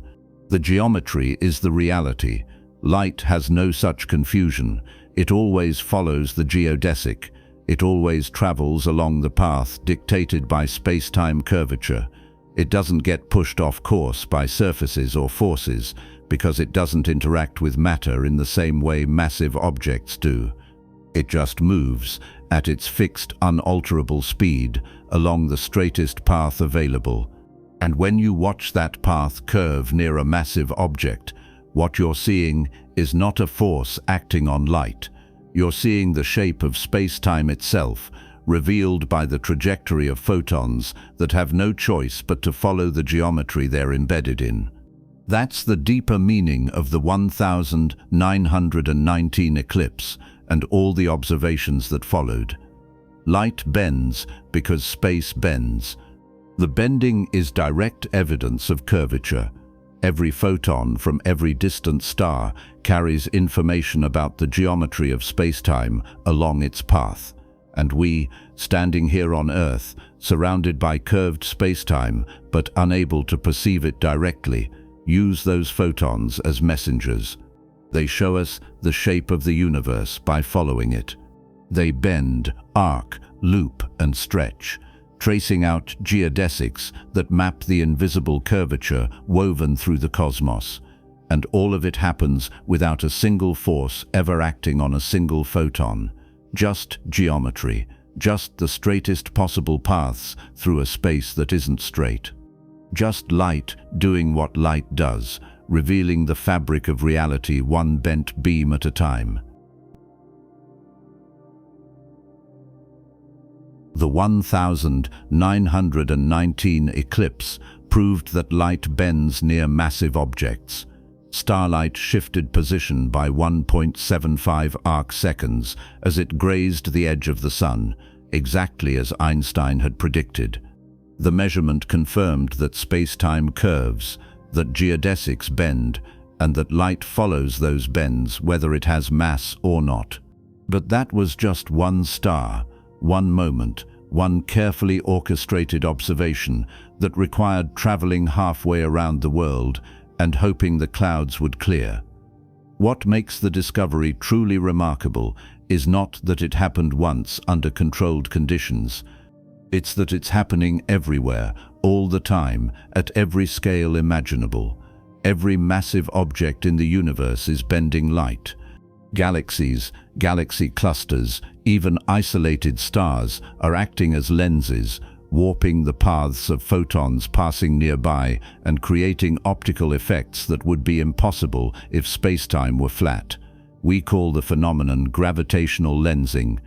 The geometry is the reality. Light has no such confusion. It always follows the geodesic. It always travels along the path dictated by space-time curvature. It doesn't get pushed off course by surfaces or forces because it doesn't interact with matter in the same way massive objects do. It just moves at its fixed, unalterable speed along the straightest path available. And when you watch that path curve near a massive object, what you're seeing is not a force acting on light. You're seeing the shape of space-time itself, revealed by the trajectory of photons that have no choice but to follow the geometry they're embedded in. That's the deeper meaning of the 1919 eclipse and all the observations that followed. Light bends because space bends. The bending is direct evidence of curvature. Every photon from every distant star carries information about the geometry of spacetime along its path. And we, standing here on Earth, surrounded by curved spacetime but unable to perceive it directly, use those photons as messengers. They show us the shape of the universe by following it. They bend, arc, loop, and stretch, tracing out geodesics that map the invisible curvature woven through the cosmos. And all of it happens without a single force ever acting on a single photon. Just geometry, just the straightest possible paths through a space that isn't straight. Just light doing what light does, revealing the fabric of reality one bent beam at a time. The 1919 eclipse proved that light bends near massive objects. Starlight shifted position by 1.75 arcseconds as it grazed the edge of the sun, exactly as Einstein had predicted. The measurement confirmed that spacetime curves, that geodesics bend, and that light follows those bends whether it has mass or not. But that was just one star, one moment, one carefully orchestrated observation that required traveling halfway around the world and hoping the clouds would clear. What makes the discovery truly remarkable is not that it happened once under controlled conditions. It's that it's happening everywhere, all the time, at every scale imaginable. Every massive object in the universe is bending light. Galaxies, galaxy clusters, even isolated stars are acting as lenses, warping the paths of photons passing nearby and creating optical effects that would be impossible if spacetime were flat. We call the phenomenon gravitational lensing.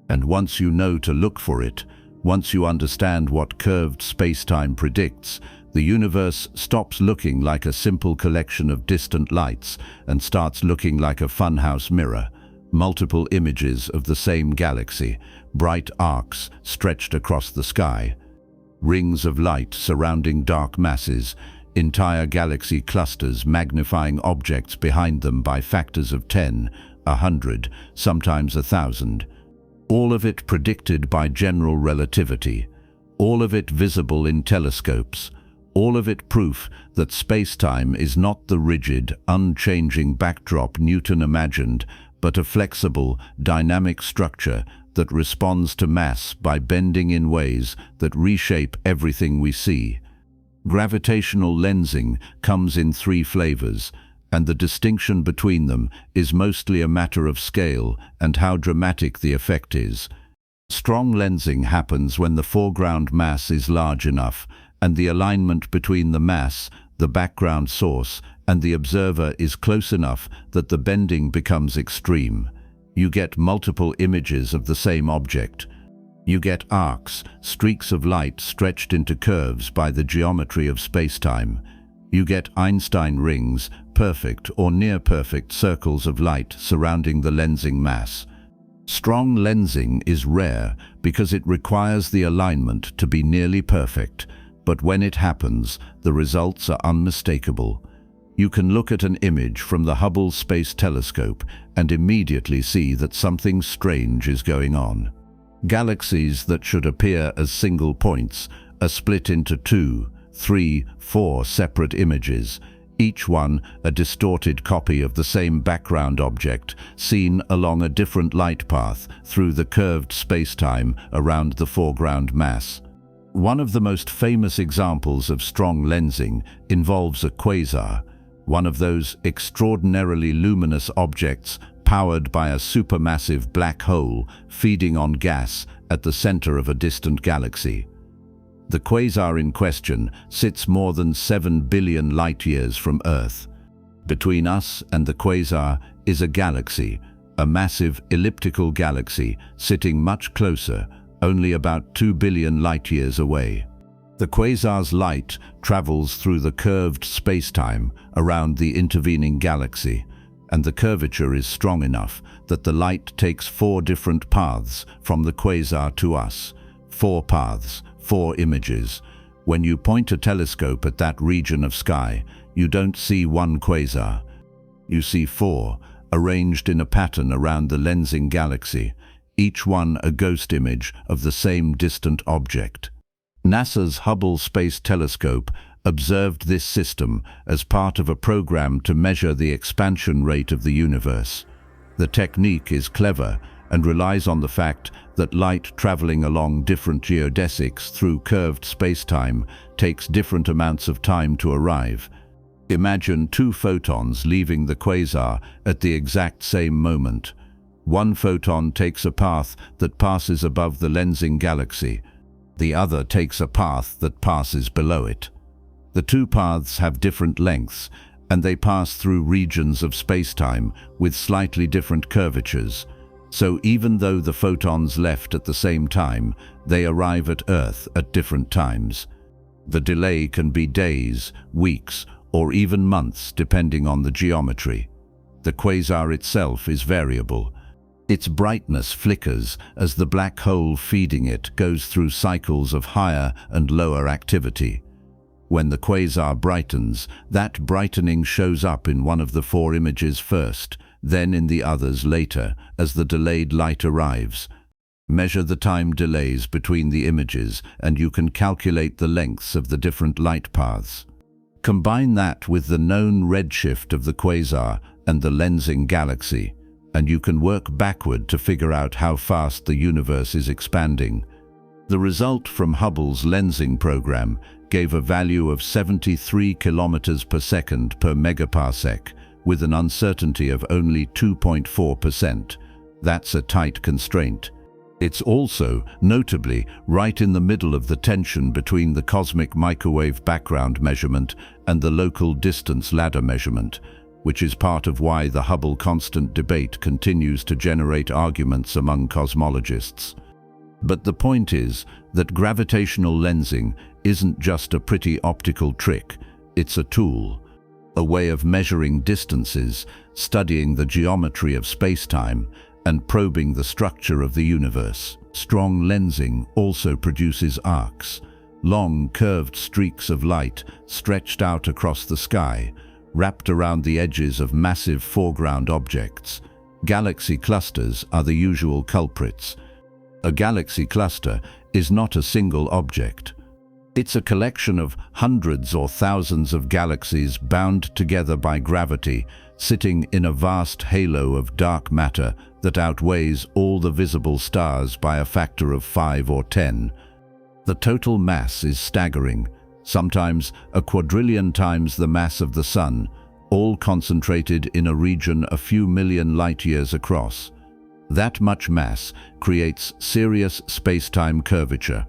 And once you know to look for it, once you understand what curved spacetime predicts, the universe stops looking like a simple collection of distant lights and starts looking like a funhouse mirror. Multiple images of the same galaxy, bright arcs stretched across the sky. Rings of light surrounding dark masses, entire galaxy clusters magnifying objects behind them by factors of 10, 100, sometimes 1,000. All of it predicted by general relativity. All of it visible in telescopes. All of it proof that spacetime is not the rigid, unchanging backdrop Newton imagined, but a flexible, dynamic structure that responds to mass by bending in ways that reshape everything we see. Gravitational lensing comes in three flavors, and the distinction between them is mostly a matter of scale and how dramatic the effect is. Strong lensing happens when the foreground mass is large enough, and the alignment between the mass, the background source, and the observer is close enough that the bending becomes extreme. You get multiple images of the same object. You get arcs, streaks of light stretched into curves by the geometry of spacetime. You get Einstein rings, perfect or near-perfect circles of light surrounding the lensing mass. Strong lensing is rare because it requires the alignment to be nearly perfect, but when it happens, the results are unmistakable. You can look at an image from the Hubble Space Telescope and immediately see that something strange is going on. Galaxies that should appear as single points are split into 2, 3, 4 separate images, each one a distorted copy of the same background object, seen along a different light path through the curved spacetime around the foreground mass. One of the most famous examples of strong lensing involves a quasar, one of those extraordinarily luminous objects powered by a supermassive black hole feeding on gas at the center of a distant galaxy. The quasar in question sits more than 7 billion light-years from Earth. Between us and the quasar is a galaxy, a massive elliptical galaxy sitting much closer, only about 2 billion light-years away. The quasar's light travels through the curved spacetime around the intervening galaxy, and the curvature is strong enough that the light takes 4 different paths from the quasar to us. 4 paths, 4 images. When you point a telescope at that region of sky, you don't see one quasar. You see 4, arranged in a pattern around the lensing galaxy, each one a ghost image of the same distant object. NASA's Hubble Space Telescope observed this system as part of a program to measure the expansion rate of the universe. The technique is clever and relies on the fact that light traveling along different geodesics through curved spacetime takes different amounts of time to arrive. Imagine 2 photons leaving the quasar at the exact same moment. One photon takes a path that passes above the lensing galaxy. The other takes a path that passes below it. The 2 paths have different lengths, and they pass through regions of spacetime with slightly different curvatures. So even though the photons left at the same time, they arrive at Earth at different times. The delay can be days, weeks, or even months depending on the geometry. The quasar itself is variable. Its brightness flickers as the black hole feeding it goes through cycles of higher and lower activity. When the quasar brightens, that brightening shows up in one of the 4 images first, then in the others later, as the delayed light arrives. Measure the time delays between the images, and you can calculate the lengths of the different light paths. Combine that with the known redshift of the quasar and the lensing galaxy, and you can work backward to figure out how fast the universe is expanding. The result from Hubble's lensing program gave a value of 73 kilometers per second per megaparsec, with an uncertainty of only 2.4%. That's a tight constraint. It's also, notably, right in the middle of the tension between the cosmic microwave background measurement and the local distance ladder measurement, which is part of why the Hubble constant debate continues to generate arguments among cosmologists. But the point is that gravitational lensing isn't just a pretty optical trick, it's a tool. A way of measuring distances, studying the geometry of spacetime, and probing the structure of the universe. Strong lensing also produces arcs, long curved streaks of light stretched out across the sky, wrapped around the edges of massive foreground objects. Galaxy clusters are the usual culprits. A galaxy cluster is not a single object. It's a collection of hundreds or thousands of galaxies bound together by gravity, sitting in a vast halo of dark matter that outweighs all the visible stars by a factor of 5 or 10. The total mass is staggering, sometimes a quadrillion times the mass of the Sun, all concentrated in a region a few million light-years across. That much mass creates serious space-time curvature.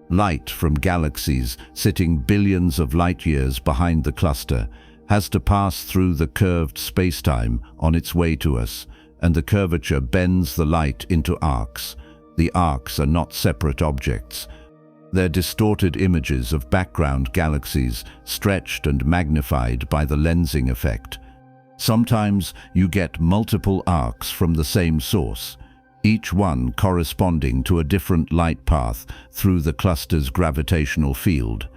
Light from galaxies sitting billions of light-years behind the cluster has to pass through the curved space-time on its way to us, and the curvature bends the light into arcs. The arcs are not separate objects. They're distorted images of background galaxies, stretched and magnified by the lensing effect. Sometimes you get multiple arcs from the same source, each one corresponding to a different light path through the cluster's gravitational field.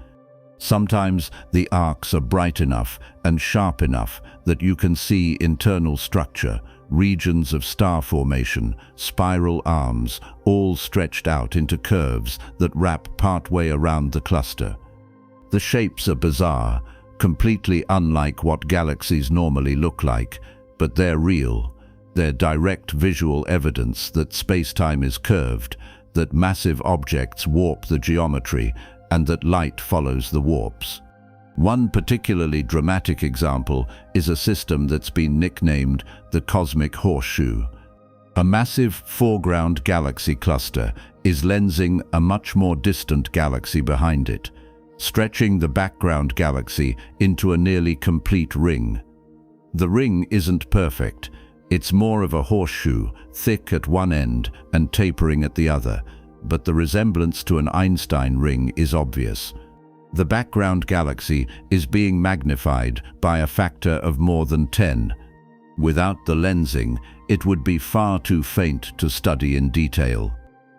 Sometimes the arcs are bright enough and sharp enough that you can see internal structure, regions of star formation, spiral arms, all stretched out into curves that wrap partway around the cluster. The shapes are bizarre, completely unlike what galaxies normally look like, but they're real. They're direct visual evidence that space-time is curved, that massive objects warp the geometry, and that light follows the warps. One particularly dramatic example is a system that's been nicknamed the cosmic horseshoe. A massive foreground galaxy cluster is lensing a much more distant galaxy behind it, stretching the background galaxy into a nearly complete ring. The ring isn't perfect. It's more of a horseshoe, thick at one end and tapering at the other, but the resemblance to an Einstein ring is obvious. The background galaxy is being magnified by a factor of more than 10. Without the lensing, it would be far too faint to study in detail.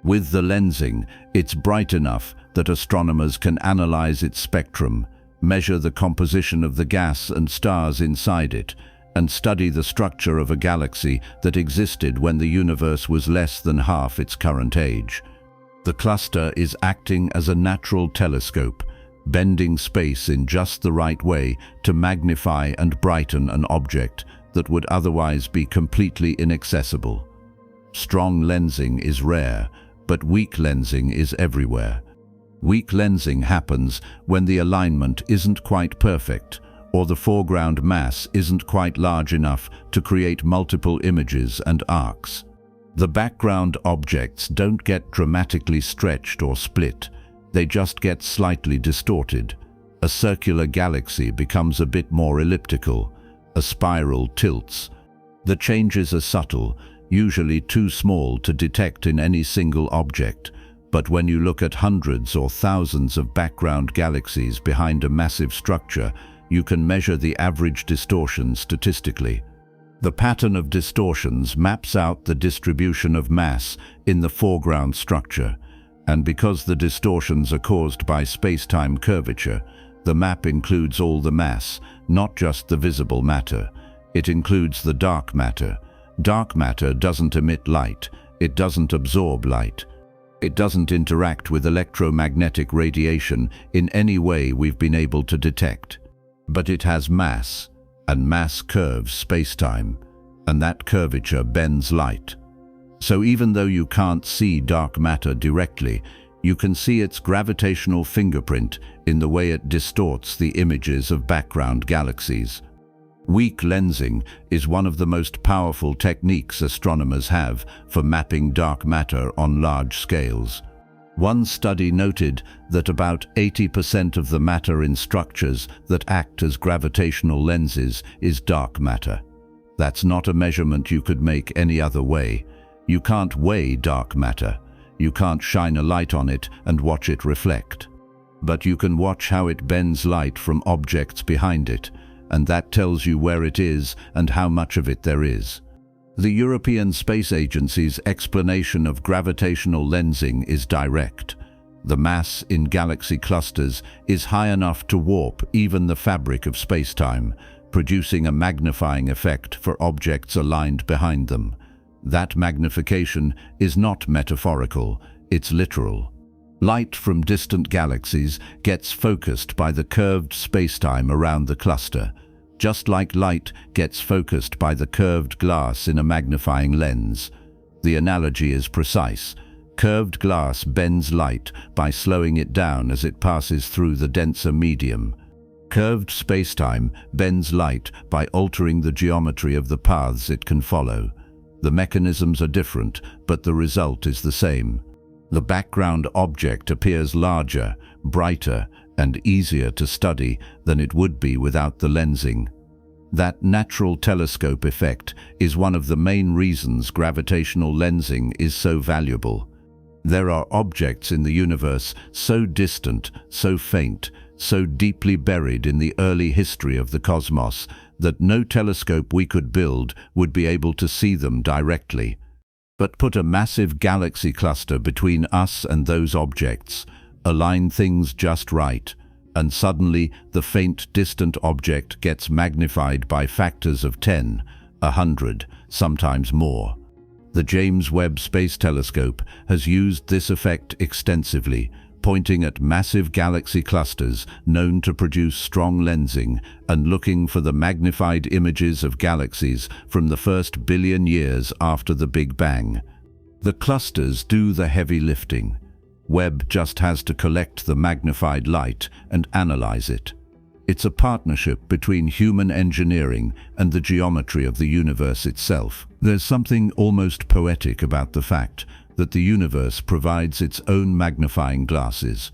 With the lensing, it's bright enough that astronomers can analyze its spectrum, measure the composition of the gas and stars inside it, and study the structure of a galaxy that existed when the universe was less than half its current age. The cluster is acting as a natural telescope, bending space in just the right way to magnify and brighten an object that would otherwise be completely inaccessible. Strong lensing is rare, but weak lensing is everywhere. Weak lensing happens when the alignment isn't quite perfect, or the foreground mass isn't quite large enough to create multiple images and arcs. The background objects don't get dramatically stretched or split, they just get slightly distorted. A circular galaxy becomes a bit more elliptical, a spiral tilts. The changes are subtle, usually too small to detect in any single object, but when you look at hundreds or thousands of background galaxies behind a massive structure, you can measure the average distortion statistically. The pattern of distortions maps out the distribution of mass in the foreground structure, and because the distortions are caused by space-time curvature, the map includes all the mass, not just the visible matter. It includes the dark matter. Dark matter doesn't emit light, it doesn't absorb light. It doesn't interact with electromagnetic radiation in any way we've been able to detect. But it has mass, and mass curves space-time, and that curvature bends light. So even though you can't see dark matter directly, you can see its gravitational fingerprint in the way it distorts the images of background galaxies. Weak lensing is one of the most powerful techniques astronomers have for mapping dark matter on large scales. One study noted that about 80% of the matter in structures that act as gravitational lenses is dark matter. That's not a measurement you could make any other way. You can't weigh dark matter. You can't shine a light on it and watch it reflect. But you can watch how it bends light from objects behind it, and that tells you where it is and how much of it there is. The European Space Agency's explanation of gravitational lensing is direct. The mass in galaxy clusters is high enough to warp even the fabric of space-time, producing a magnifying effect for objects aligned behind them. That magnification is not metaphorical, it's literal. Light from distant galaxies gets focused by the curved spacetime around the cluster, just like light gets focused by the curved glass in a magnifying lens. The analogy is precise. Curved glass bends light by slowing it down as it passes through the denser medium. Curved spacetime bends light by altering the geometry of the paths it can follow. The mechanisms are different, but the result is the same. The background object appears larger, brighter, and easier to study than it would be without the lensing. That natural telescope effect is one of the main reasons gravitational lensing is so valuable. There are objects in the universe so distant, so faint, so deeply buried in the early history of the cosmos that no telescope we could build would be able to see them directly. But put a massive galaxy cluster between us and those objects, align things just right, and suddenly the faint distant object gets magnified by factors of 10, 100, sometimes more. The James Webb Space Telescope has used this effect extensively, pointing at massive galaxy clusters known to produce strong lensing and looking for the magnified images of galaxies from the first billion years after the Big Bang. The clusters do the heavy lifting. Webb just has to collect the magnified light and analyze it. It's a partnership between human engineering and the geometry of the universe itself. There's something almost poetic about the fact that the universe provides its own magnifying glasses.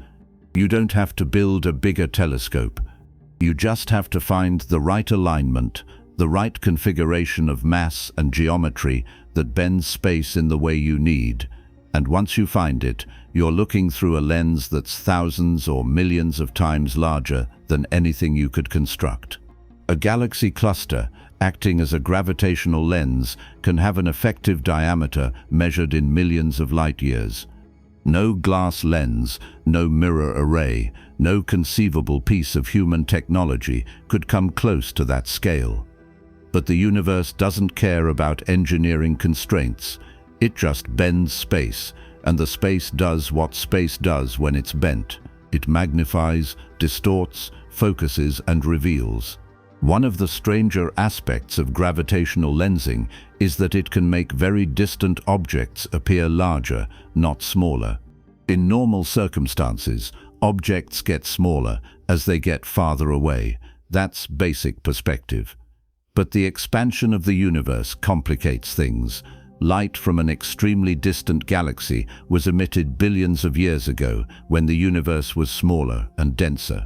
You don't have to build a bigger telescope. You just have to find the right alignment, the right configuration of mass and geometry that bends space in the way you need. And once you find it, you're looking through a lens that's thousands or millions of times larger than anything you could construct. A galaxy cluster, acting as a gravitational lens, can have an effective diameter measured in millions of light-years. No glass lens, no mirror array, no conceivable piece of human technology could come close to that scale. But the universe doesn't care about engineering constraints. It just bends space, and the space does what space does when it's bent. It magnifies, distorts, focuses, and reveals. One of the stranger aspects of gravitational lensing is that it can make very distant objects appear larger, not smaller. In normal circumstances, objects get smaller as they get farther away. That's basic perspective. But the expansion of the universe complicates things. Light from an extremely distant galaxy was emitted billions of years ago when the universe was smaller and denser.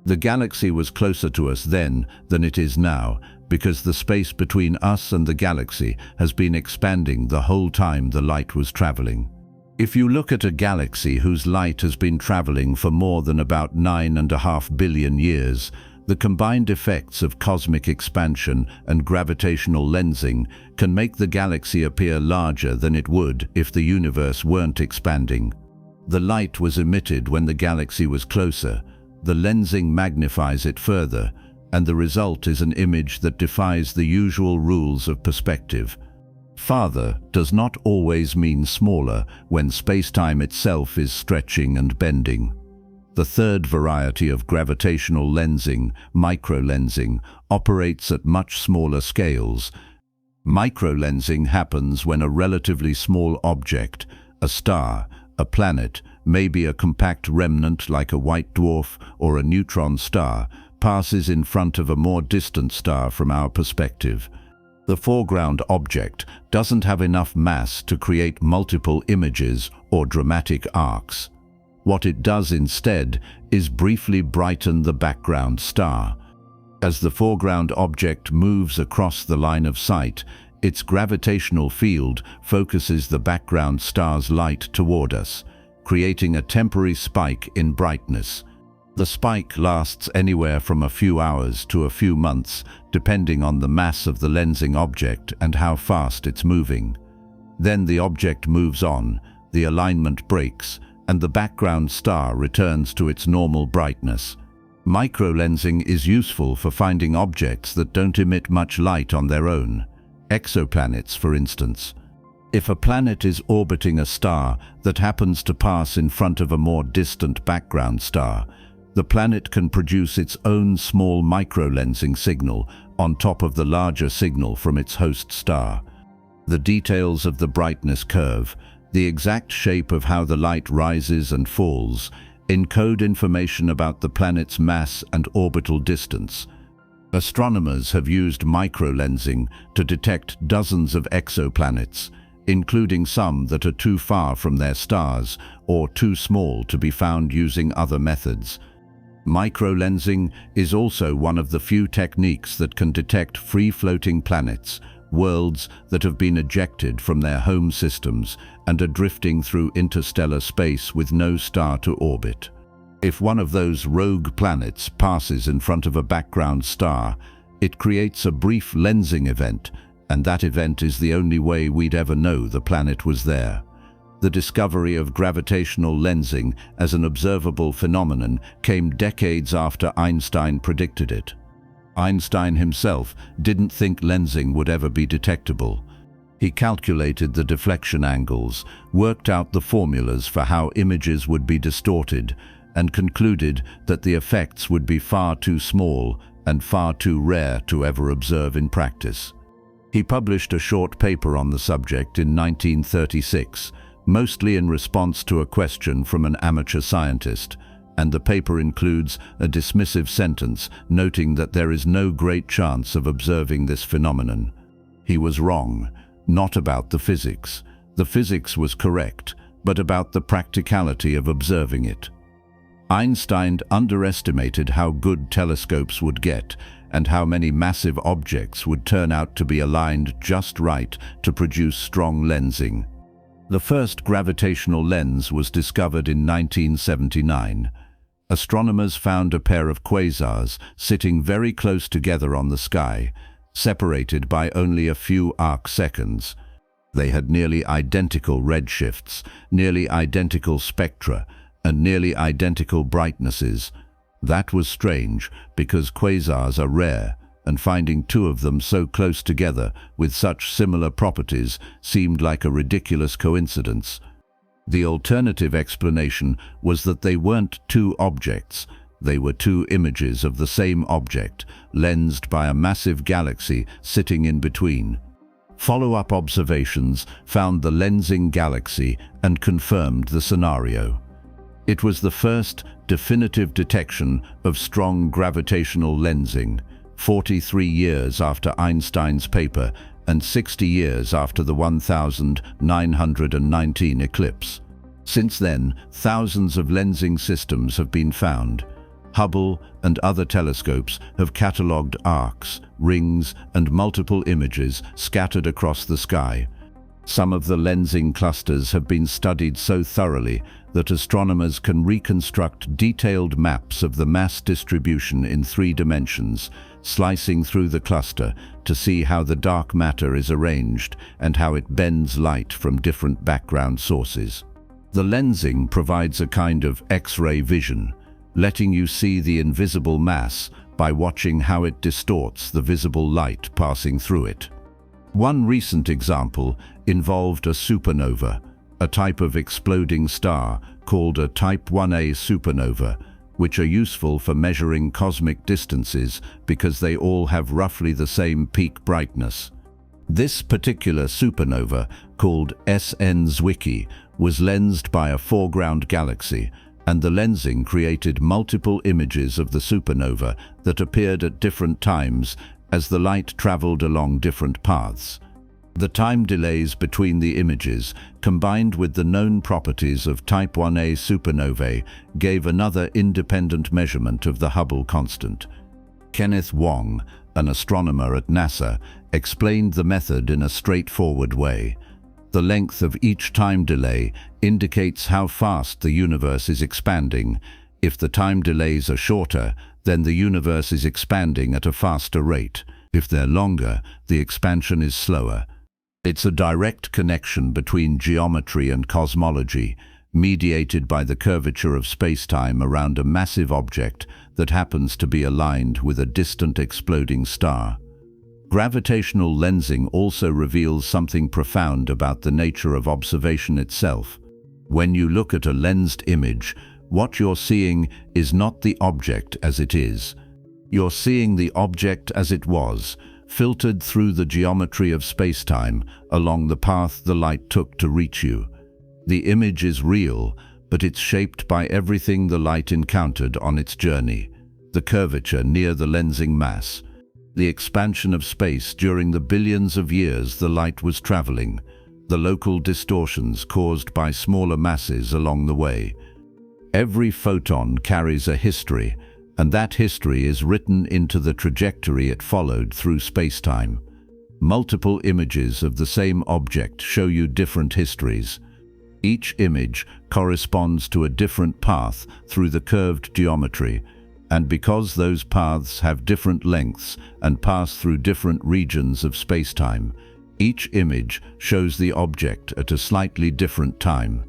The galaxy was closer to us then than it is now because the space between us and the galaxy has been expanding the whole time the light was traveling. If you look at a galaxy whose light has been traveling for more than about 9.5 billion years, the combined effects of cosmic expansion and gravitational lensing can make the galaxy appear larger than it would if the universe weren't expanding. The light was emitted when the galaxy was closer. The lensing magnifies it further, and the result is an image that defies the usual rules of perspective. Farther does not always mean smaller when spacetime itself is stretching and bending. The third variety of gravitational lensing, microlensing, operates at much smaller scales. Microlensing happens when a relatively small object, a star, a planet, maybe a compact remnant like a white dwarf or a neutron star, passes in front of a more distant star from our perspective. The foreground object doesn't have enough mass to create multiple images or dramatic arcs. What it does instead is briefly brighten the background star. As the foreground object moves across the line of sight, its gravitational field focuses the background star's light toward us, creating a temporary spike in brightness. The spike lasts anywhere from a few hours to a few months, depending on the mass of the lensing object and how fast it's moving. Then the object moves on, the alignment breaks, and the background star returns to its normal brightness. Microlensing is useful for finding objects that don't emit much light on their own. Exoplanets, for instance. If a planet is orbiting a star that happens to pass in front of a more distant background star, the planet can produce its own small microlensing signal on top of the larger signal from its host star. The details of the brightness curve, the exact shape of how the light rises and falls, encode information about the planet's mass and orbital distance. Astronomers have used microlensing to detect dozens of exoplanets, including some that are too far from their stars or too small to be found using other methods. Microlensing is also one of the few techniques that can detect free-floating planets, worlds that have been ejected from their home systems and are drifting through interstellar space with no star to orbit. If one of those rogue planets passes in front of a background star, it creates a brief lensing event, and that event is the only way we'd ever know the planet was there. The discovery of gravitational lensing as an observable phenomenon came decades after Einstein predicted it. Einstein himself didn't think lensing would ever be detectable. He calculated the deflection angles, worked out the formulas for how images would be distorted, and concluded that the effects would be far too small and far too rare to ever observe in practice. He published a short paper on the subject in 1936, mostly in response to a question from an amateur scientist, and the paper includes a dismissive sentence noting that there is no great chance of observing this phenomenon. He was wrong, not about the physics. The physics was correct, but about the practicality of observing it. Einstein underestimated how good telescopes would get and how many massive objects would turn out to be aligned just right to produce strong lensing. The first gravitational lens was discovered in 1979. Astronomers found a pair of quasars sitting very close together on the sky, separated by only a few arcseconds. They had nearly identical redshifts, nearly identical spectra, and nearly identical brightnesses. That was strange because quasars are rare, and finding two of them so close together with such similar properties seemed like a ridiculous coincidence. The alternative explanation was that they weren't two objects, they were two images of the same object, lensed by a massive galaxy sitting in between. Follow-up observations found the lensing galaxy and confirmed the scenario. It was the first definitive detection of strong gravitational lensing, 43 years after Einstein's paper and 60 years after the 1919 eclipse. Since then, thousands of lensing systems have been found. Hubble and other telescopes have catalogued arcs, rings, and multiple images scattered across the sky. Some of the lensing clusters have been studied so thoroughly that astronomers can reconstruct detailed maps of the mass distribution in 3 dimensions, slicing through the cluster to see how the dark matter is arranged and how it bends light from different background sources. The lensing provides a kind of X-ray vision, letting you see the invisible mass by watching how it distorts the visible light passing through it. One recent example involved a supernova, a type of exploding star called a Type 1a supernova, which are useful for measuring cosmic distances because they all have roughly the same peak brightness. This particular supernova, called SN Zwicky, was lensed by a foreground galaxy, and the lensing created multiple images of the supernova that appeared at different times as the light traveled along different paths. The time delays between the images, combined with the known properties of Type 1a supernovae, gave another independent measurement of the Hubble constant. Kenneth Wong, an astronomer at NASA, explained the method in a straightforward way. The length of each time delay indicates how fast the universe is expanding. If the time delays are shorter, then the universe is expanding at a faster rate. If they're longer, the expansion is slower. It's a direct connection between geometry and cosmology, mediated by the curvature of spacetime around a massive object that happens to be aligned with a distant exploding star. Gravitational lensing also reveals something profound about the nature of observation itself. When you look at a lensed image, what you're seeing is not the object as it is. You're seeing the object as it was, filtered through the geometry of spacetime along the path the light took to reach you. The image is real, but it's shaped by everything the light encountered on its journey. The curvature near the lensing mass, the expansion of space during the billions of years the light was traveling, the local distortions caused by smaller masses along the way. Every photon carries a history, and that history is written into the trajectory it followed through spacetime. Multiple images of the same object show you different histories. Each image corresponds to a different path through the curved geometry, and because those paths have different lengths and pass through different regions of spacetime, each image shows the object at a slightly different time.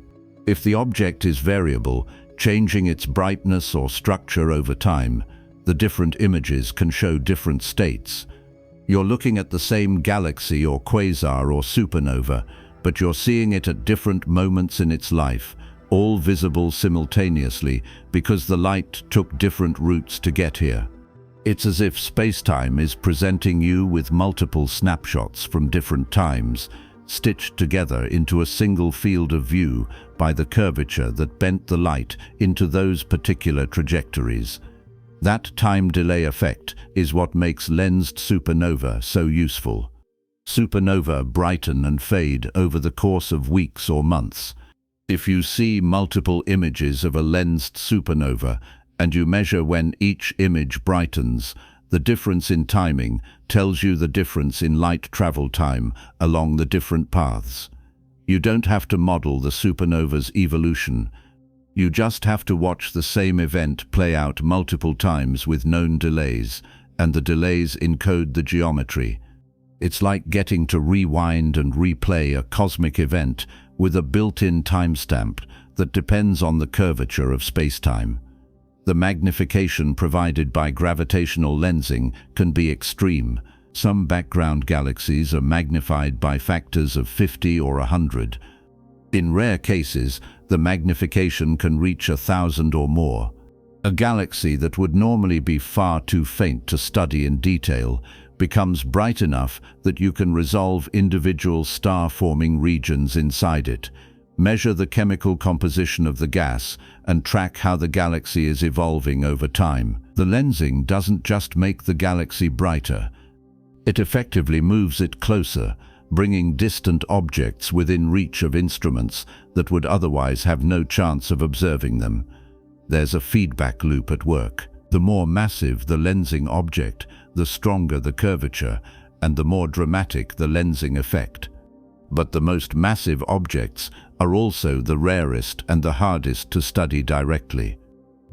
If the object is variable, changing its brightness or structure over time, the different images can show different states. You're looking at the same galaxy or quasar or supernova, but you're seeing it at different moments in its life, all visible simultaneously because the light took different routes to get here. It's as if spacetime is presenting you with multiple snapshots from different times, stitched together into a single field of view by the curvature that bent the light into those particular trajectories. That time delay effect is what makes lensed supernova so useful. Supernova brighten and fade over the course of weeks or months. If you see multiple images of a lensed supernova and you measure when each image brightens, the difference in timing tells you the difference in light travel time along the different paths. You don't have to model the supernova's evolution. You just have to watch the same event play out multiple times with known delays, and the delays encode the geometry. It's like getting to rewind and replay a cosmic event with a built-in timestamp that depends on the curvature of spacetime. The magnification provided by gravitational lensing can be extreme. Some background galaxies are magnified by factors of 50 or 100. In rare cases, the magnification can reach 1,000 or more. A galaxy that would normally be far too faint to study in detail becomes bright enough that you can resolve individual star-forming regions inside it, measure the chemical composition of the gas, and track how the galaxy is evolving over time. The lensing doesn't just make the galaxy brighter. It effectively moves it closer, bringing distant objects within reach of instruments that would otherwise have no chance of observing them. There's a feedback loop at work. The more massive the lensing object, the stronger the curvature, and the more dramatic the lensing effect. But the most massive objects are also the rarest and the hardest to study directly.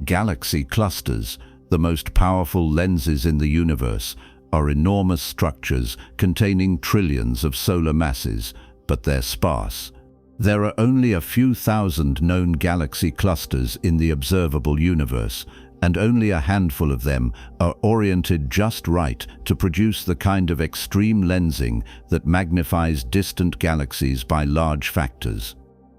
Galaxy clusters, the most powerful lenses in the universe, are enormous structures containing trillions of solar masses, but they're sparse. There are only a few thousand known galaxy clusters in the observable universe, and only a handful of them are oriented just right to produce the kind of extreme lensing that magnifies distant galaxies by large factors.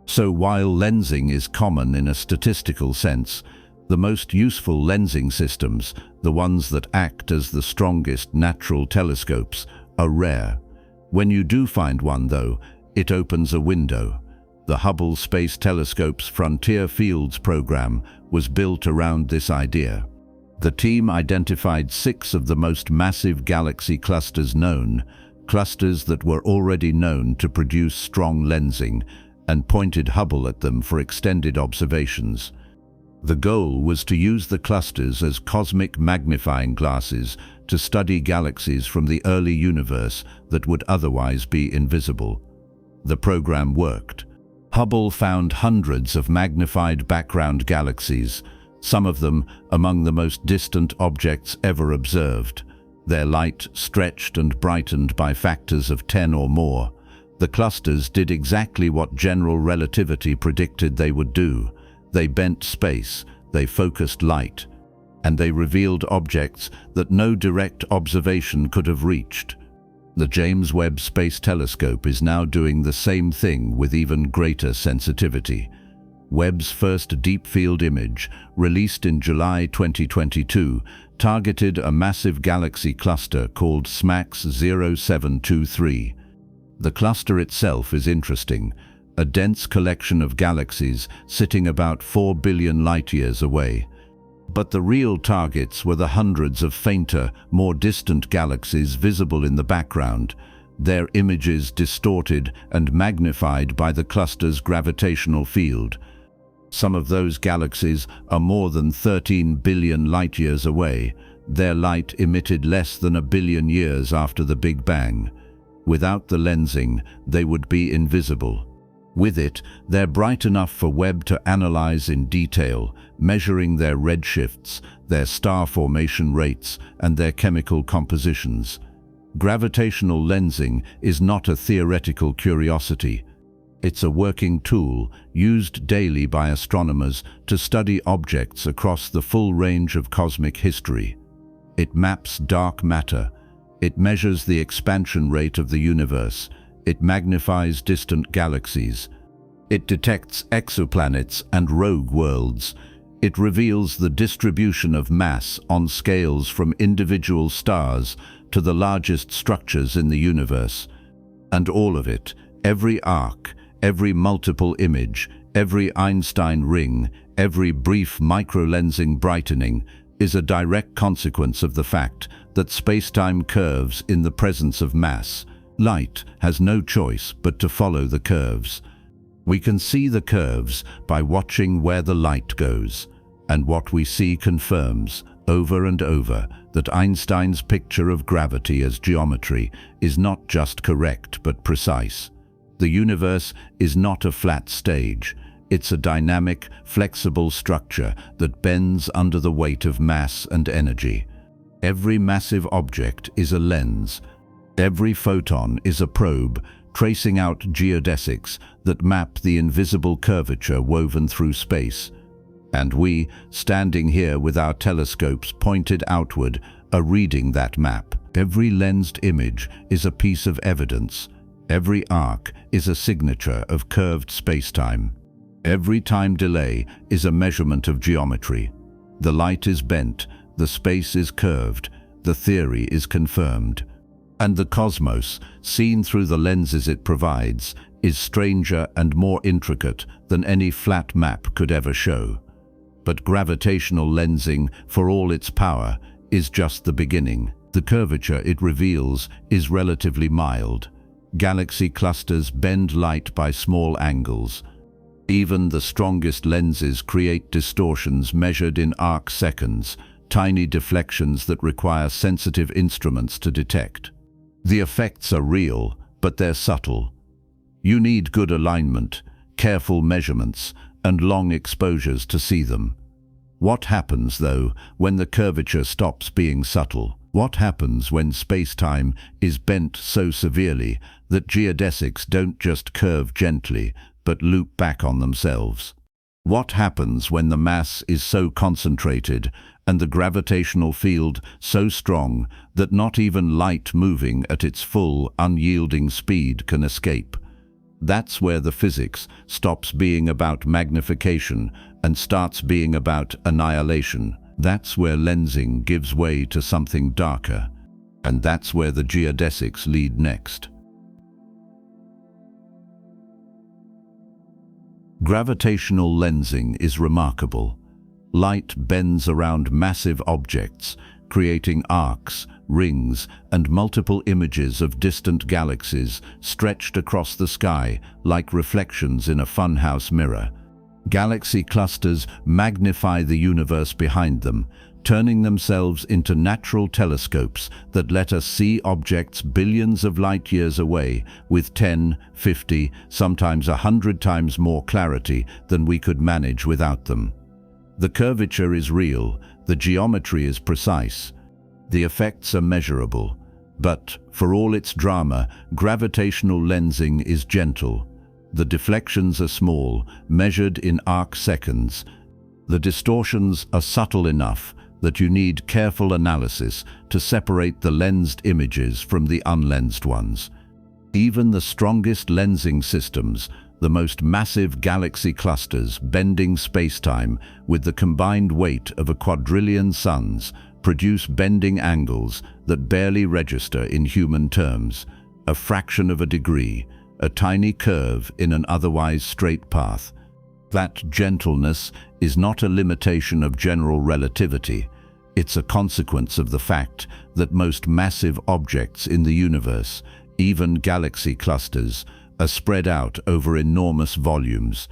So while lensing is common in a statistical sense, the most useful lensing systems, the ones that act as the strongest natural telescopes, are rare. When you do find one, though, it opens a window. The Hubble Space Telescope's Frontier Fields program was built around this idea. The team identified 6 of the most massive galaxy clusters known, clusters that were already known to produce strong lensing, and pointed Hubble at them for extended observations. The goal was to use the clusters as cosmic magnifying glasses to study galaxies from the early universe that would otherwise be invisible. The program worked. Hubble found hundreds of magnified background galaxies, some of them among the most distant objects ever observed. Their light stretched and brightened by factors of 10 or more. The clusters did exactly what general relativity predicted they would do. They bent space, they focused light, and they revealed objects that no direct observation could have reached. The James Webb Space Telescope is now doing the same thing with even greater sensitivity. Webb's first deep-field image, released in July 2022, targeted a massive galaxy cluster called SMACS 0723. The cluster itself is interesting, a dense collection of galaxies sitting about 4 billion light-years away. But the real targets were the hundreds of fainter, more distant galaxies visible in the background, their images distorted and magnified by the cluster's gravitational field. Some of those galaxies are more than 13 billion light-years away, their light emitted less than 1 billion years after the Big Bang. Without the lensing, they would be invisible. With it, they're bright enough for Webb to analyze in detail, measuring their redshifts, their star formation rates, and their chemical compositions. Gravitational lensing is not a theoretical curiosity. It's a working tool used daily by astronomers to study objects across the full range of cosmic history. It maps dark matter. It measures the expansion rate of the universe. It magnifies distant galaxies. It detects exoplanets and rogue worlds. It reveals the distribution of mass on scales from individual stars to the largest structures in the universe. And all of it, every arc, every multiple image, every Einstein ring, every brief microlensing brightening, is a direct consequence of the fact that spacetime curves in the presence of mass. Light has no choice but to follow the curves. We can see the curves by watching where the light goes, and what we see confirms, over and over, that Einstein's picture of gravity as geometry is not just correct but precise. The universe is not a flat stage. It's a dynamic, flexible structure that bends under the weight of mass and energy. Every massive object is a lens. Every photon is a probe, tracing out geodesics that map the invisible curvature woven through space. And we, standing here with our telescopes pointed outward, are reading that map. Every lensed image is a piece of evidence. Every arc is a signature of curved spacetime. Every time delay is a measurement of geometry. The light is bent, the space is curved, the theory is confirmed. And the cosmos, seen through the lenses it provides, is stranger and more intricate than any flat map could ever show. But gravitational lensing, for all its power, is just the beginning. The curvature it reveals is relatively mild. Galaxy clusters bend light by small angles. Even the strongest lenses create distortions measured in arcseconds, tiny deflections that require sensitive instruments to detect. The effects are real, but they're subtle. You need good alignment, careful measurements, and long exposures to see them. What happens, though, when the curvature stops being subtle? What happens when spacetime is bent so severely that geodesics don't just curve gently, but loop back on themselves? What happens when the mass is so concentrated and the gravitational field so strong that not even light moving at its full, unyielding speed can escape? That's where the physics stops being about magnification and starts being about annihilation. That's where lensing gives way to something darker. And that's where the geodesics lead next. Gravitational lensing is remarkable. Light bends around massive objects, creating arcs, rings, and multiple images of distant galaxies stretched across the sky like reflections in a funhouse mirror. Galaxy clusters magnify the universe behind them, turning themselves into natural telescopes that let us see objects billions of light years away with 10, 50, sometimes 100 times more clarity than we could manage without them. The curvature is real, the geometry is precise, the effects are measurable, but for all its drama, gravitational lensing is gentle. The deflections are small, measured in arcseconds. The distortions are subtle enough that you need careful analysis to separate the lensed images from the unlensed ones. Even the strongest lensing systems, the most massive galaxy clusters bending spacetime with the combined weight of a quadrillion suns, produce bending angles that barely register in human terms, a fraction of a degree, a tiny curve in an otherwise straight path. That gentleness is not a limitation of general relativity. It's a consequence of the fact that most massive objects in the universe, even galaxy clusters, are spread out over enormous volumes.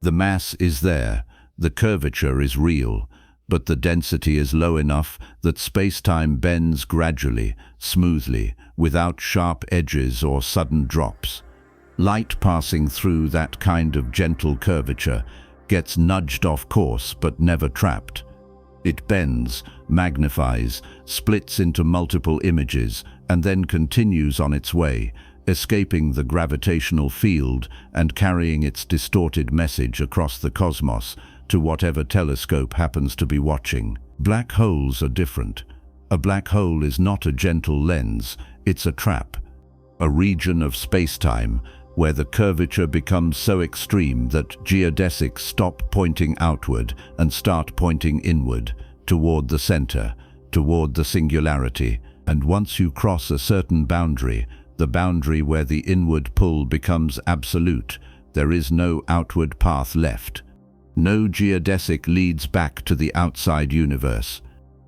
The mass is there, the curvature is real, but the density is low enough that spacetime bends gradually, smoothly, without sharp edges or sudden drops. Light passing through that kind of gentle curvature gets nudged off course but never trapped. It bends, magnifies, splits into multiple images, and then continues on its way, escaping the gravitational field and carrying its distorted message across the cosmos to whatever telescope happens to be watching. Black holes are different. A black hole is not a gentle lens, it's a trap. A region of spacetime where the curvature becomes so extreme that geodesics stop pointing outward and start pointing inward, toward the center, toward the singularity. And once you cross a certain boundary, the boundary where the inward pull becomes absolute, there is no outward path left. No geodesic leads back to the outside universe.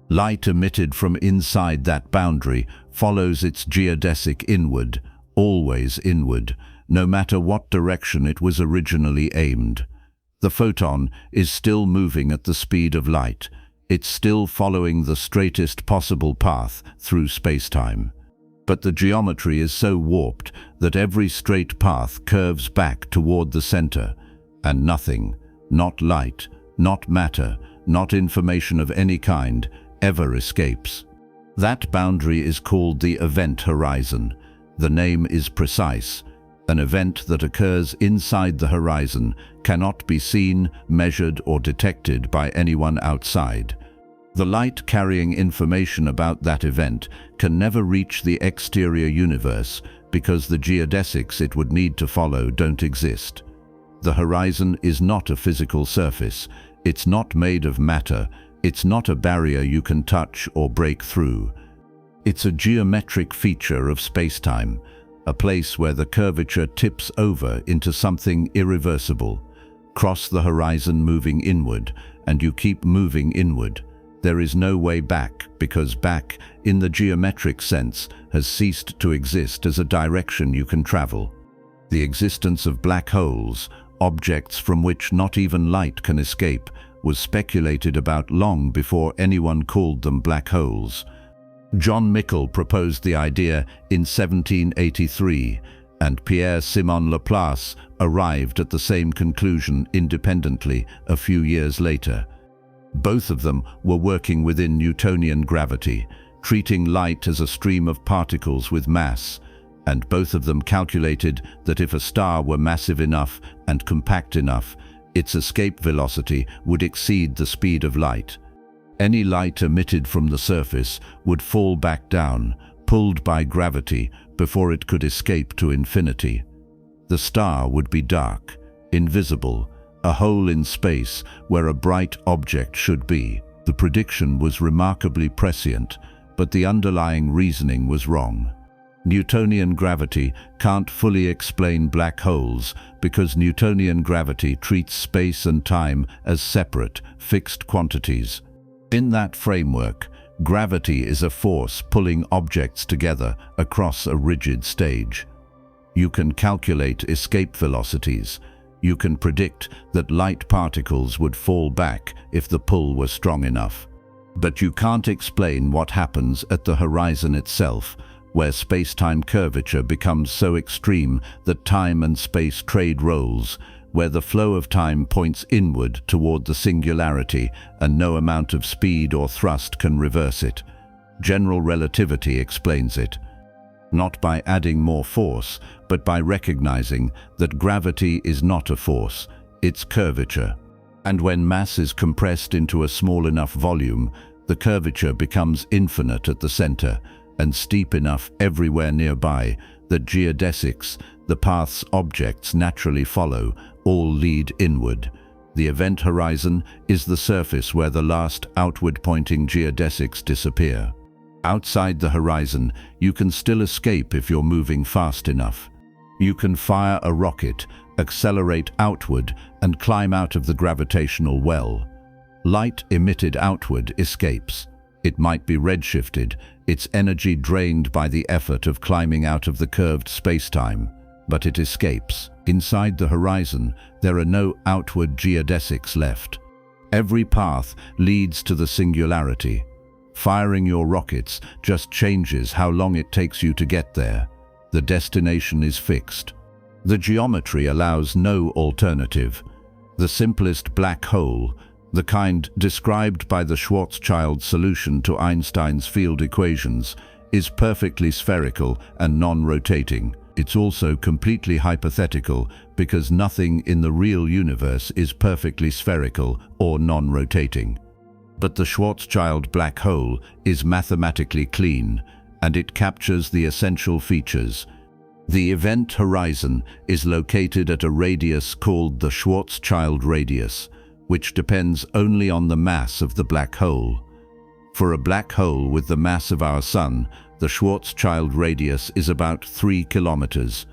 Light emitted from inside that boundary follows its geodesic inward, always inward, no matter what direction it was originally aimed. The photon is still moving at the speed of light. It's still following the straightest possible path through spacetime. But the geometry is so warped that every straight path curves back toward the center, and nothing, not light, not matter, not information of any kind, ever escapes. That boundary is called the event horizon. The name is precise. An event that occurs inside the horizon cannot be seen, measured, or detected by anyone outside. The light carrying information about that event can never reach the exterior universe because the geodesics it would need to follow don't exist. The horizon is not a physical surface. It's not made of matter. It's not a barrier you can touch or break through. It's a geometric feature of spacetime, a place where the curvature tips over into something irreversible. Cross the horizon moving inward, and you keep moving inward. There is no way back, because back, in the geometric sense, has ceased to exist as a direction you can travel. The existence of black holes, objects from which not even light can escape, was speculated about long before anyone called them black holes. John Michell proposed the idea in 1783, and Pierre-Simon Laplace arrived at the same conclusion independently a few years later. Both of them were working within Newtonian gravity, treating light as a stream of particles with mass, and both of them calculated that if a star were massive enough and compact enough, its escape velocity would exceed the speed of light. Any light emitted from the surface would fall back down, pulled by gravity, before it could escape to infinity. The star would be dark, invisible, a hole in space where a bright object should be. The prediction was remarkably prescient, but the underlying reasoning was wrong. Newtonian gravity can't fully explain black holes because Newtonian gravity treats space and time as separate, fixed quantities. In that framework, gravity is a force pulling objects together across a rigid stage. You can calculate escape velocities. You can predict that light particles would fall back if the pull were strong enough. But you can't explain what happens at the horizon itself, where space-time curvature becomes so extreme that time and space trade roles, where the flow of time points inward toward the singularity and no amount of speed or thrust can reverse it. General relativity explains it. Not by adding more force, but by recognizing that gravity is not a force, it's curvature. And when mass is compressed into a small enough volume, The curvature becomes infinite at the center and steep enough everywhere nearby that geodesics, the paths objects naturally follow, all lead inward. The event horizon is the surface where the last outward-pointing geodesics disappear. Outside the horizon, you can still escape if you're moving fast enough. You can fire a rocket, accelerate outward, and climb out of the gravitational well. Light emitted outward escapes. It might be redshifted, its energy drained by the effort of climbing out of the curved spacetime, but it escapes. Inside the horizon, there are no outward geodesics left. Every path leads to the singularity. Firing your rockets just changes how long it takes you to get there. The destination is fixed. The geometry allows no alternative. The simplest black hole, the kind described by the Schwarzschild solution to Einstein's field equations, is perfectly spherical and non-rotating. It's also completely hypothetical because nothing in the real universe is perfectly spherical or non-rotating. But the Schwarzschild black hole is mathematically clean, and it captures the essential features. The event horizon is located at a radius called the Schwarzschild radius, which depends only on the mass of the black hole. For a black hole with the mass of our Sun, the Schwarzschild radius is about 3 kilometers.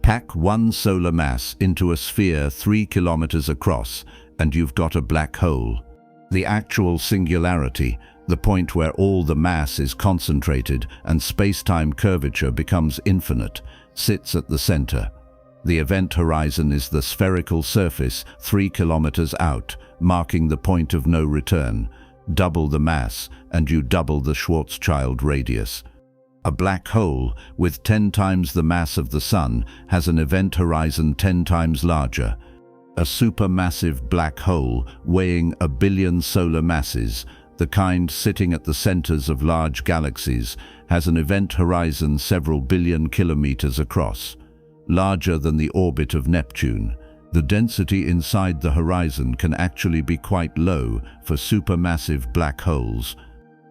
Pack one solar mass into a sphere 3 kilometers across, and you've got a black hole. The actual singularity, the point where all the mass is concentrated and space-time curvature becomes infinite, sits at the center. The event horizon is the spherical surface 3 kilometers out, marking the point of no return. Double the mass, and you double the Schwarzschild radius. A black hole with 10 times the mass of the Sun has an event horizon 10 times larger. A supermassive black hole weighing 1 billion solar masses, the kind sitting at the centers of large galaxies, has an event horizon several billion kilometers across, larger than the orbit of Neptune. The density inside the horizon can actually be quite low for supermassive black holes.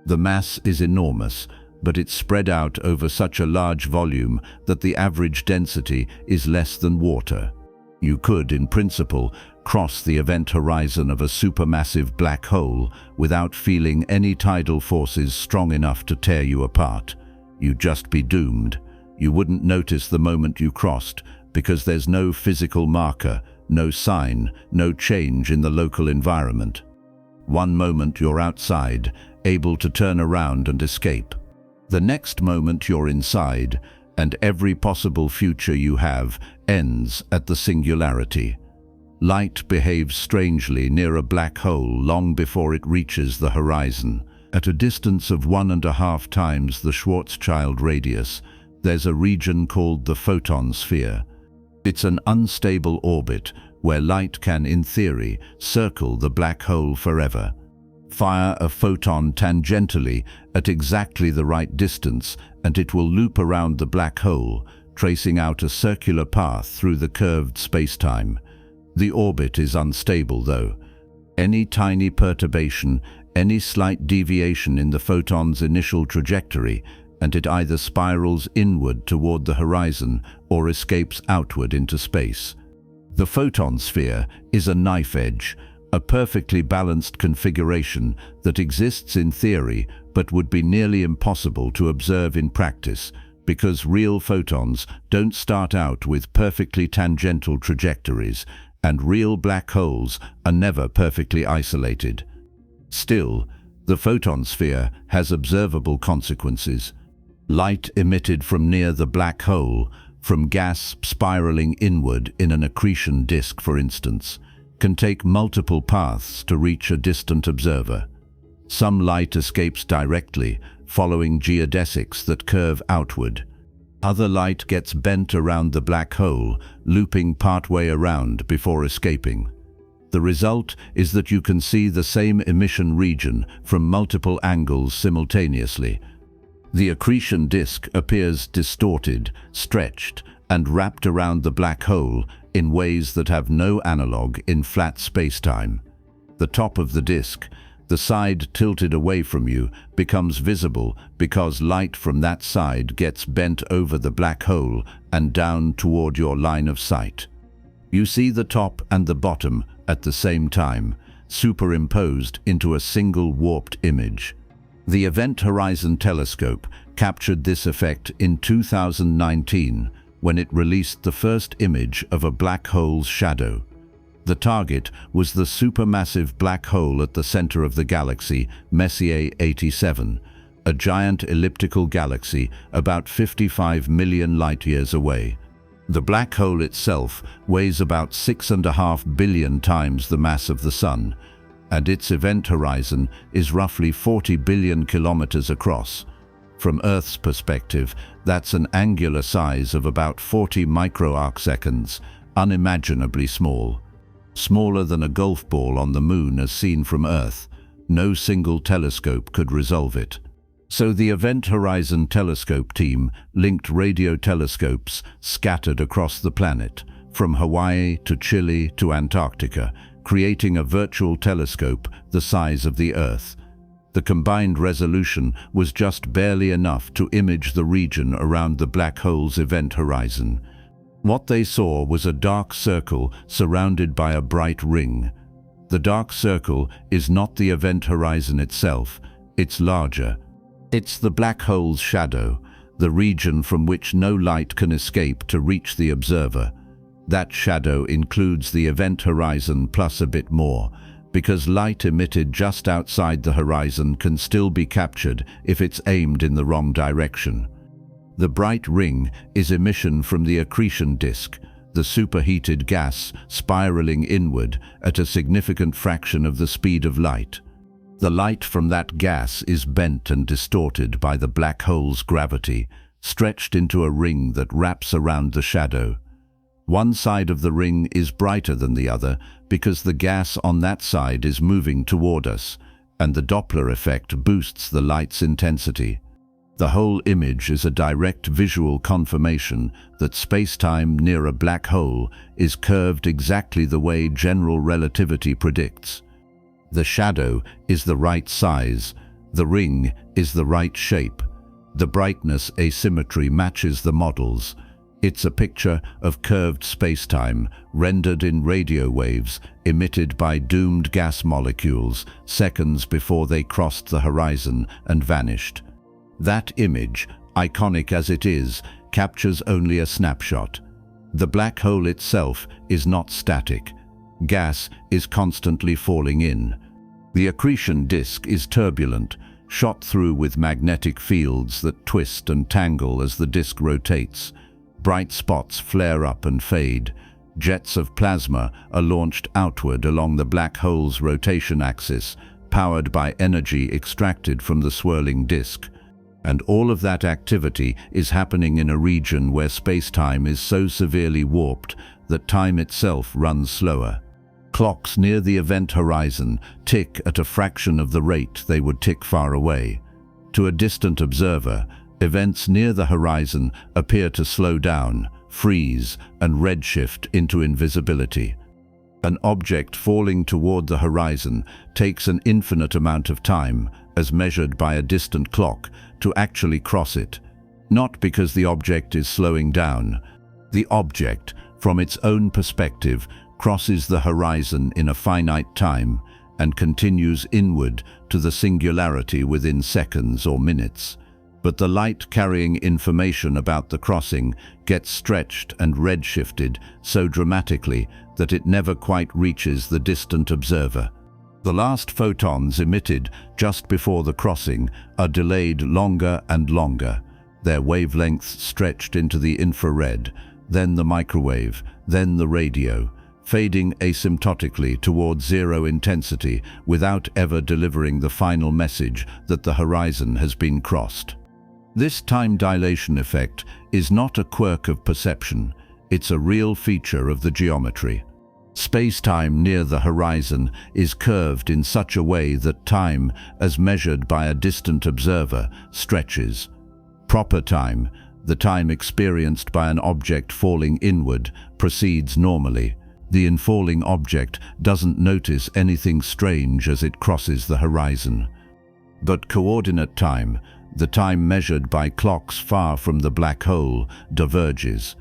The mass is enormous, but it's spread out over such a large volume that the average density is less than water. You could, in principle, cross the event horizon of a supermassive black hole without feeling any tidal forces strong enough to tear you apart. You'd just be doomed. You wouldn't notice the moment you crossed because there's no physical marker, no sign, no change in the local environment. One moment you're outside, able to turn around and escape. The next moment you're inside, and every possible future you have ends at the singularity. Light behaves strangely near a black hole long before it reaches the horizon. At a distance of 1.5 times the Schwarzschild radius, there's a region called the photon sphere. It's an unstable orbit where light can, in theory, circle the black hole forever. Fire a photon tangentially at exactly the right distance and it will loop around the black hole, tracing out a circular path through the curved spacetime. The orbit is unstable though. Any tiny perturbation, any slight deviation in the photon's initial trajectory, and it either spirals inward toward the horizon or escapes outward into space. The photon sphere is a knife edge, a perfectly balanced configuration that exists in theory but would be nearly impossible to observe in practice because real photons don't start out with perfectly tangential trajectories and real black holes are never perfectly isolated. Still, the photon sphere has observable consequences. Light emitted from near the black hole, from gas spiraling inward in an accretion disk for instance, can take multiple paths to reach a distant observer. Some light escapes directly, following geodesics that curve outward. Other light gets bent around the black hole, looping partway around before escaping. The result is that you can see the same emission region from multiple angles simultaneously. The accretion disk appears distorted, stretched, and wrapped around the black hole in ways that have no analog in flat spacetime. The top of the disk, The side tilted away from you becomes visible because light from that side gets bent over the black hole and down toward your line of sight. You see the top and the bottom at the same time, superimposed into a single warped image. The Event Horizon Telescope captured this effect in 2019 when it released the first image of a black hole's shadow. The target was the supermassive black hole at the center of the galaxy, Messier 87, a giant elliptical galaxy about 55 million light-years away. The black hole itself weighs about 6.5 billion times the mass of the Sun, and its event horizon is roughly 40 billion kilometers across. From Earth's perspective, that's an angular size of about 40 micro-arcseconds, unimaginably small. Smaller than a golf ball on the Moon as seen from Earth. No single telescope could resolve it. So the Event Horizon Telescope team linked radio telescopes scattered across the planet, from Hawaii to Chile to Antarctica, creating a virtual telescope the size of the Earth. The combined resolution was just barely enough to image the region around the black hole's event horizon. What they saw was a dark circle surrounded by a bright ring. The dark circle is not the event horizon itself, it's larger. It's the black hole's shadow, the region from which no light can escape to reach the observer. That shadow includes the event horizon plus a bit more, because light emitted just outside the horizon can still be captured if it's aimed in the wrong direction. The bright ring is emission from the accretion disk, the superheated gas spiraling inward at a significant fraction of the speed of light. The light from that gas is bent and distorted by the black hole's gravity, stretched into a ring that wraps around the shadow. One side of the ring is brighter than the other because the gas on that side is moving toward us, and the Doppler effect boosts the light's intensity. The whole image is a direct visual confirmation that spacetime near a black hole is curved exactly the way general relativity predicts. The shadow is the right size, the ring is the right shape, the brightness asymmetry matches the models. It's a picture of curved spacetime rendered in radio waves emitted by doomed gas molecules seconds before they crossed the horizon and vanished. That image, iconic as it is, captures only a snapshot. The black hole itself is not static. Gas is constantly falling in. The accretion disk is turbulent, shot through with magnetic fields that twist and tangle as the disk rotates. Bright spots flare up and fade. Jets of plasma are launched outward along the black hole's rotation axis, powered by energy extracted from the swirling disk. And all of that activity is happening in a region where spacetime is so severely warped that time itself runs slower. Clocks near the event horizon tick at a fraction of the rate they would tick far away. To a distant observer, events near the horizon appear to slow down, freeze, and redshift into invisibility. An object falling toward the horizon takes an infinite amount of time, as measured by a distant clock, to actually cross it. Not because the object is slowing down. The object, from its own perspective, crosses the horizon in a finite time and continues inward to the singularity within seconds or minutes. But the light carrying information about the crossing gets stretched and redshifted so dramatically that it never quite reaches the distant observer. The last photons emitted just before the crossing are delayed longer and longer, their wavelengths stretched into the infrared, then the microwave, then the radio, fading asymptotically toward zero intensity without ever delivering the final message that the horizon has been crossed. This time dilation effect is not a quirk of perception, it's a real feature of the geometry. Spacetime near the horizon is curved in such a way that time, as measured by a distant observer, stretches. Proper time, the time experienced by an object falling inward, proceeds normally. The infalling object doesn't notice anything strange as it crosses the horizon. But coordinate time, the time measured by clocks far from the black hole, diverges.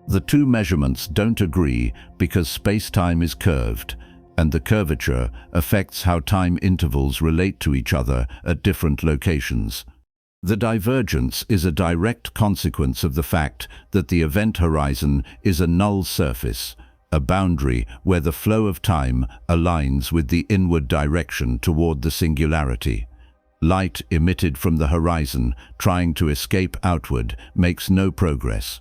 The two measurements don't agree because space-time is curved, and the curvature affects how time intervals relate to each other at different locations. The divergence is a direct consequence of the fact that the event horizon is a null surface, a boundary where the flow of time aligns with the inward direction toward the singularity. Light emitted from the horizon, trying to escape outward, makes no progress.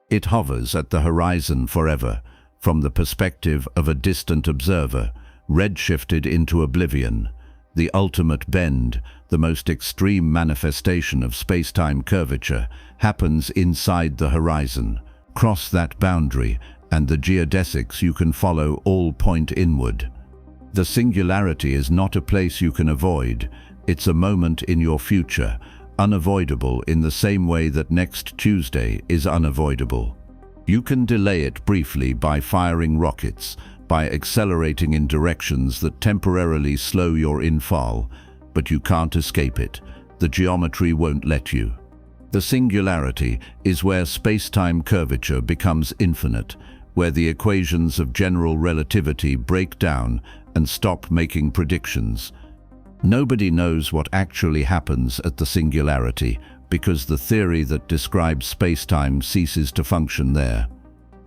It hovers at the horizon forever, from the perspective of a distant observer, redshifted into oblivion. The ultimate bend, the most extreme manifestation of space-time curvature, happens inside the horizon. Cross that boundary, and the geodesics you can follow all point inward. The singularity is not a place you can avoid. It's a moment in your future, unavoidable in the same way that next Tuesday is unavoidable. You can delay it briefly by firing rockets, by accelerating in directions that temporarily slow your infall, but you can't escape it. The geometry won't let you. The singularity is where space-time curvature becomes infinite, where the equations of general relativity break down and stop making predictions. Nobody knows what actually happens at the singularity because the theory that describes space-time ceases to function there.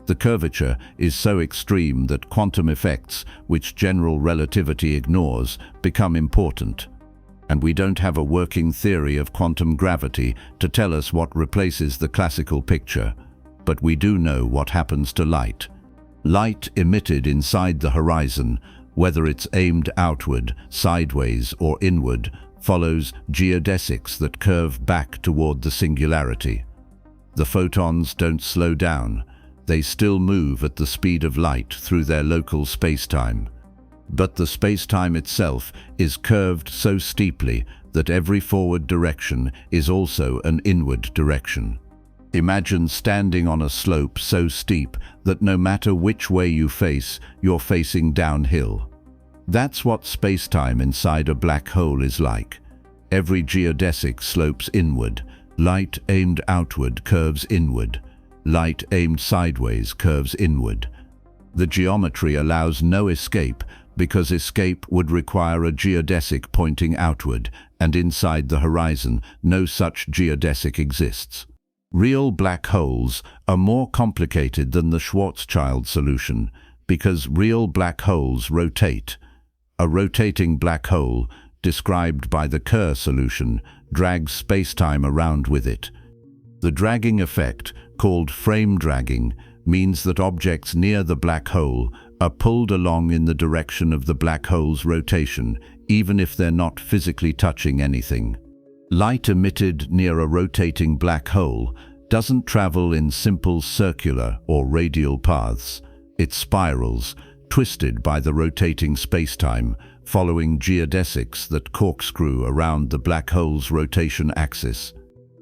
The curvature is so extreme that quantum effects, which general relativity ignores, become important. And we don't have a working theory of quantum gravity to tell us what replaces the classical picture. But we do know what happens to light. Light emitted inside the horizon, whether it's aimed outward, sideways, or inward, follows geodesics that curve back toward the singularity. The photons don't slow down. They still move at the speed of light through their local space-time. But the space-time itself is curved so steeply that every forward direction is also an inward direction. Imagine standing on a slope so steep that no matter which way you face, you're facing downhill. That's what space-time inside a black hole is like. Every geodesic slopes inward. Light aimed outward curves inward. Light aimed sideways curves inward. The geometry allows no escape because escape would require a geodesic pointing outward, and inside the horizon, no such geodesic exists. Real black holes are more complicated than the Schwarzschild solution because real black holes rotate. A rotating black hole, described by the Kerr solution, drags space-time around with it. The dragging effect, called frame dragging, means that objects near the black hole are pulled along in the direction of the black hole's rotation, even if they're not physically touching anything. Light emitted near a rotating black hole doesn't travel in simple circular or radial paths. It spirals, twisted by the rotating spacetime, following geodesics that corkscrew around the black hole's rotation axis.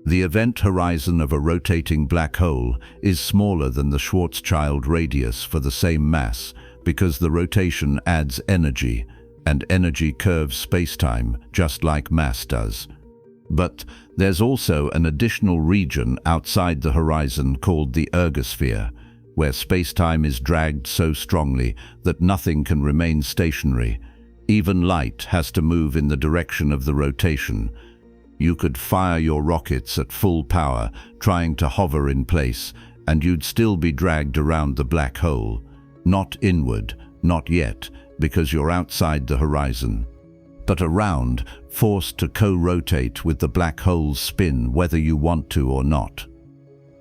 The event horizon of a rotating black hole is smaller than the Schwarzschild radius for the same mass because the rotation adds energy, and energy curves spacetime just like mass does. But there's also an additional region outside the horizon called the ergosphere, where spacetime is dragged so strongly that nothing can remain stationary. Even light has to move in the direction of the rotation. You could fire your rockets at full power, trying to hover in place, and you'd still be dragged around the black hole. Not inward, not yet, because you're outside the horizon, but around, forced to co-rotate with the black hole's spin whether you want to or not.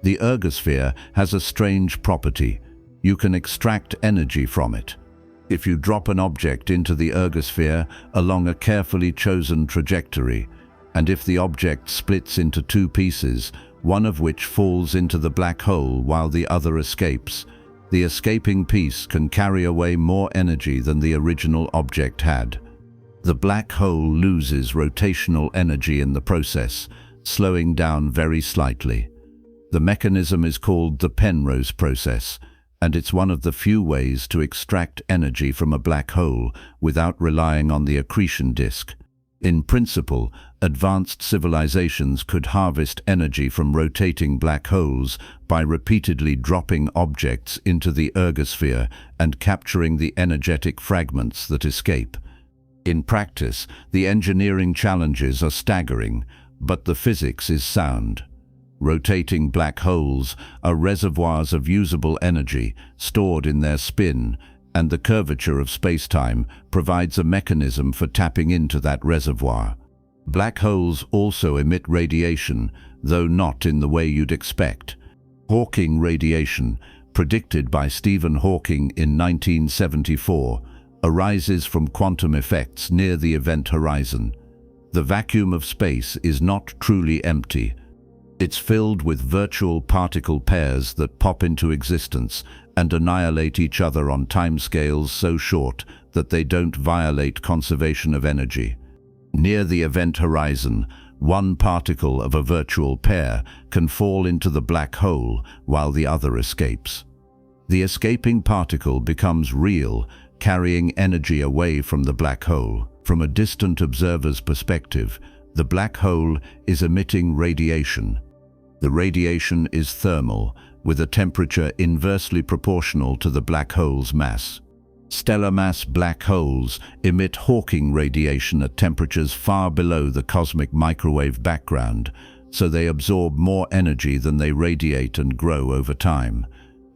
The ergosphere has a strange property. You can extract energy from it. If you drop an object into the ergosphere along a carefully chosen trajectory, and if the object splits into two pieces, one of which falls into the black hole while the other escapes, the escaping piece can carry away more energy than the original object had. The black hole loses rotational energy in the process, slowing down very slightly. The mechanism is called the Penrose process, and it's one of the few ways to extract energy from a black hole without relying on the accretion disk. In principle, advanced civilizations could harvest energy from rotating black holes by repeatedly dropping objects into the ergosphere and capturing the energetic fragments that escape. In practice, the engineering challenges are staggering, but the physics is sound. Rotating black holes are reservoirs of usable energy stored in their spin, and the curvature of spacetime provides a mechanism for tapping into that reservoir. Black holes also emit radiation, though not in the way you'd expect. Hawking radiation, predicted by Stephen Hawking in 1974, arises from quantum effects near the event horizon. The vacuum of space is not truly empty. It's filled with virtual particle pairs that pop into existence and annihilate each other on timescales so short that they don't violate conservation of energy. Near the event horizon, one particle of a virtual pair can fall into the black hole while the other escapes. The escaping particle becomes real, carrying energy away from the black hole. From a distant observer's perspective, the black hole is emitting radiation. The radiation is thermal, with a temperature inversely proportional to the black hole's mass. Stellar mass black holes emit Hawking radiation at temperatures far below the cosmic microwave background, so they absorb more energy than they radiate and grow over time.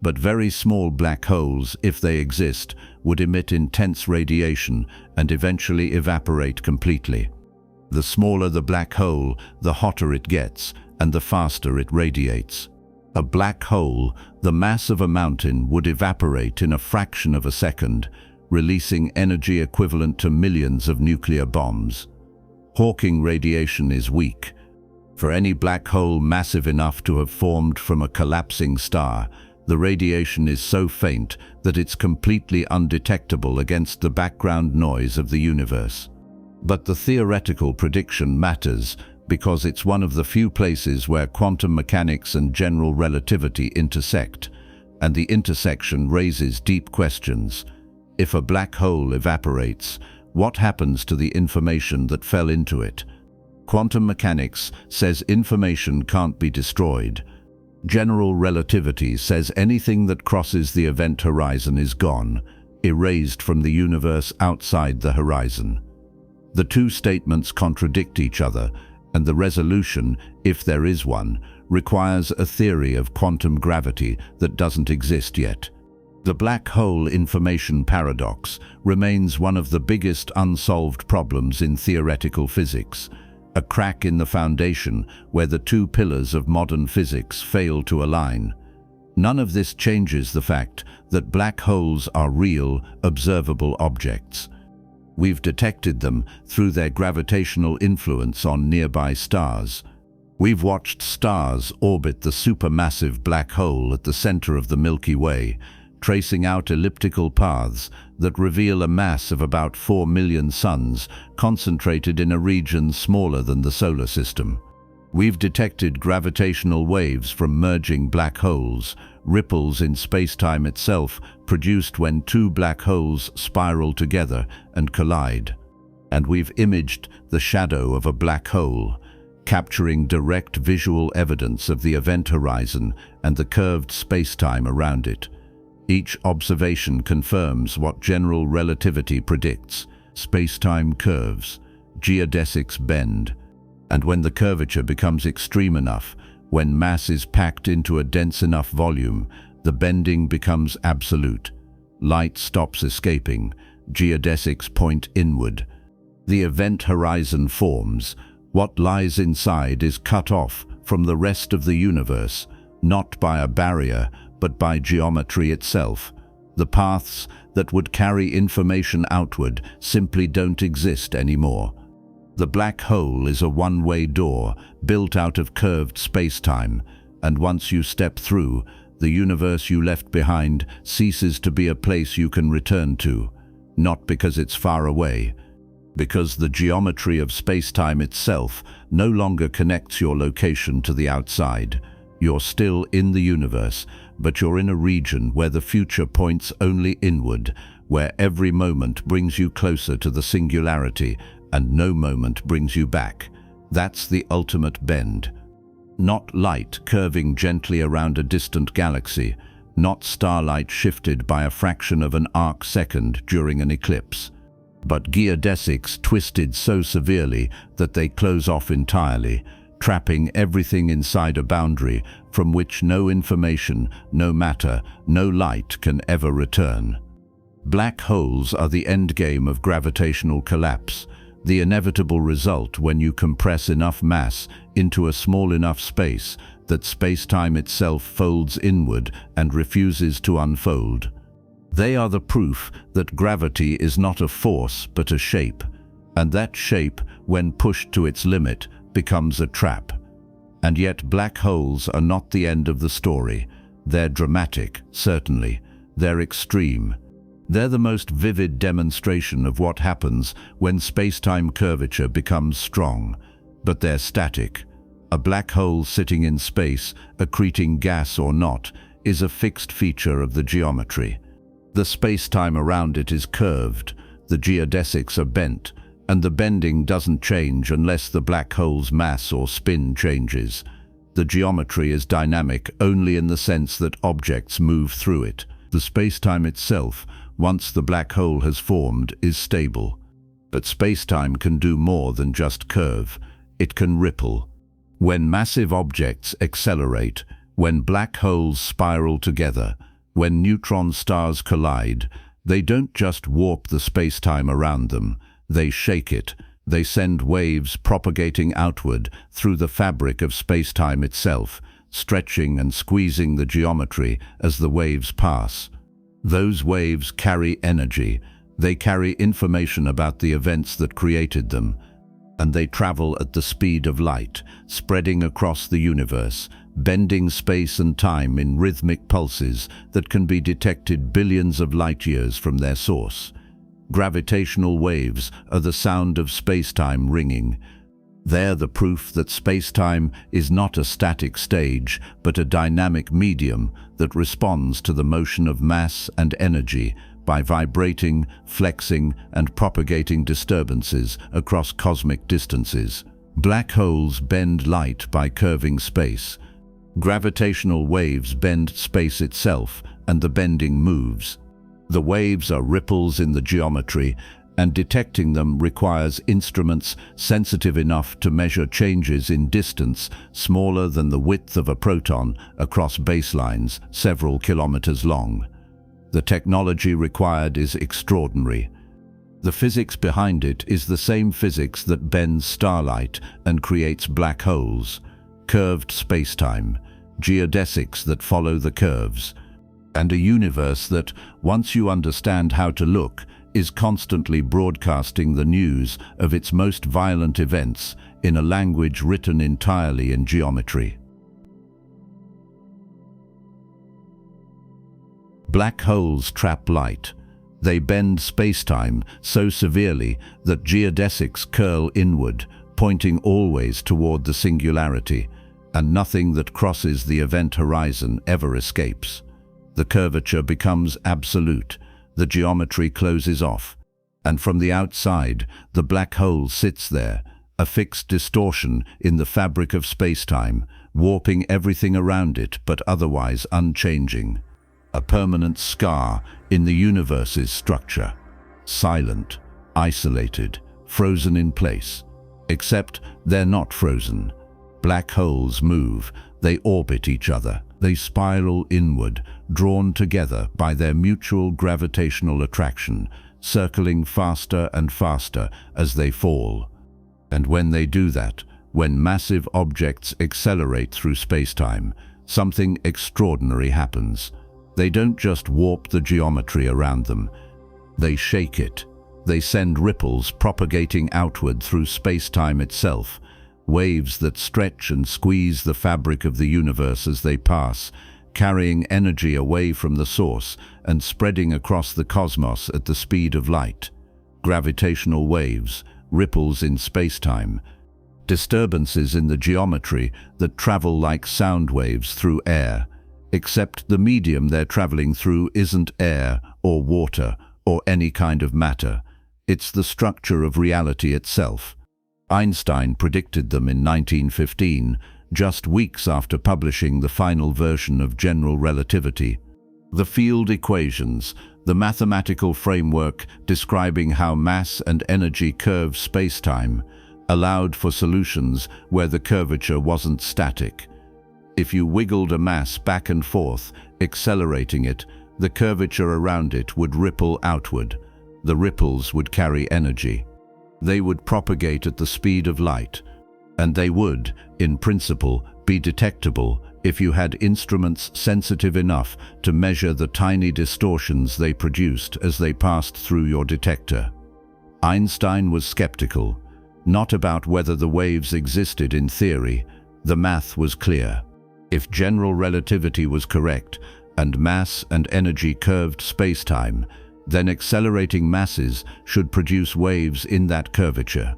But very small black holes, if they exist, would emit intense radiation and eventually evaporate completely. The smaller the black hole, the hotter it gets, and the faster it radiates. A black hole, the mass of a mountain, would evaporate in a fraction of a second, releasing energy equivalent to millions of nuclear bombs. Hawking radiation is weak. For any black hole massive enough to have formed from a collapsing star, the radiation is so faint that it's completely undetectable against the background noise of the universe. But the theoretical prediction matters because it's one of the few places where quantum mechanics and general relativity intersect, and the intersection raises deep questions. If a black hole evaporates, what happens to the information that fell into it? Quantum mechanics says information can't be destroyed. General relativity says anything that crosses the event horizon is gone, erased from the universe outside the horizon. The two statements contradict each other, and the resolution, if there is one, requires a theory of quantum gravity that doesn't exist yet. The black hole information paradox remains one of the biggest unsolved problems in theoretical physics, a crack in the foundation where the two pillars of modern physics fail to align. None of this changes the fact that black holes are real, observable objects. We've detected them through their gravitational influence on nearby stars. We've watched stars orbit the supermassive black hole at the center of the Milky Way, tracing out elliptical paths that reveal a mass of about 4 million suns concentrated in a region smaller than the solar system. We've detected gravitational waves from merging black holes, ripples in spacetime itself produced when two black holes spiral together and collide. And we've imaged the shadow of a black hole, capturing direct visual evidence of the event horizon and the curved spacetime around it. Each observation confirms what general relativity predicts: spacetime curves, geodesics bend, and when the curvature becomes extreme enough, when mass is packed into a dense enough volume, the bending becomes absolute. Light stops escaping, geodesics point inward. The event horizon forms. What lies inside is cut off from the rest of the universe, not by a barrier, but by geometry itself. The paths that would carry information outward simply don't exist anymore. The black hole is a one-way door built out of curved spacetime, and once you step through, the universe you left behind ceases to be a place you can return to, not because it's far away, because the geometry of spacetime itself no longer connects your location to the outside. You're still in the universe, but you're in a region where the future points only inward, where every moment brings you closer to the singularity and no moment brings you back. That's the ultimate bend. Not light curving gently around a distant galaxy, not starlight shifted by a fraction of an arcsecond during an eclipse, but geodesics twisted so severely that they close off entirely, trapping everything inside a boundary from which no information, no matter, no light can ever return. Black holes are the endgame of gravitational collapse, the inevitable result when you compress enough mass into a small enough space that spacetime itself folds inward and refuses to unfold. They are the proof that gravity is not a force but a shape, and that shape, when pushed to its limit, becomes a trap. And yet black holes are not the end of the story. They're dramatic, certainly. They're extreme. They're the most vivid demonstration of what happens when spacetime curvature becomes strong. But they're static. A black hole sitting in space, accreting gas or not, is a fixed feature of the geometry. The spacetime around it is curved, the geodesics are bent, and the bending doesn't change unless the black hole's mass or spin changes. The geometry is dynamic only in the sense that objects move through it. The spacetime itself, once the black hole has formed, is stable. But spacetime can do more than just curve. It can ripple. When massive objects accelerate, when black holes spiral together, when neutron stars collide, they don't just warp the spacetime around them, they shake it. They send waves propagating outward through the fabric of spacetime itself, stretching and squeezing the geometry as the waves pass. Those waves carry energy. They carry information about the events that created them, and they travel at the speed of light, spreading across the universe, bending space and time in rhythmic pulses that can be detected billions of light-years from their source. Gravitational waves are the sound of spacetime ringing. They're the proof that spacetime is not a static stage, but a dynamic medium that responds to the motion of mass and energy by vibrating, flexing, and propagating disturbances across cosmic distances. Black holes bend light by curving space. Gravitational waves bend space itself, and the bending moves. The waves are ripples in the geometry, and detecting them requires instruments sensitive enough to measure changes in distance smaller than the width of a proton across baselines several kilometers long. The technology required is extraordinary. The physics behind it is the same physics that bends starlight and creates black holes. Curved spacetime, geodesics that follow the curves, and a universe that, once you understand how to look, is constantly broadcasting the news of its most violent events in a language written entirely in geometry. Black holes trap light. They bend spacetime so severely that geodesics curl inward, pointing always toward the singularity, and nothing that crosses the event horizon ever escapes. The curvature becomes absolute. The geometry closes off, and from the outside, the black hole sits there, a fixed distortion in the fabric of spacetime, warping everything around it but otherwise unchanging. A permanent scar in the universe's structure. Silent, isolated, frozen in place. Except they're not frozen. Black holes move, they orbit each other. They spiral inward, drawn together by their mutual gravitational attraction, circling faster and faster as they fall. And when they do that, when massive objects accelerate through spacetime, something extraordinary happens. They don't just warp the geometry around them, they shake it. They send ripples propagating outward through spacetime itself, waves that stretch and squeeze the fabric of the universe as they pass, carrying energy away from the source and spreading across the cosmos at the speed of light. Gravitational waves, ripples in spacetime, disturbances in the geometry that travel like sound waves through air. except the medium they're traveling through isn't air or water or any kind of matter. It's the structure of reality itself. Einstein predicted them in 1915, just weeks after publishing the final version of general relativity. The field equations, the mathematical framework describing how mass and energy curve spacetime, allowed for solutions where the curvature wasn't static. If you wiggled a mass back and forth, accelerating it, the curvature around it would ripple outward. The ripples would carry energy. They would propagate at the speed of light, and they would, in principle, be detectable if you had instruments sensitive enough to measure the tiny distortions they produced as they passed through your detector. Einstein was skeptical, not about whether the waves existed in theory. The math was clear. If general relativity was correct, and mass and energy curved spacetime, then accelerating masses should produce waves in that curvature.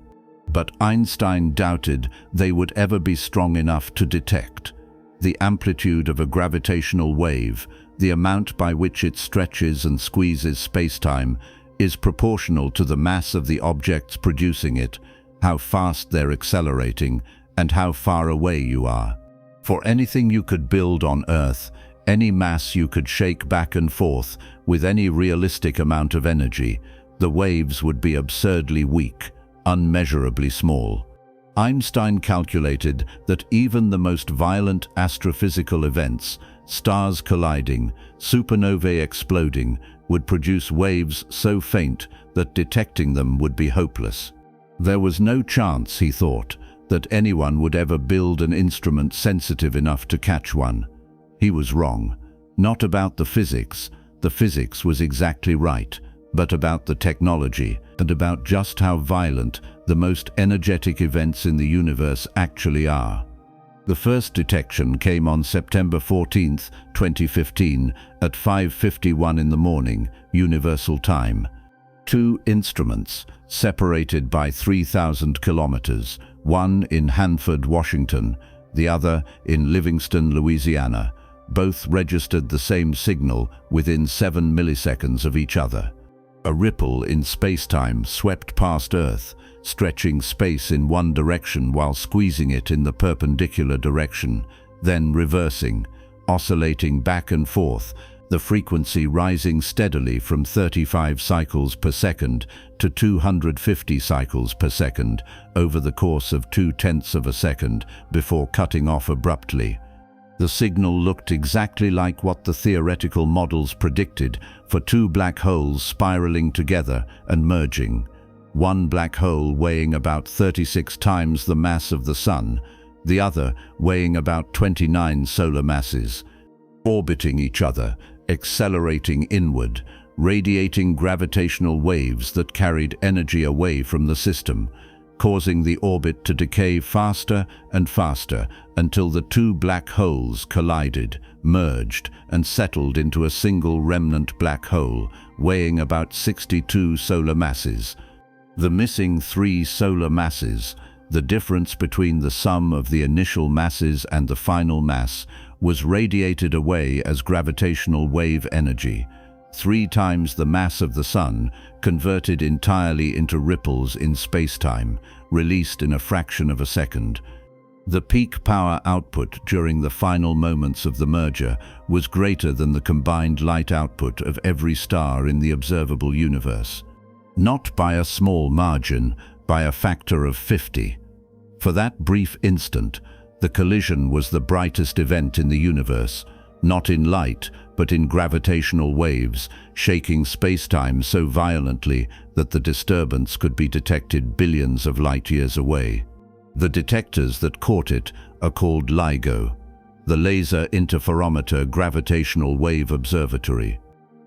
But Einstein doubted they would ever be strong enough to detect. The amplitude of a gravitational wave, the amount by which it stretches and squeezes spacetime, is proportional to the mass of the objects producing it, how fast they're accelerating, and how far away you are. For anything you could build on Earth, any mass you could shake back and forth with any realistic amount of energy, the waves would be absurdly weak, unmeasurably small. Einstein calculated that even the most violent astrophysical events, stars colliding, supernovae exploding, would produce waves so faint that detecting them would be hopeless. There was no chance, he thought, that anyone would ever build an instrument sensitive enough to catch one. He was wrong. Not about the physics was exactly right, but about the technology and about just how violent the most energetic events in the universe actually are. The first detection came on September 14, 2015 at 5:51 in the morning, Universal Time. Two instruments, separated by 3,000 kilometers, one in Hanford, Washington, the other in Livingston, Louisiana, both registered the same signal within 7 milliseconds of each other. A ripple in spacetime swept past Earth, stretching space in one direction while squeezing it in the perpendicular direction, then reversing, oscillating back and forth, the frequency rising steadily from 35 cycles per second to 250 cycles per second over the course of 0.2 of a second before cutting off abruptly. The signal looked exactly like what the theoretical models predicted for two black holes spiraling together and merging. One black hole weighing about 36 times the mass of the Sun, the other weighing about 29 solar masses, orbiting each other, accelerating inward, radiating gravitational waves that carried energy away from the system, causing the orbit to decay faster and faster until the two black holes collided, merged, and settled into a single remnant black hole, weighing about 62 solar masses. The missing 3 solar masses, the difference between the sum of the initial masses and the final mass, was radiated away as gravitational wave energy, 3 times the mass of the Sun, converted entirely into ripples in spacetime, released in a fraction of a second. The peak power output during the final moments of the merger was greater than the combined light output of every star in the observable universe. Not by a small margin, by a factor of 50. For that brief instant, the collision was the brightest event in the universe, not in light, but in gravitational waves, shaking spacetime so violently that the disturbance could be detected billions of light-years away. The detectors that caught it are called LIGO, the Laser Interferometer Gravitational Wave Observatory.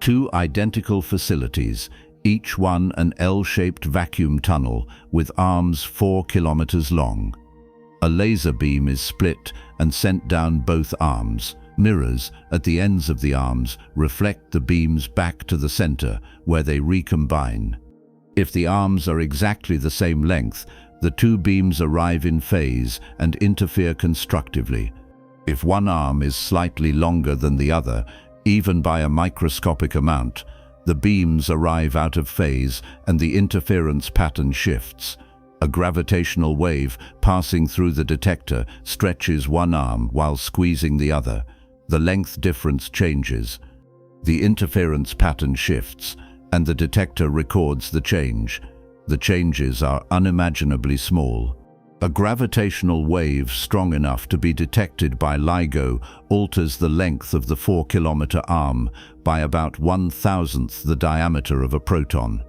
2 identical facilities, each one an L-shaped vacuum tunnel with arms 4 kilometers long. A laser beam is split and sent down both arms. Mirrors at the ends of the arms reflect the beams back to the center, where they recombine. If the arms are exactly the same length, the 2 beams arrive in phase and interfere constructively. If one arm is slightly longer than the other, even by a microscopic amount, the beams arrive out of phase and the interference pattern shifts. A gravitational wave passing through the detector stretches one arm while squeezing the other. The length difference changes. The interference pattern shifts, and the detector records the change. The changes are unimaginably small. A gravitational wave strong enough to be detected by LIGO alters the length of the 4-kilometer arm by about 1,000th the diameter of a proton.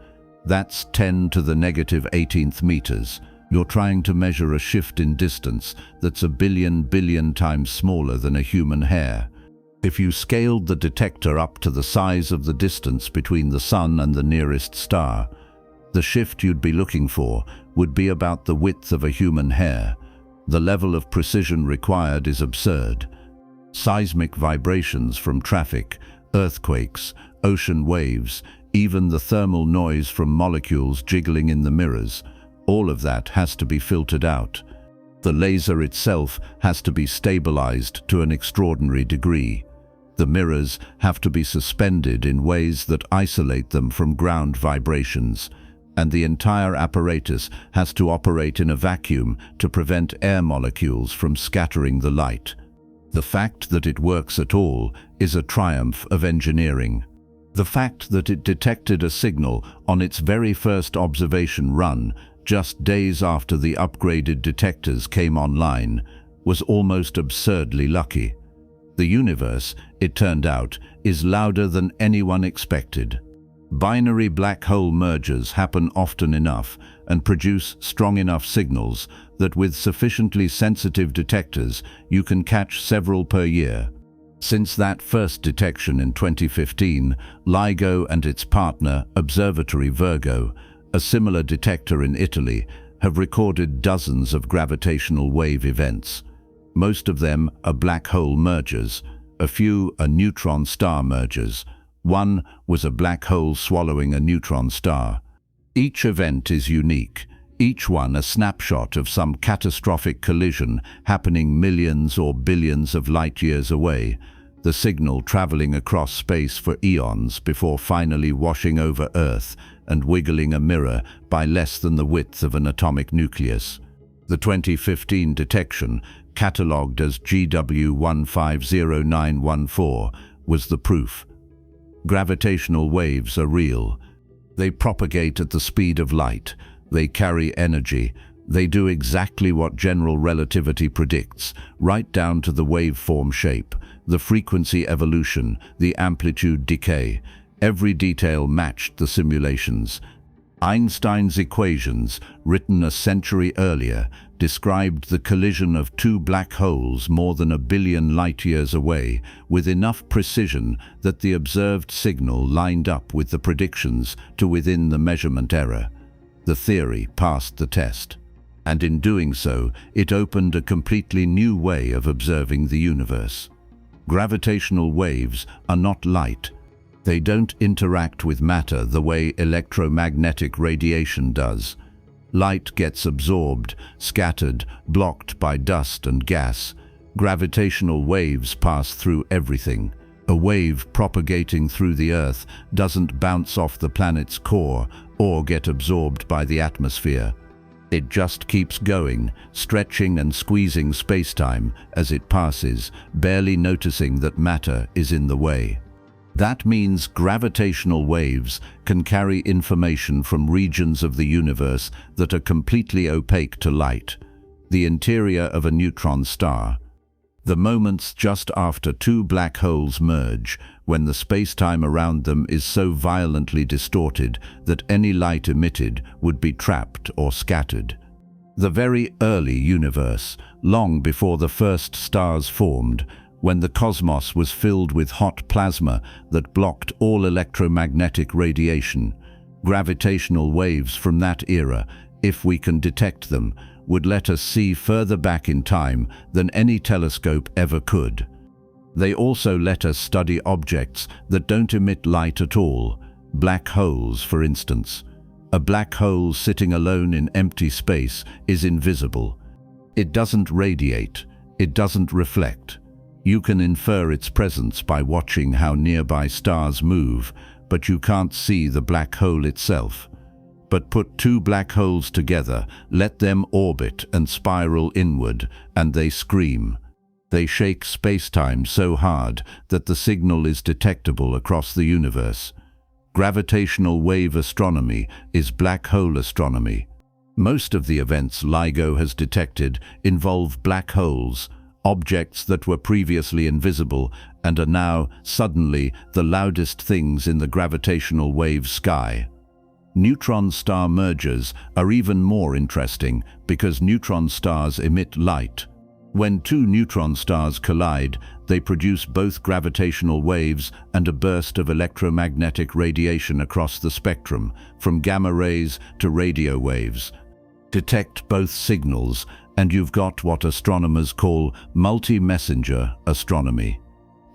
That's 10 to the negative 18th meters. You're trying to measure a shift in distance that's a billion times smaller than a human hair. If you scaled the detector up to the size of the distance between the Sun and the nearest star, the shift you'd be looking for would be about the width of a human hair. The level of precision required is absurd. Seismic vibrations from traffic, earthquakes, ocean waves, even the thermal noise from molecules jiggling in the mirrors, all of that has to be filtered out. The laser itself has to be stabilized to an extraordinary degree. The mirrors have to be suspended in ways that isolate them from ground vibrations, and the entire apparatus has to operate in a vacuum to prevent air molecules from scattering the light. The fact that it works at all is a triumph of engineering. The fact that it detected a signal on its very first observation run, just days after the upgraded detectors came online, was almost absurdly lucky. The universe, it turned out, is louder than anyone expected. Binary black hole mergers happen often enough and produce strong enough signals that with sufficiently sensitive detectors you can catch several per year. Since that first detection in 2015, LIGO and its partner, Observatory Virgo, a similar detector in Italy, have recorded dozens of gravitational wave events. Most of them are black hole mergers, a few are neutron star mergers. One was a black hole swallowing a neutron star. Each event is unique, each one a snapshot of some catastrophic collision happening millions or billions of light years away, the signal traveling across space for eons before finally washing over Earth and wiggling a mirror by less than the width of an atomic nucleus. The 2015 detection, catalogued as GW150914, was the proof. Gravitational waves are real. They propagate at the speed of light. They carry energy. They do exactly what general relativity predicts, right down to the waveform shape, the frequency evolution, the amplitude decay. Every detail matched the simulations. Einstein's equations, written a century earlier, described the collision of two black holes more than 1 billion light-years away with enough precision that the observed signal lined up with the predictions to within the measurement error. The theory passed the test, and in doing so, it opened a completely new way of observing the universe. Gravitational waves are not light. They don't interact with matter the way electromagnetic radiation does. Light gets absorbed, scattered, blocked by dust and gas. Gravitational waves pass through everything. A wave propagating through the Earth doesn't bounce off the planet's core or get absorbed by the atmosphere. It just keeps going, stretching and squeezing spacetime as it passes, barely noticing that matter is in the way. That means gravitational waves can carry information from regions of the universe that are completely opaque to light, the interior of a neutron star. The moments just after two black holes merge, when the spacetime around them is so violently distorted that any light emitted would be trapped or scattered. The very early universe, long before the first stars formed, when the cosmos was filled with hot plasma that blocked all electromagnetic radiation, gravitational waves from that era, if we can detect them, would let us see further back in time than any telescope ever could. They also let us study objects that don't emit light at all, black holes, for instance. A black hole sitting alone in empty space is invisible. It doesn't radiate, it doesn't reflect. You can infer its presence by watching how nearby stars move, but you can't see the black hole itself. But put two black holes together, let them orbit and spiral inward, and they scream. They shake spacetime so hard that the signal is detectable across the universe. Gravitational wave astronomy is black hole astronomy. Most of the events LIGO has detected involve black holes, objects that were previously invisible and are now, suddenly, the loudest things in the gravitational wave sky. Neutron star mergers are even more interesting because neutron stars emit light. When two neutron stars collide, they produce both gravitational waves and a burst of electromagnetic radiation across the spectrum, from gamma rays to radio waves. Detect both signals, and you've got what astronomers call multi-messenger astronomy.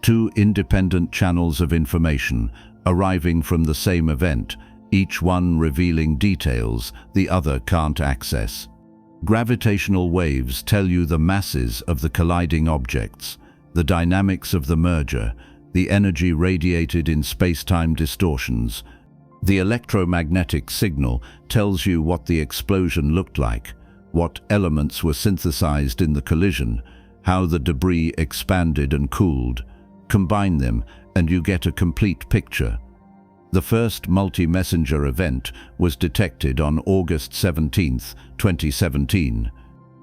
Two independent channels of information arriving from the same event, each one revealing details the other can't access. Gravitational waves tell you the masses of the colliding objects, the dynamics of the merger, the energy radiated in space-time distortions. The electromagnetic signal tells you what the explosion looked like, what elements were synthesized in the collision, how the debris expanded and cooled. Combine them and you get a complete picture. The first multi-messenger event was detected on August 17, 2017.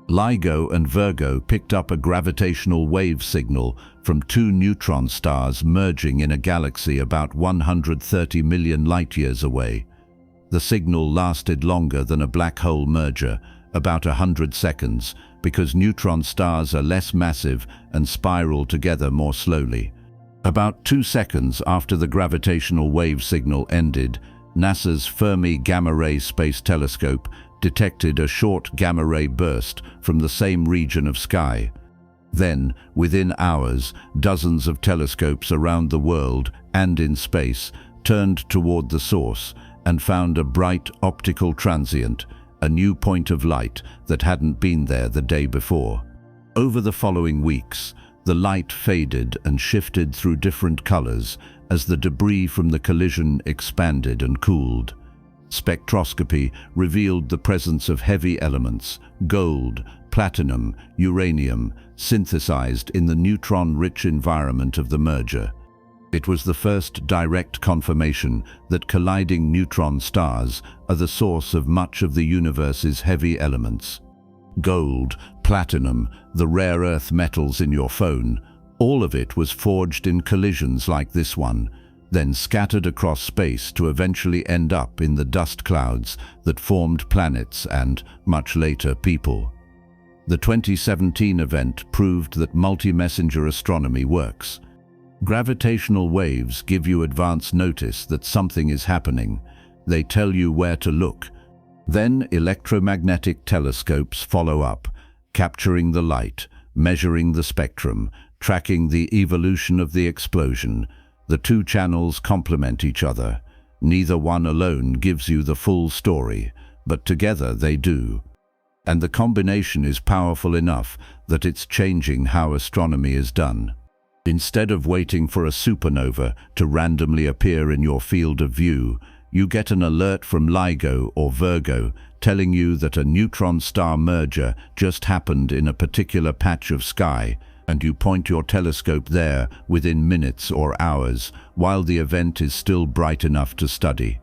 LIGO and Virgo picked up a gravitational wave signal from two neutron stars merging in a galaxy about 130 million light-years away. The signal lasted longer than a black hole merger, about 100 seconds, because neutron stars are less massive and spiral together more slowly. About 2 seconds after the gravitational wave signal ended, NASA's Fermi Gamma Ray Space Telescope detected a short gamma-ray burst from the same region of sky. Then, within hours, dozens of telescopes around the world and in space turned toward the source and found a bright optical transient, a new point of light that hadn't been there the day before. Over the following weeks, the light faded and shifted through different colors as the debris from the collision expanded and cooled. Spectroscopy revealed the presence of heavy elements, gold, platinum, uranium, synthesized in the neutron-rich environment of the merger. It was the first direct confirmation that colliding neutron stars are the source of much of the universe's heavy elements. Gold, platinum, the rare earth metals in your phone, all of it was forged in collisions like this one, then scattered across space to eventually end up in the dust clouds that formed planets and, much later, people. The 2017 event proved that multi-messenger astronomy works. Gravitational waves give you advance notice that something is happening. They tell you where to look. Then electromagnetic telescopes follow up, capturing the light, measuring the spectrum, tracking the evolution of the explosion. The two channels complement each other. Neither one alone gives you the full story, but together they do. And the combination is powerful enough that it's changing how astronomy is done. Instead of waiting for a supernova to randomly appear in your field of view, you get an alert from LIGO or Virgo telling you that a neutron star merger just happened in a particular patch of sky, and you point your telescope there within minutes or hours, while the event is still bright enough to study.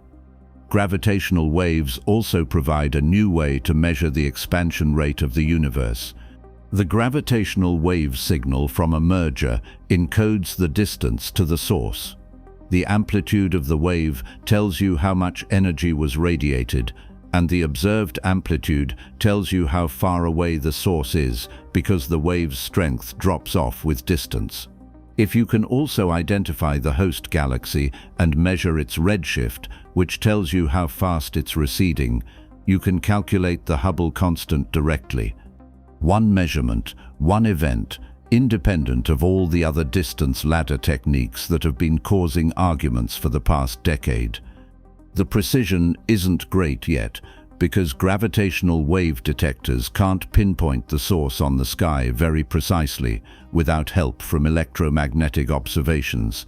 Gravitational waves also provide a new way to measure the expansion rate of the universe. The gravitational wave signal from a merger encodes the distance to the source. The amplitude of the wave tells you how much energy was radiated, and the observed amplitude tells you how far away the source is because the wave's strength drops off with distance. If you can also identify the host galaxy and measure its redshift, which tells you how fast it's receding, you can calculate the Hubble constant directly. One measurement, one event, independent of all the other distance ladder techniques that have been causing arguments for the past decade. The precision isn't great yet, because gravitational wave detectors can't pinpoint the source on the sky very precisely without help from electromagnetic observations.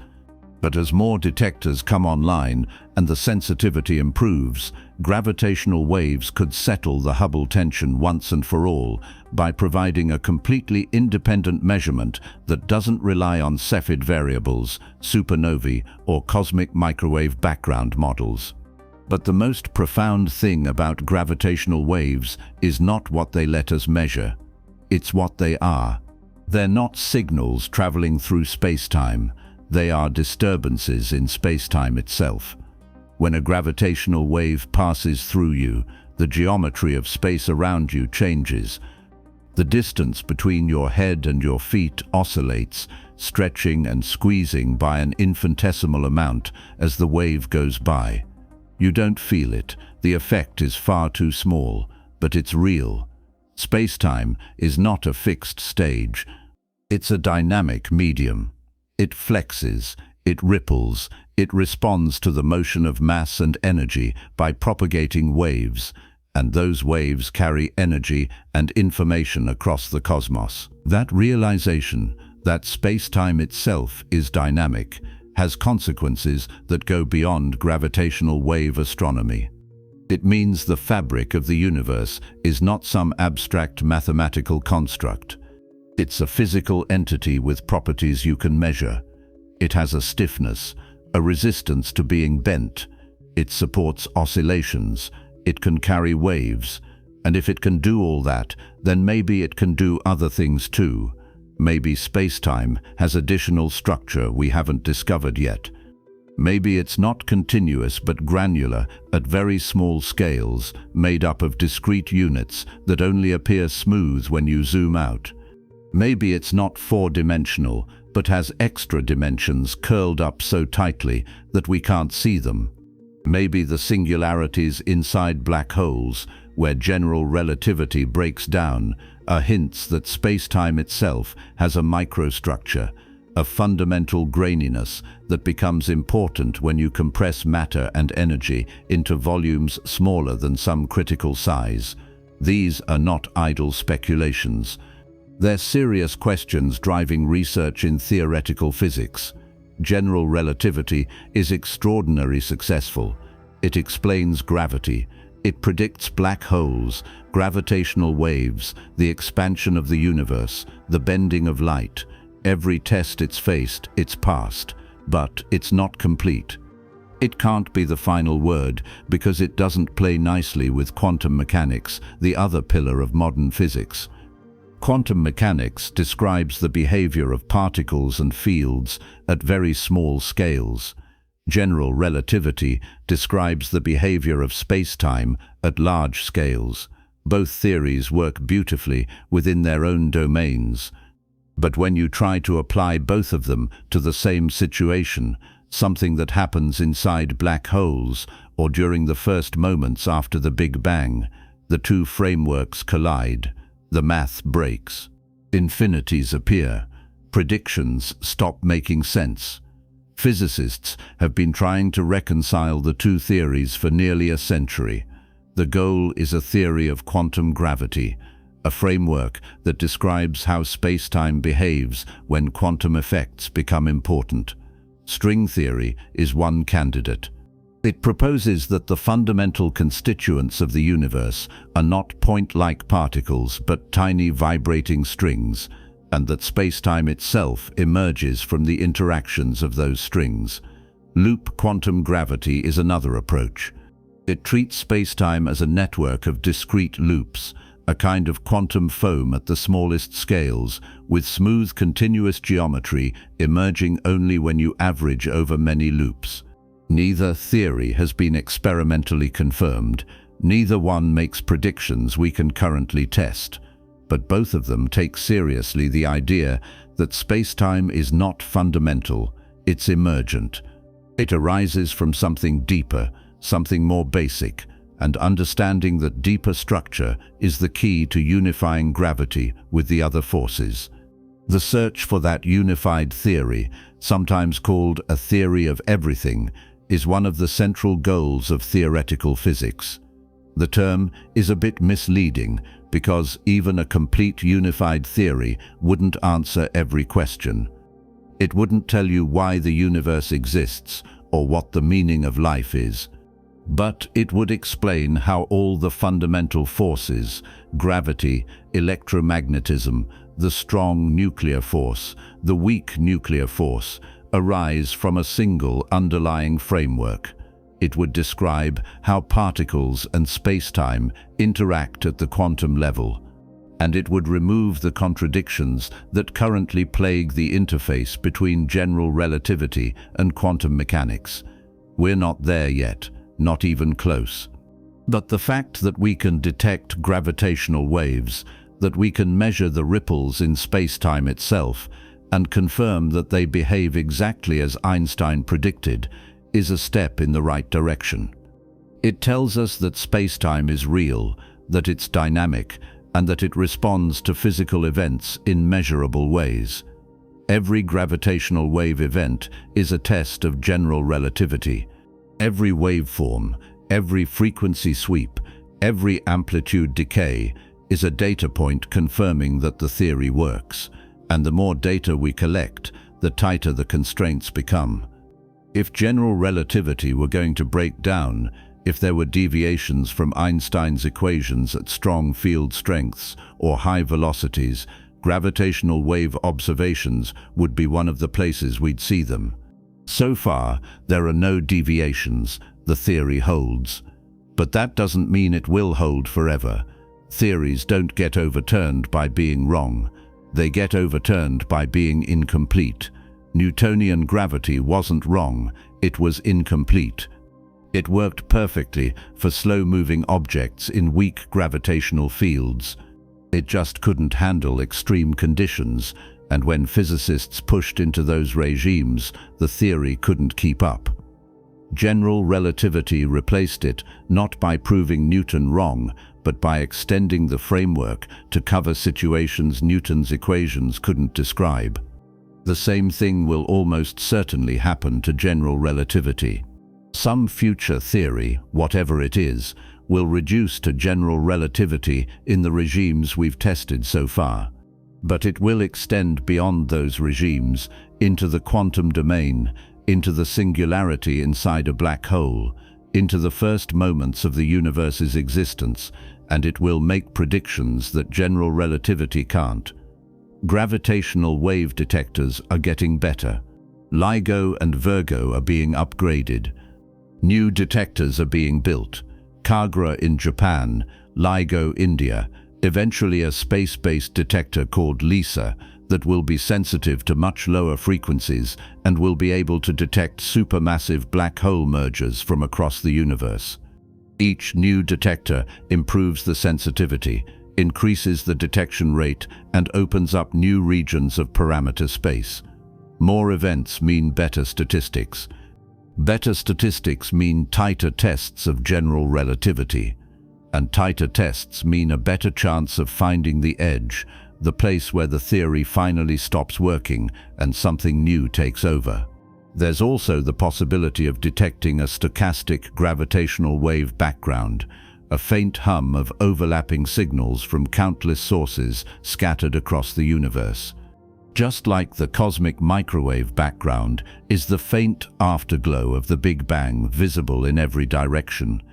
But as more detectors come online and the sensitivity improves, gravitational waves could settle the Hubble tension once and for all by providing a completely independent measurement that doesn't rely on Cepheid variables, supernovae, or cosmic microwave background models. But the most profound thing about gravitational waves is not what they let us measure. It's what they are. They're not signals traveling through space-time. They are disturbances in space-time itself. When a gravitational wave passes through you, the geometry of space around you changes. The distance between your head and your feet oscillates, stretching and squeezing by an infinitesimal amount as the wave goes by. You don't feel it. The effect is far too small, but it's real. Space-time is not a fixed stage. It's a dynamic medium. It flexes, it ripples, it responds to the motion of mass and energy by propagating waves, and those waves carry energy and information across the cosmos. That realization that space-time itself is dynamic has consequences that go beyond gravitational wave astronomy. It means the fabric of the universe is not some abstract mathematical construct. It's a physical entity with properties you can measure. It has a stiffness, a resistance to being bent. It supports oscillations. It can carry waves. And if it can do all that, then maybe it can do other things too. Maybe space-time has additional structure we haven't discovered yet. Maybe it's not continuous but granular at very small scales, made up of discrete units that only appear smooth when you zoom out. Maybe it's not four-dimensional, but has extra dimensions curled up so tightly that we can't see them. Maybe the singularities inside black holes, where general relativity breaks down, are hints that space-time itself has a microstructure, a fundamental graininess that becomes important when you compress matter and energy into volumes smaller than some critical size. These are not idle speculations. They're serious questions driving research in theoretical physics. General relativity is extraordinarily successful. It explains gravity. It predicts black holes, gravitational waves, the expansion of the universe, the bending of light. Every test it's faced, it's passed, but it's not complete. It can't be the final word because it doesn't play nicely with quantum mechanics, the other pillar of modern physics. Quantum mechanics describes the behavior of particles and fields at very small scales. General relativity describes the behavior of space-time at large scales. Both theories work beautifully within their own domains. But when you try to apply both of them to the same situation, something that happens inside black holes or during the first moments after the Big Bang, the two frameworks collide. The math breaks. Infinities appear. Predictions stop making sense. Physicists have been trying to reconcile the two theories for nearly a century. The goal is a theory of quantum gravity, a framework that describes how space-time behaves when quantum effects become important. String theory is one candidate. It proposes that the fundamental constituents of the universe are not point-like particles but tiny vibrating strings, and that space-time itself emerges from the interactions of those strings. Loop quantum gravity is another approach. It treats space-time as a network of discrete loops, a kind of quantum foam at the smallest scales, with smooth continuous geometry emerging only when you average over many loops. Neither theory has been experimentally confirmed. Neither one makes predictions we can currently test. But both of them take seriously the idea that space-time is not fundamental, it's emergent. It arises from something deeper, something more basic, and understanding that deeper structure is the key to unifying gravity with the other forces. The search for that unified theory, sometimes called a theory of everything, is one of the central goals of theoretical physics. The term is a bit misleading because even a complete unified theory wouldn't answer every question. It wouldn't tell you why the universe exists or what the meaning of life is. But it would explain how all the fundamental forces, gravity, electromagnetism, the strong nuclear force, the weak nuclear force, arise from a single underlying framework. It would describe how particles and spacetime interact at the quantum level, and it would remove the contradictions that currently plague the interface between general relativity and quantum mechanics. We're not there yet, not even close. But the fact that we can detect gravitational waves, that we can measure the ripples in spacetime itself, and confirm that they behave exactly as Einstein predicted, is a step in the right direction. It tells us that spacetime is real, that it's dynamic, and that it responds to physical events in measurable ways. Every gravitational wave event is a test of general relativity. Every waveform, every frequency sweep, every amplitude decay is a data point confirming that the theory works. And the more data we collect, the tighter the constraints become. If general relativity were going to break down, if there were deviations from Einstein's equations at strong field strengths or high velocities, gravitational wave observations would be one of the places we'd see them. So far, there are no deviations. The theory holds. But that doesn't mean it will hold forever. Theories don't get overturned by being wrong. They get overturned by being incomplete. Newtonian gravity wasn't wrong, it was incomplete. It worked perfectly for slow-moving objects in weak gravitational fields. It just couldn't handle extreme conditions, and when physicists pushed into those regimes, the theory couldn't keep up. General relativity replaced it, not by proving Newton wrong, but by extending the framework to cover situations Newton's equations couldn't describe. The same thing will almost certainly happen to general relativity. Some future theory, whatever it is, will reduce to general relativity in the regimes we've tested so far. But it will extend beyond those regimes, into the quantum domain, into the singularity inside a black hole, into the first moments of the universe's existence, and it will make predictions that general relativity can't. Gravitational wave detectors are getting better. LIGO and Virgo are being upgraded. New detectors are being built. Kagra in Japan, LIGO India, eventually a space-based detector called LISA that will be sensitive to much lower frequencies and will be able to detect supermassive black hole mergers from across the universe. Each new detector improves the sensitivity, increases the detection rate, and opens up new regions of parameter space. More events mean better statistics. Better statistics mean tighter tests of general relativity. And tighter tests mean a better chance of finding the edge, the place where the theory finally stops working and something new takes over. There's also the possibility of detecting a stochastic gravitational wave background, a faint hum of overlapping signals from countless sources scattered across the universe. Just like the cosmic microwave background is the faint afterglow of the Big Bang visible in every direction,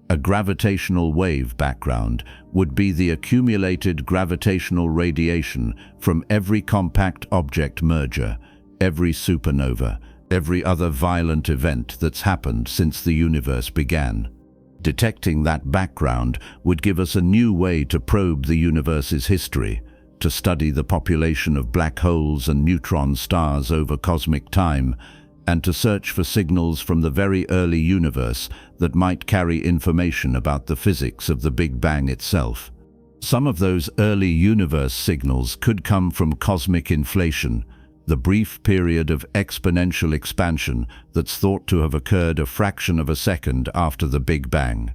a gravitational wave background would be the accumulated gravitational radiation from every compact object merger, every supernova, every other violent event that's happened since the universe began. Detecting that background would give us a new way to probe the universe's history, to study the population of black holes and neutron stars over cosmic time, and to search for signals from the very early universe that might carry information about the physics of the Big Bang itself. Some of those early universe signals could come from cosmic inflation, the brief period of exponential expansion that's thought to have occurred a fraction of a second after the Big Bang.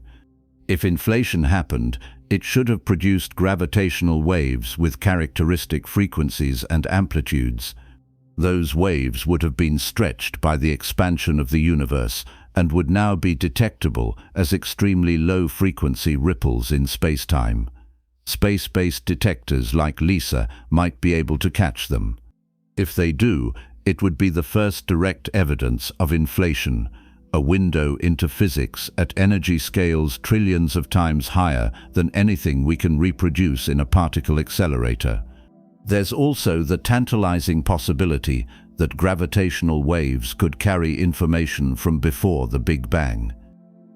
If inflation happened, it should have produced gravitational waves with characteristic frequencies and amplitudes. Those waves would have been stretched by the expansion of the universe and would now be detectable as extremely low-frequency ripples in spacetime. Space-based detectors like LISA might be able to catch them. If they do, it would be the first direct evidence of inflation, a window into physics at energy scales trillions of times higher than anything we can reproduce in a particle accelerator. There's also the tantalizing possibility that gravitational waves could carry information from before the Big Bang.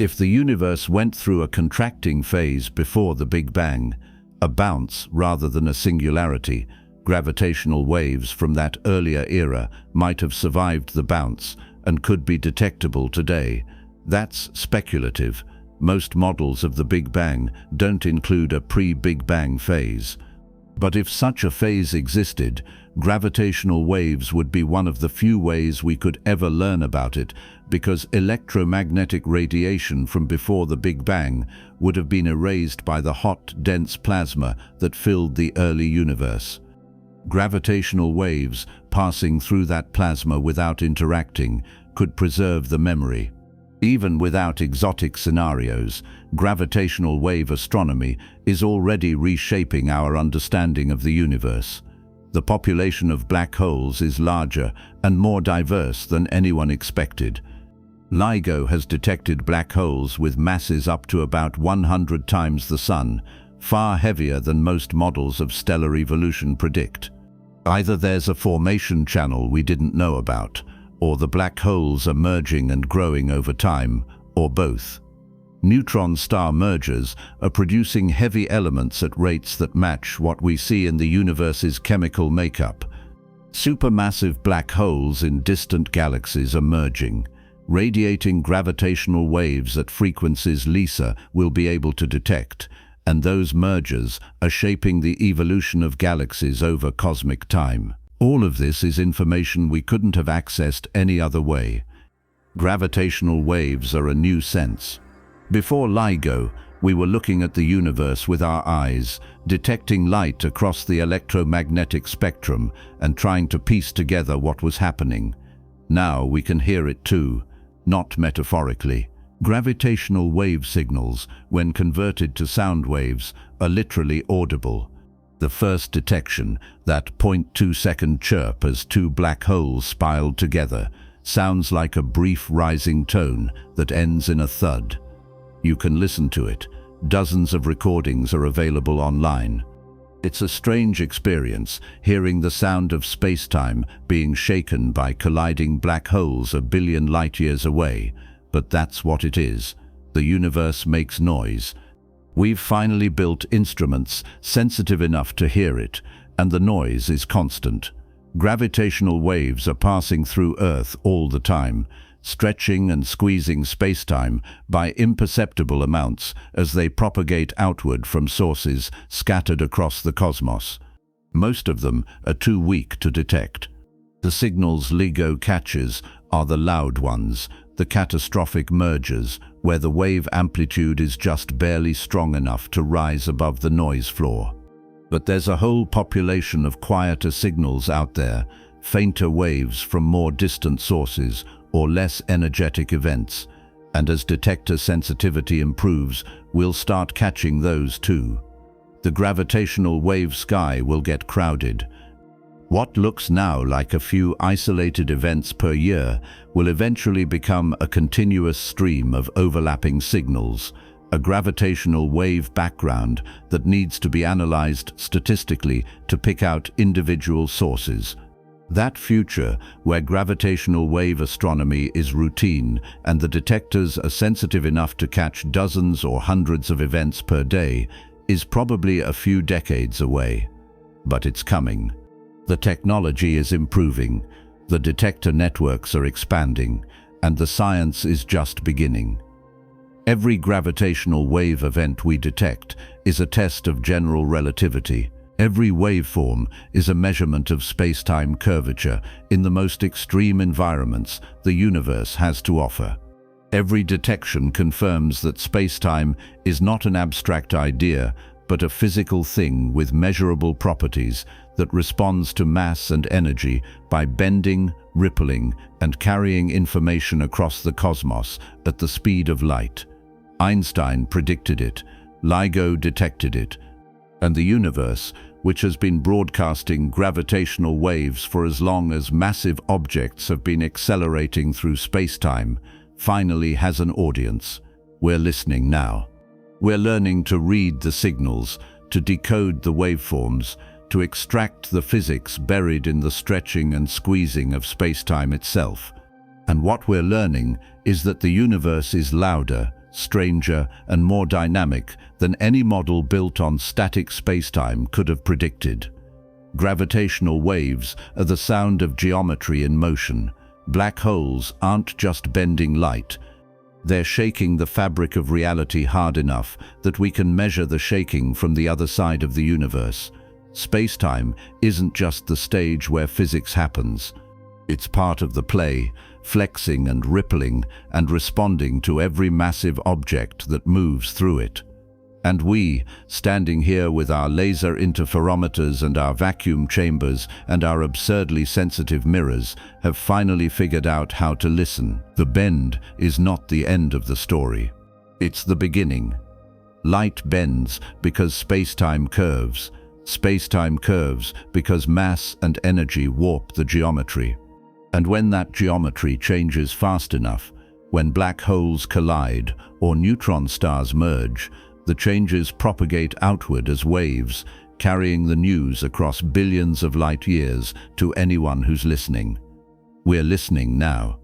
If the universe went through a contracting phase before the Big Bang, a bounce rather than a singularity, gravitational waves from that earlier era might have survived the bounce and could be detectable today. That's speculative. Most models of the Big Bang don't include a pre-Big Bang phase. But if such a phase existed, gravitational waves would be one of the few ways we could ever learn about it, because electromagnetic radiation from before the Big Bang would have been erased by the hot, dense plasma that filled the early universe. Gravitational waves passing through that plasma without interacting could preserve the memory. Even without exotic scenarios, gravitational wave astronomy is already reshaping our understanding of the universe. The population of black holes is larger and more diverse than anyone expected. LIGO has detected black holes with masses up to about 100 times the Sun, far heavier than most models of stellar evolution predict. Either there's a formation channel we didn't know about, or the black holes are merging and growing over time, or both. Neutron star mergers are producing heavy elements at rates that match what we see in the universe's chemical makeup. Supermassive black holes in distant galaxies are merging, radiating gravitational waves at frequencies LISA will be able to detect, and those mergers are shaping the evolution of galaxies over cosmic time. All of this is information we couldn't have accessed any other way. Gravitational waves are a new sense. Before LIGO, we were looking at the universe with our eyes, detecting light across the electromagnetic spectrum and trying to piece together what was happening. Now we can hear it too, not metaphorically. Gravitational wave signals, when converted to sound waves, are literally audible. The first detection, that 0.2-second chirp as two black holes spiraled together, sounds like a brief rising tone that ends in a thud. You can listen to it. Dozens of recordings are available online. It's a strange experience, hearing the sound of spacetime being shaken by colliding black holes a billion light-years away. But that's what it is. The universe makes noise. We've finally built instruments sensitive enough to hear it, and the noise is constant. Gravitational waves are passing through Earth all the time, stretching and squeezing spacetime by imperceptible amounts as they propagate outward from sources scattered across the cosmos. Most of them are too weak to detect. The signals LIGO catches are the loud ones, the catastrophic mergers, where the wave amplitude is just barely strong enough to rise above the noise floor. But there's a whole population of quieter signals out there, fainter waves from more distant sources or less energetic events, and as detector sensitivity improves, we'll start catching those too. The gravitational wave sky will get crowded. What looks now like a few isolated events per year will eventually become a continuous stream of overlapping signals, a gravitational wave background that needs to be analyzed statistically to pick out individual sources. That future, where gravitational wave astronomy is routine and the detectors are sensitive enough to catch dozens or hundreds of events per day, is probably a few decades away. But it's coming. The technology is improving, the detector networks are expanding, and the science is just beginning. Every gravitational wave event we detect is a test of general relativity. Every waveform is a measurement of spacetime curvature in the most extreme environments the universe has to offer. Every detection confirms that spacetime is not an abstract idea, but a physical thing with measurable properties that responds to mass and energy by bending, rippling, and carrying information across the cosmos at the speed of light. Einstein predicted it, LIGO detected it, and the universe, which has been broadcasting gravitational waves for as long as massive objects have been accelerating through spacetime, finally has an audience. We're listening now. We're learning to read the signals, to decode the waveforms, to extract the physics buried in the stretching and squeezing of spacetime itself. And what we're learning is that the universe is louder, stranger, and more dynamic than any model built on static spacetime could have predicted. Gravitational waves are the sound of geometry in motion. Black holes aren't just bending light. They're shaking the fabric of reality hard enough that we can measure the shaking from the other side of the universe. Spacetime isn't just the stage where physics happens. It's part of the play, flexing and rippling and responding to every massive object that moves through it. And we, standing here with our laser interferometers and our vacuum chambers and our absurdly sensitive mirrors, have finally figured out how to listen. The bend is not the end of the story. It's the beginning. Light bends because spacetime curves. Spacetime curves because mass and energy warp the geometry. And when that geometry changes fast enough, when black holes collide or neutron stars merge, the changes propagate outward as waves, carrying the news across billions of light years to anyone who's listening. We're listening now.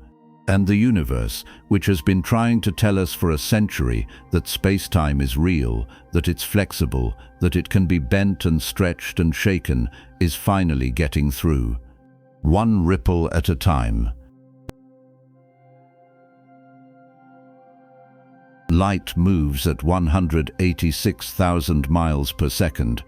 And the universe, which has been trying to tell us for a century that spacetime is real, that it's flexible, that it can be bent and stretched and shaken, is finally getting through. One ripple at a time. Light moves at 186,000 miles per second.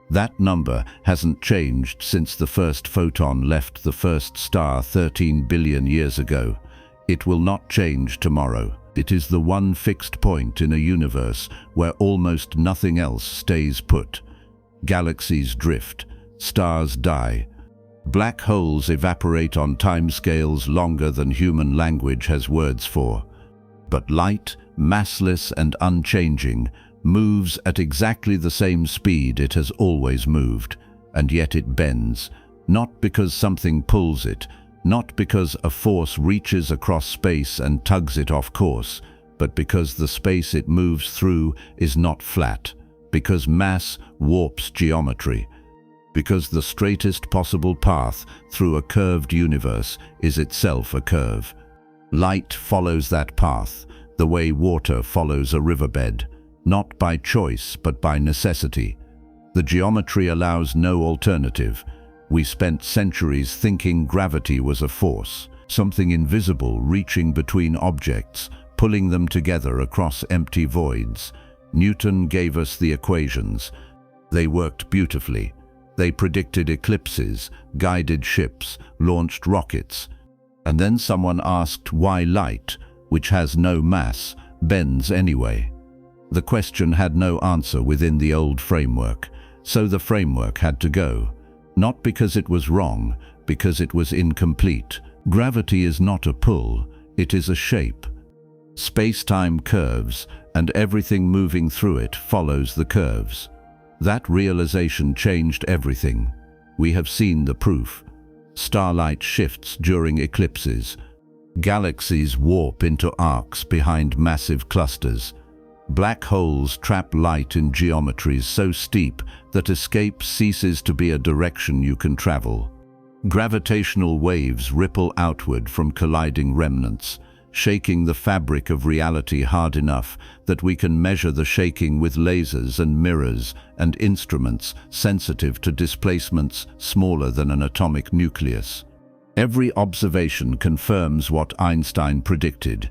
That number hasn't changed since the first photon left the first star 13 billion years ago. It will not change tomorrow. It is the one fixed point in a universe where almost nothing else stays put. Galaxies drift, stars die. Black holes evaporate on timescales longer than human language has words for. But light, massless and unchanging, moves at exactly the same speed it has always moved, and yet it bends, not because something pulls it, not because a force reaches across space and tugs it off course, but because the space it moves through is not flat, because mass warps geometry, because the straightest possible path through a curved universe is itself a curve. Light follows that path, the way water follows a riverbed, not by choice but by necessity. The geometry allows no alternative. We spent centuries thinking gravity was a force, something invisible reaching between objects, pulling them together across empty voids. Newton gave us the equations. They worked beautifully. They predicted eclipses, guided ships, launched rockets. And then someone asked why light, which has no mass, bends anyway. The question had no answer within the old framework, so the framework had to go. Not because it was wrong, because it was incomplete. Gravity is not a pull, it is a shape. Space-time curves, and everything moving through it follows the curves. That realization changed everything. We have seen the proof. Starlight shifts during eclipses. Galaxies warp into arcs behind massive clusters. Black holes trap light in geometries so steep that escape ceases to be a direction you can travel. Gravitational waves ripple outward from colliding remnants, shaking the fabric of reality hard enough that we can measure the shaking with lasers and mirrors and instruments sensitive to displacements smaller than an atomic nucleus. Every observation confirms what Einstein predicted.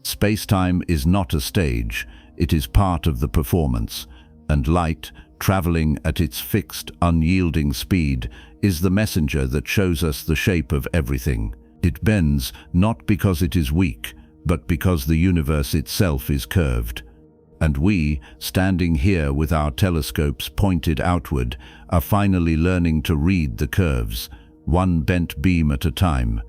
Spacetime is not a stage, it is part of the performance, and light, traveling at its fixed, unyielding speed, is the messenger that shows us the shape of everything. It bends not because it is weak, but because the universe itself is curved. And we, standing here with our telescopes pointed outward, are finally learning to read the curves, one bent beam at a time.